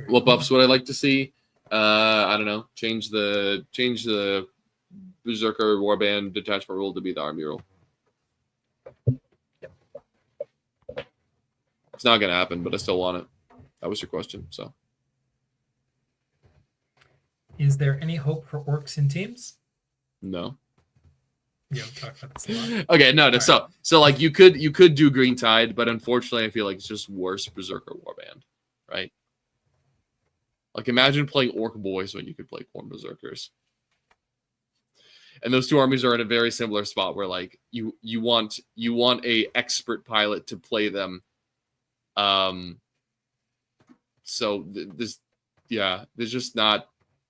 What buffs would I like to see? I don't know. Change the Berserker Warband detachment rule to be the army rule. Yep. It's not gonna happen, but I still want it. That was your question. So, is there any hope for orcs in teams? No. Yeah, we talked about this a lot. Okay, no. So like you could do Green Tide, but unfortunately, I feel like it's just worse Berserker Warband, right? Like imagine playing Orc Boys when you could play Corn Berserkers. And those two armies are in a very similar spot where like you want a expert pilot to play them. So there's just not,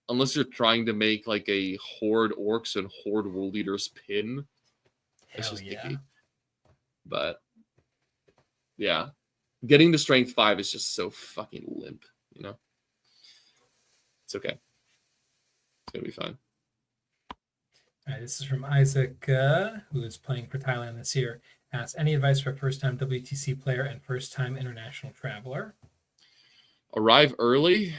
unless you're trying to make like a Horde Orcs and Horde World Leaders pin. It's just sticky. But yeah, getting to Strength 5 is just so fucking limp, you know? It's okay. It's going to be fine. All right, this is from Isaac, who is playing for Thailand this year. Asks, any advice for a first-time WTC player and first-time international traveler? Arrive early.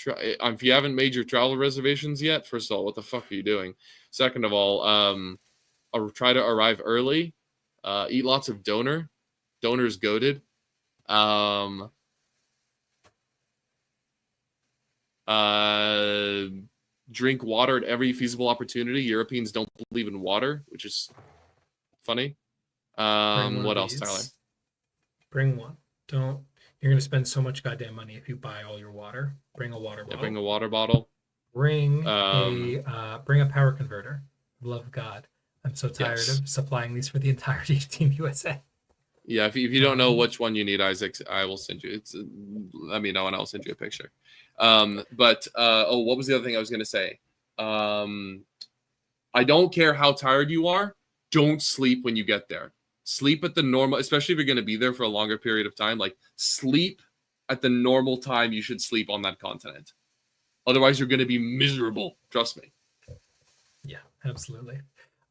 If you haven't made your travel reservations yet, first of all, what the fuck are you doing? Second of all, try to arrive early. Eat lots of donor. Donor's goated. Drink water at every feasible opportunity. Europeans don't believe in water, which is funny. What else, Tyler? Bring one. You're going to spend so much goddamn money if you buy all your water. Bring a water bottle. Bring a water bottle. Bring a power converter. Love of God. I'm so tired of supplying these for the entirety of Team USA. Yeah, if you don't know which one you need, Isaac, I will send you. Let me know and I'll send you a picture. What was the other thing I was going to say? I don't care how tired you are. Don't sleep when you get there. Sleep at the normal, especially if you're going to be there for a longer period of time. Like sleep at the normal time you should sleep on that continent. Otherwise, you're going to be miserable. Trust me. Yeah, absolutely.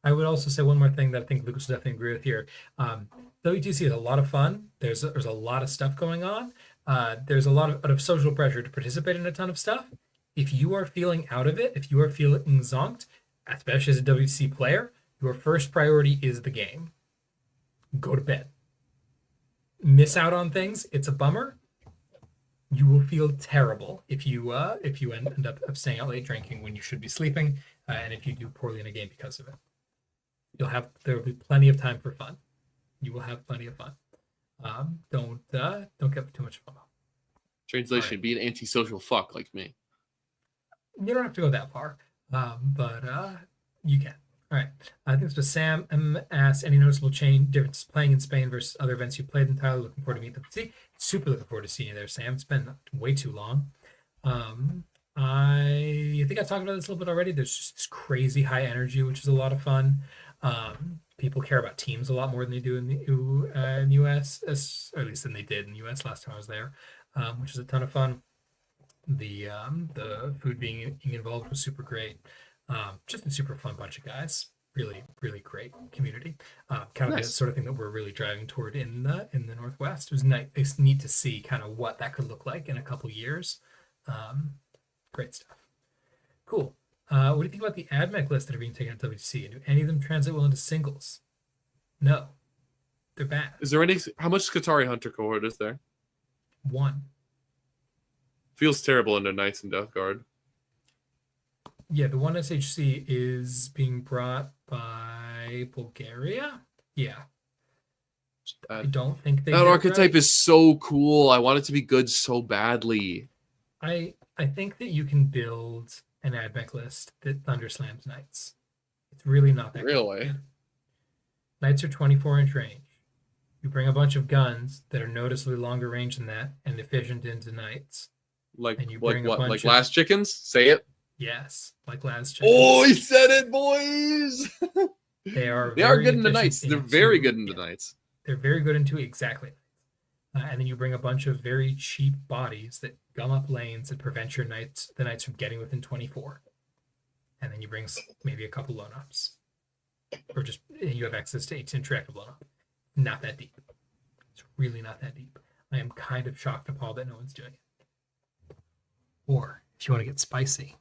I would also say one more thing that I think Lucas will definitely agree with here. WTC is a lot of fun. There's a lot of stuff going on, There's a lot of social pressure to participate in a ton of stuff. If you are feeling out of it, if you are feeling zonked, especially as a WTC player, your first priority is the game. Go to bed. Miss out on things, it's a bummer. You will feel terrible if you end up staying out late drinking when you should be sleeping, and if you do poorly in a game because of it. There will be plenty of time for fun. You will have plenty of fun. Don't get too much fun. Translation: Be an antisocial fuck like me. You don't have to go that far, but you can. All right. I think this was Sam M. asked, any noticeable differences playing in Spain versus other events you played in Tyler? Looking forward to meeting them. Super looking forward to seeing you there, Sam. It's been way too long. I think I talked about this a little bit already. There's just this crazy high energy, which is a lot of fun. People care about teams a lot more than they do in the US, or at least than they did in the US last time I was there, which is a ton of fun. The food being involved was super great. Just a super fun bunch of guys. Really, really great community. Kind of the sort of thing that we're really driving toward in the Northwest. It was nice. It's neat to see kind of what that could look like in a couple years. Great stuff. Cool. What do you think about the AdMech lists that are being taken at WTC? Do any of them translate well into singles? No, they're bad. Is there any? How much Qatari Hunter cohort is there? 1. Feels terrible under Knights and Death Guard. Yeah, the one SHC is being brought by Bulgaria. Yeah. I don't think that archetype is so cool. I want it to be good so badly. I think that you can build an AdMech list that thunderslams Knights. It's really not that really. Knights are 24-inch range. You bring a bunch of guns that are noticeably longer range than that and efficient into Knights. Like what? Like Last Chickens? Say it. Yes, like Last Chickens. Oh, he said it, boys. They are good into Knights. They're very good into Knights. They're very good into exactly. And then you bring a bunch of very cheap bodies that gum up lanes and prevent the Knights from getting within 24. And then you bring maybe a couple lone ups. Or just you have access to 18 interactive lone up. Not that deep. It's really not that deep. I am kind of shocked, appalled that no one's doing it. Or if you want to get spicy,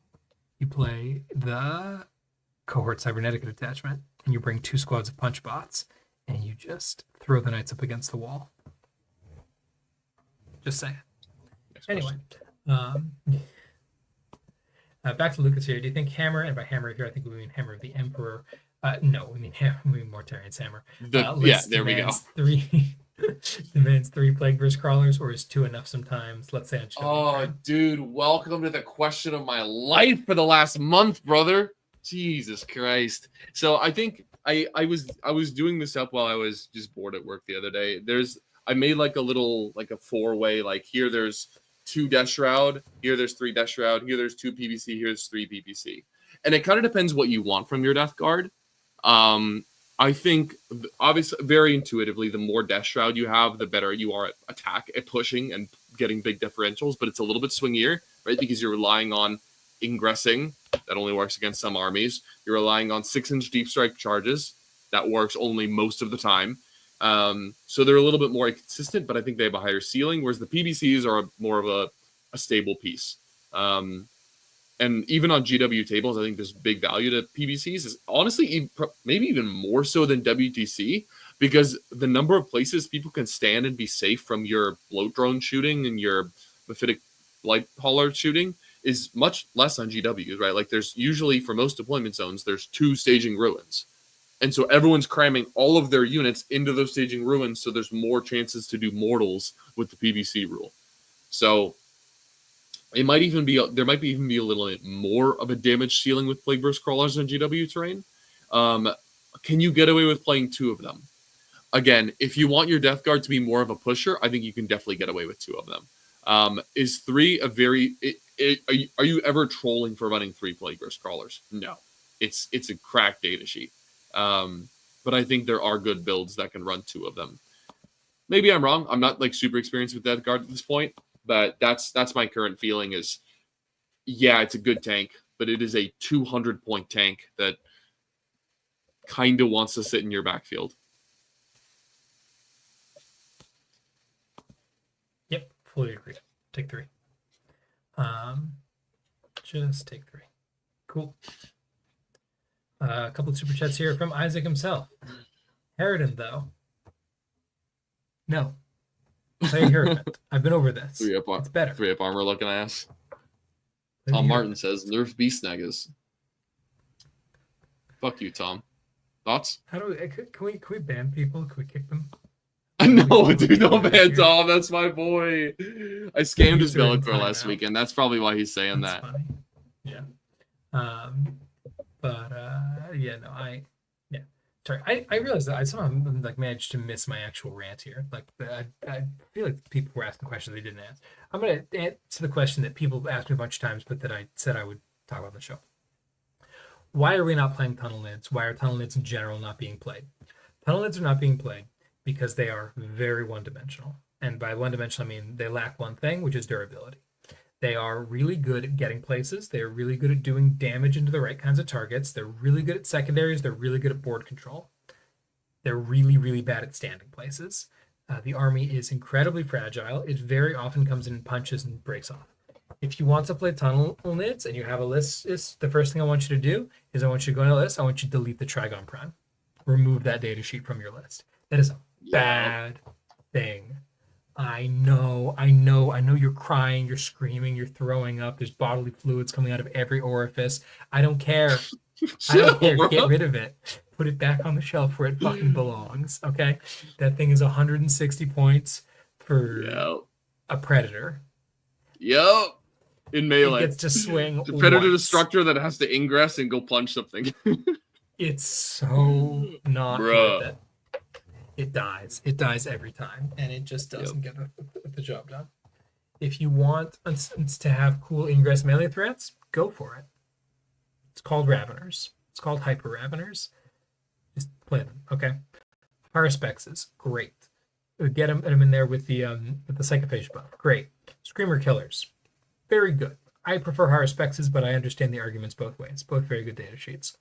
you play the cohort cybernetic attachment and you bring 2 squads of punch bots and you just throw the Knights up against the wall. Just saying. Anyway, back to Lucas here. Do you think Hammer, and by Hammer here I think we mean Hammer of the Emperor? No, we mean Mortarian's Hammer. There we go. Demands 3 Plague Burst Crawlers, or is 2 enough sometimes? Let's say on dude, welcome to the question of my life for the last month, brother. Jesus Christ. So I think I was doing this up while I was just bored at work the other day. I made like a 4-way, like here there's 2 Death Shroud, here there's 3 Death Shroud, here there's 2 PVC, here's 3 PVC. And it kind of depends what you want from your Death Guard. I think, obviously, very intuitively, the more Death Shroud you have, the better you are at pushing and getting big differentials. But it's a little bit swingier, right? Because you're relying on ingressing. That only works against some armies. You're relying on 6-inch deep strike charges. That works only most of the time. So they're a little bit more inconsistent, but I think they have a higher ceiling, whereas the PVCs are more of a stable piece. And even on GW tables, I think there's big value to PVCs. Is honestly maybe even more so than WTC, because the number of places people can stand and be safe from your bloat drone shooting and your Mephitic light hauler shooting is much less on GWs, right? Like there's usually, for most deployment zones, there's 2 staging ruins. And so everyone's cramming all of their units into those staging ruins, so there's more chances to do mortals with the PVC rule. So there might even be a little bit more of a damage ceiling with Plague Burst Crawlers on GW terrain. Can you get away with playing 2 of them? Again, if you want your Death Guard to be more of a pusher, I think you can definitely get away with 2 of them. Is 3 a very... are you ever trolling for running 3 Plague Burst Crawlers? No. It's a cracked data sheet. But I think there are good builds that can run 2 of them. Maybe I'm wrong. I'm not like super experienced with Death Guard at this point, but that's my current feeling is, yeah, it's a good tank, but it is a 200-point tank that kind of wants to sit in your backfield. Yep, Fully agree. Take 3. Just take 3. Cool. A couple of super chats here from Isaac himself. Harridan, though. No. Play Harridan. I've been over this. It's better. 3-up armor looking ass. Tom Martin says, nerf Beast Negas. Fuck you, Tom. Thoughts? How do we, can we ban people? Can we kick them? No, dude, don't ban Tom. That's my boy. I scammed his Bellator last weekend. That's probably why he's saying that. Funny. Yeah. Yeah, no, sorry. I realized that I somehow like managed to miss my actual rant here. Like I feel like people were asking questions they didn't ask. I'm gonna answer the question that people asked me a bunch of times, but that I said I would talk about on the show. Why are we not playing tunnel nids? Why are tunnel nids in general not being played? Tunnel nids are not being played because they are very one-dimensional. And by one-dimensional, I mean they lack one thing, which is durability. They are really good at getting places. They're really good at doing damage into the right kinds of targets. They're really good at secondaries. They're really good at board control. They're really, really bad at standing places. The army is incredibly fragile. It very often comes in punches and breaks off. If you want to play tunnel nids and you have a list, the first thing I want you to do is I want you to go into the list. I want you to delete the Trigon Prime. Remove that data sheet from your list. That is a bad thing. I know you're crying, you're screaming, you're throwing up. There's bodily fluids coming out of every orifice. I don't care. I don't care. Get rid of it. Put it back on the shelf where it fucking belongs. Okay? That thing is 160 points for a predator. Yep. In melee. It gets to swing. The predator destructor that has to ingress and go punch something. It's so not worth it. It dies. It dies every time, and it just doesn't get the job done. If you want to have cool ingress melee threats, go for it. It's called Raveners. It's called Hyper Raveners. Just play them, okay? Harspexes, great. Get them in there with the Psychophage buff, great. Screamer Killers, very good. I prefer Harspexes, but I understand the arguments both ways. Both very good data sheets.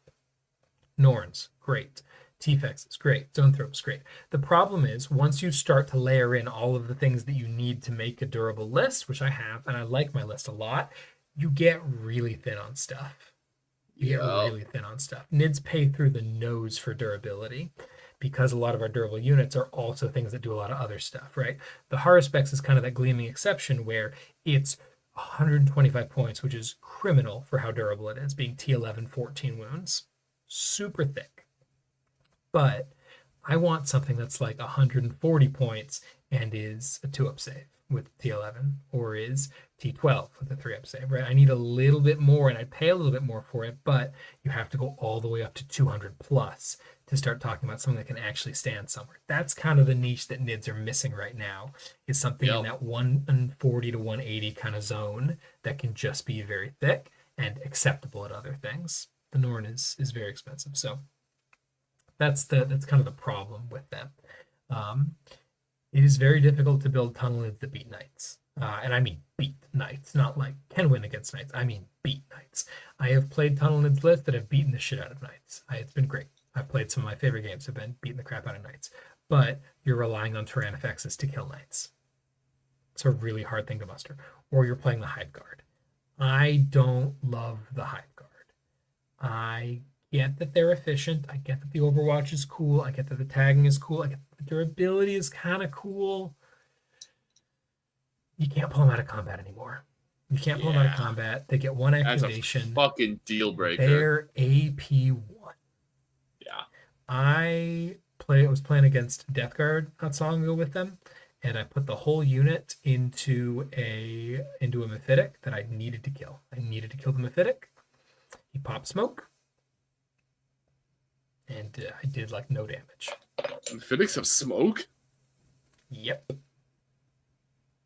Norns, great. T-Fex is great. Zone Throw is great. The problem is once you start to layer in all of the things that you need to make a durable list, which I have, and I like my list a lot, you get really thin on stuff. Nids pay through the nose for durability because a lot of our durable units are also things that do a lot of other stuff, right? The Haruspex is kind of that gleaming exception where it's 125 points, which is criminal for how durable it is, being T11, 14 wounds. Super thick. But I want something that's like 140 points and is a 2-up save with T11 or is T12 with a 3-up save, right? I need a little bit more and I'd pay a little bit more for it, but you have to go all the way up to 200 plus to start talking about something that can actually stand somewhere. That's kind of the niche that NIDs are missing right now, is something in that 140 to 180 kind of zone that can just be very thick and acceptable at other things. The Norn is very expensive, so that's kind of the problem with them. It is very difficult to build tunnel nids that beat knights. And I mean beat knights, not like can win against knights. I mean beat knights. I have played tunnel nids lists that have beaten the shit out of knights. It's been great. I've played some of my favorite games have been beating the crap out of knights. But you're relying on Tyrannofexes to kill knights. It's a really hard thing to muster. Or you're playing the Hive Guard. I don't love the Hive Guard. I get that they're efficient. I get that the Overwatch is cool. I get that the tagging is cool. I get that the durability is kind of cool. You can't pull them out of combat anymore. You can't pull them out of combat. They get one activation. That's a fucking deal breaker. They're AP1. Yeah. I was playing against Death Guard not so long ago with them, and I put the whole unit into a Mephitic that I needed to kill. I needed to kill the Mephitic. He popped smoke, and I did like no damage. Mephitic have smoke? Yep.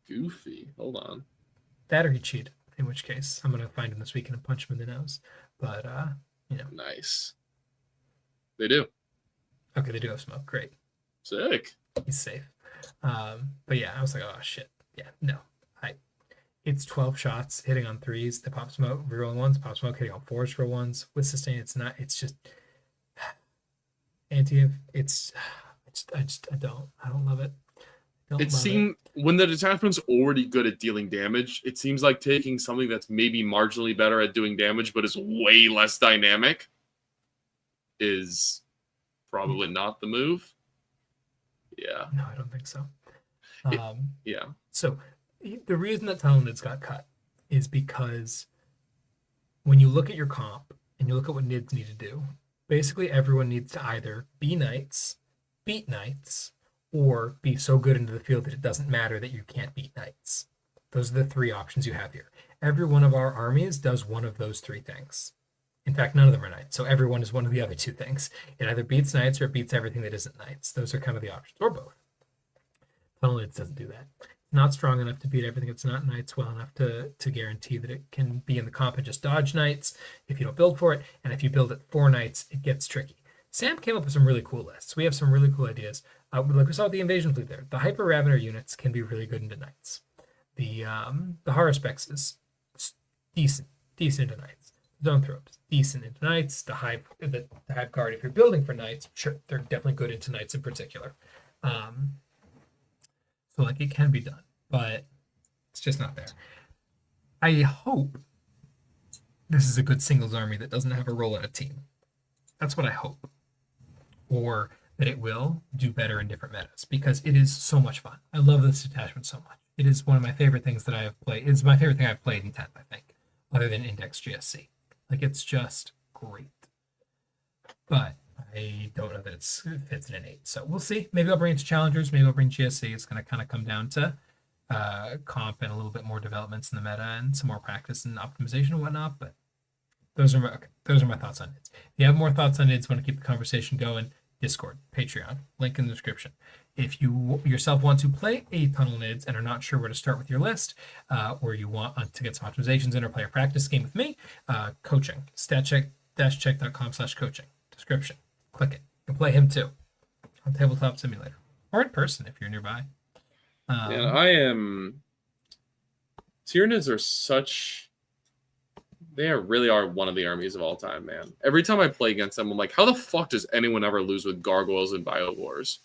Goofy. Hold on. That or he cheated, in which case I'm gonna find him this weekend and punch him in the nose. But Nice. They do. Okay, they do have smoke. Great. Sick. He's safe. But yeah, I was like, oh shit. Yeah, no. It's 12 shots hitting on 3s. They pop smoke, rerolling 1s, pop smoke, hitting on 4s for 1s. With sustain, it's just I don't love it. Don't It love seemed when the detachment's already good at dealing damage, it seems like taking something that's maybe marginally better at doing damage, but is way less dynamic, is probably not the move. Yeah. No, I don't think so. Yeah. So the reason that Talonids got cut is because when you look at your comp and you look at what Nids need to do, basically everyone needs to either be knights, beat knights, or be so good into the field that it doesn't matter that you can't beat knights. Those are the three options you have here. Every one of our armies does one of those three things. In fact, none of them are knights, so everyone is one of the other two things. It either beats knights or it beats everything that isn't knights. Those are kind of the options, or both. Tunnel doesn't do that. It's not strong enough to beat everything that's not knights well enough to guarantee that it can be in the comp and just dodge knights if you don't build for it. And if you build it for knights, it gets tricky. Sam came up with some really cool lists. We have some really cool ideas. Like we saw with the invasion fleet there. The Hyper Ravener units can be really good into knights. The Haruspex is decent into knights. Zone Thropes, decent into knights. The Hive Guard, if you're building for knights, sure, they're definitely good into knights in particular. So like it can be done, but it's just not there. I hope this is a good singles army that doesn't have a role in a team. That's what I hope. Or that it will do better in different metas, because it is so much fun. I love this detachment so much. It is one of my favorite things that I have played. It's my favorite thing I've played in 10th, I think, other than Index GSC. Like, it's just great. But I don't know that it fits in an 8. So we'll see. Maybe I'll bring it to Challengers. Maybe I'll bring GSC. It's going to kind of come down to comp and a little bit more developments in the meta and some more practice and optimization and whatnot. But those are my thoughts on NIDS. If you have more thoughts on NIDS, want to keep the conversation going, Discord, Patreon, link in the description. If you yourself want to play a tunnel NIDS and are not sure where to start with your list, or you want to get some optimizations in or play a practice game with me, coaching, statcheck.com/coaching, description, click it. You can play him too on Tabletop Simulator or in person if you're nearby. Yeah, I am. Tyranids are such. They really are one of the armies of all time, man. Every time I play against them, I'm like, how the fuck does anyone ever lose with Gargoyles and Bio Wars?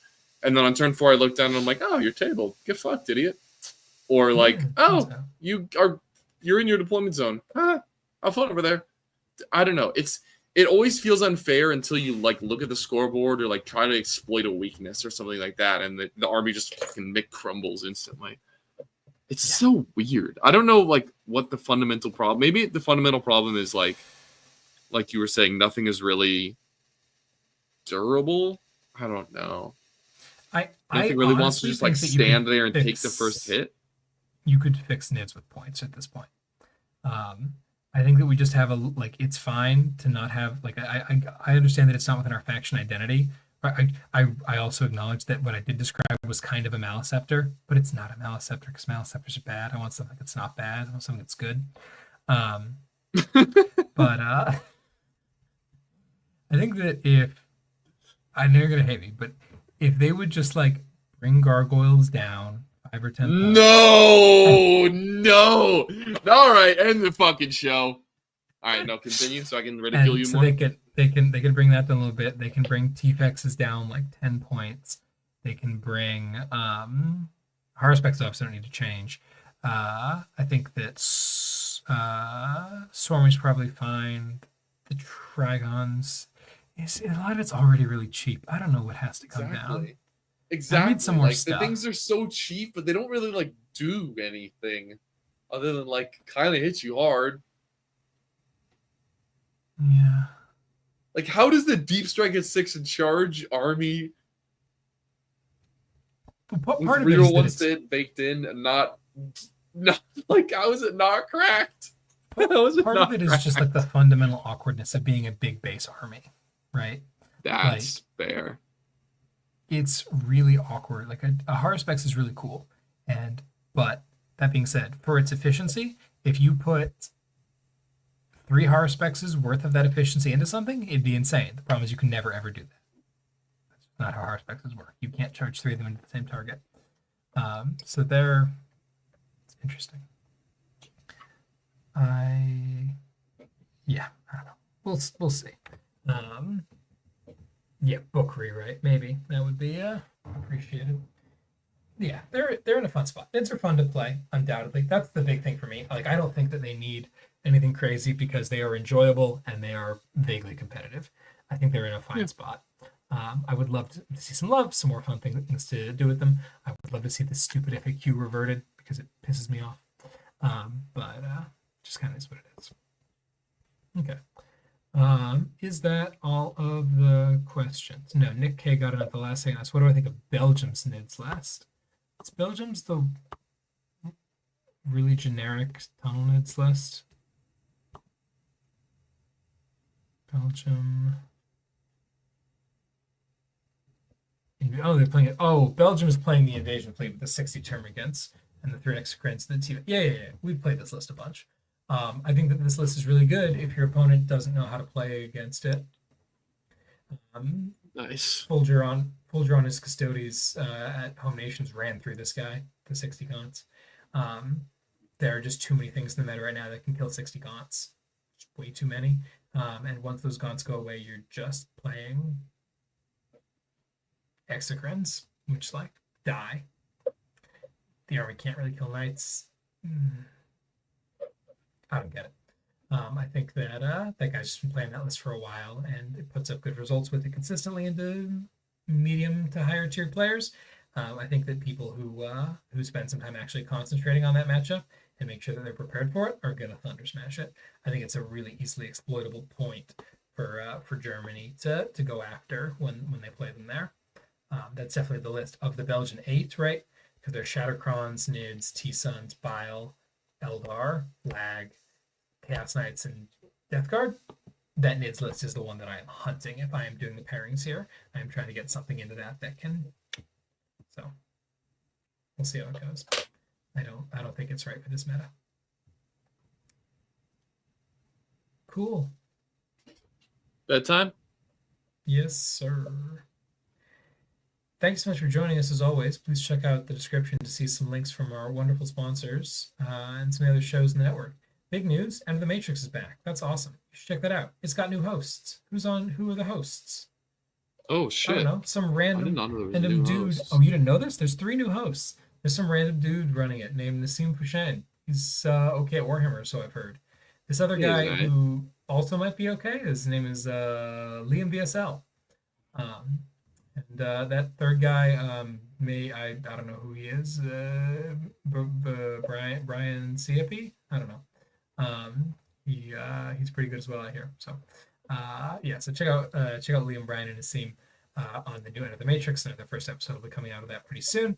And then on turn 4, I look down and I'm like, oh, you're tabled. Get fucked, idiot. Or like, oh, you're in your deployment zone. Have fun over there. I don't know. It always feels unfair until you like look at the scoreboard or like try to exploit a weakness or something like that, and the army just fucking crumbles instantly. It's so weird. I don't know like what the fundamental problem. Maybe the fundamental problem is like you were saying, nothing is really durable. I don't know. Nothing really wants to just like stand there and take the first hit. You could fix NIDS with points at this point. I think that we just have it's fine to not have I understand that it's not within our faction identity. I also acknowledge that what I did describe was kind of a Maliceptor, but it's not a Maliceptor because Maliceptors are bad. I want something that's not bad. I want something that's good. But I think that I know you're gonna hate me, but if they would just like bring Gargoyles down 5 or 10 points. No. All right, end the fucking show. All right, now continue so I can ridicule you more. They can bring that down a little bit. They can bring T-Fexes down like 10 points. They can bring Haruspex obviously don't need to change. I think that Swarmy's probably fine. The Trigons, a lot of it's already really cheap. I don't know what has to come down. Exactly. I need some more like stuff. The things are so cheap, but they don't really like do anything other than like kind of hit you hard. Yeah. Like, how does the Deep Strike at 6 in charge army part with of reroll 1 stat baked in and not like how is it not cracked? Part of it is just like the fundamental awkwardness of being a big base army, right? That's fair. It's really awkward. Like a Haruspex is really cool, but that being said, for its efficiency, if you put 3 Haruspexes worth of that efficiency into something, it'd be insane. The problem is you can never ever do that. That's not how Haruspexes work. You can't charge 3 of them into the same target. So it's interesting. I don't know. We'll see. Book rewrite maybe that would be appreciated. Yeah, they're in a fun spot. Nids are fun to play, undoubtedly. That's the big thing for me. Like, I don't think that they need anything crazy because they are enjoyable and they are vaguely competitive. I think they're in a fine spot. I would love to see some love, some more fun things to do with them. I would love to see the stupid FAQ reverted because it pisses me off. But just kind of is what it is. Okay. Is that all of the questions? No, Nick K got it at the last second. Asked, what do I think of Belgium's NIDS list? Is Belgium's the really generic tunnel NIDS list? Belgium. Oh, they're playing it. Oh, Belgium is playing the invasion fleet with the 60 termagants and the 3 execrants. The team. Yeah. We've played this list a bunch. I think that this list is really good if your opponent doesn't know how to play against it. Nice. Folger on his Custodes at Home Nations ran through this guy, the 60 gaunts. There are just too many things in the meta right now that can kill 60 gaunts. Just way too many. And once those gaunts go away, you're just playing execrans, which like die. The army can't really kill knights. I don't get it. I think that that guy's just been playing that list for a while, and it puts up good results with it consistently into medium to higher tier players. I think that people who spend some time actually concentrating on that matchup and make sure that they're prepared for it are gonna thunder smash it. I think it's a really easily exploitable point for Germany to go after when they play them there. That's definitely the list of the Belgian 8, right? Because they're Shattercrons, Nids, T-Suns, Bile, Eldar, Lag, Chaos Knights, and Death Guard. That Nids list is the one that I am hunting if I am doing the pairings here. I am trying to get something into that can. So we'll see how it goes. I don't think it's right for this meta. Cool. Bedtime? Yes, sir. Thanks so much for joining us as always. Please check out the description to see some links from our wonderful sponsors and some other shows in the network. Big news, End of the Matrix is back. That's awesome. You should check that out. It's got new hosts. Who are the hosts? Oh, shit. I don't know. Some random dude. Hosts. Oh, you didn't know this? There's 3 new hosts. There's some random dude running it named Nassim Fushen. He's okay at Warhammer, so I've heard. This other guy who also might be okay, his name is Liam VSL. And that third guy, I don't know who he is. Brian Ciapi? I don't know. He's pretty good as well, I hear. So so check out Liam, Brian, and his team on the new End of the Matrix. And the first episode will be coming out of that pretty soon.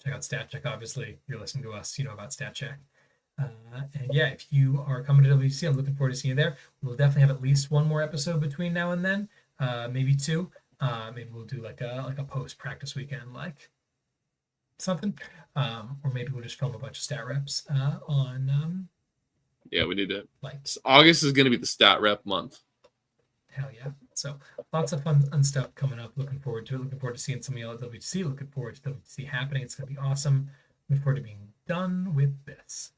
Check out Stat Check. Obviously, you're listening to us, you know about Stat Check. And yeah, if you are coming to WTC, I'm looking forward to seeing you there. We'll definitely have at least one more episode between now and then, maybe 2. Maybe we'll do like a post practice weekend, like something, or maybe we'll just film a bunch of stat reps on. Yeah, we need to. August is going to be the stat rep month. Hell yeah! So lots of fun stuff coming up. Looking forward to it. Looking forward to seeing some of y'all at WTC. Looking forward to WTC happening. It's going to be awesome. Looking forward to being done with this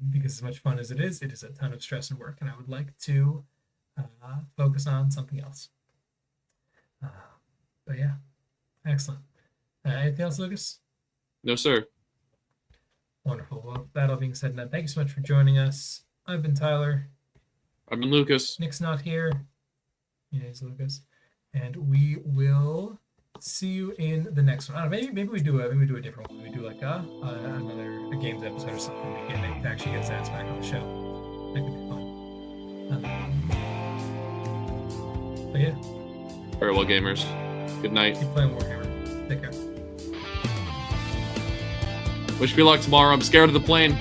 because as much fun as it is a ton of stress and work, and I would like to focus on something else. But yeah, excellent. Anything else, Lucas? No, sir. Wonderful. Well, that all being said and done, thank you so much for joining us. I've been Tyler. I've been Lucas. Nick's not here. Yeah, he's Lucas. And we will see you in the next one. I don't know, maybe we do a different one. We do like another games episode or something to actually get Zach back on the show. That could be fun. But yeah. Farewell, gamers. Good night. Keep playing Warhammer. Take care. Wish me luck tomorrow. I'm scared of the plane.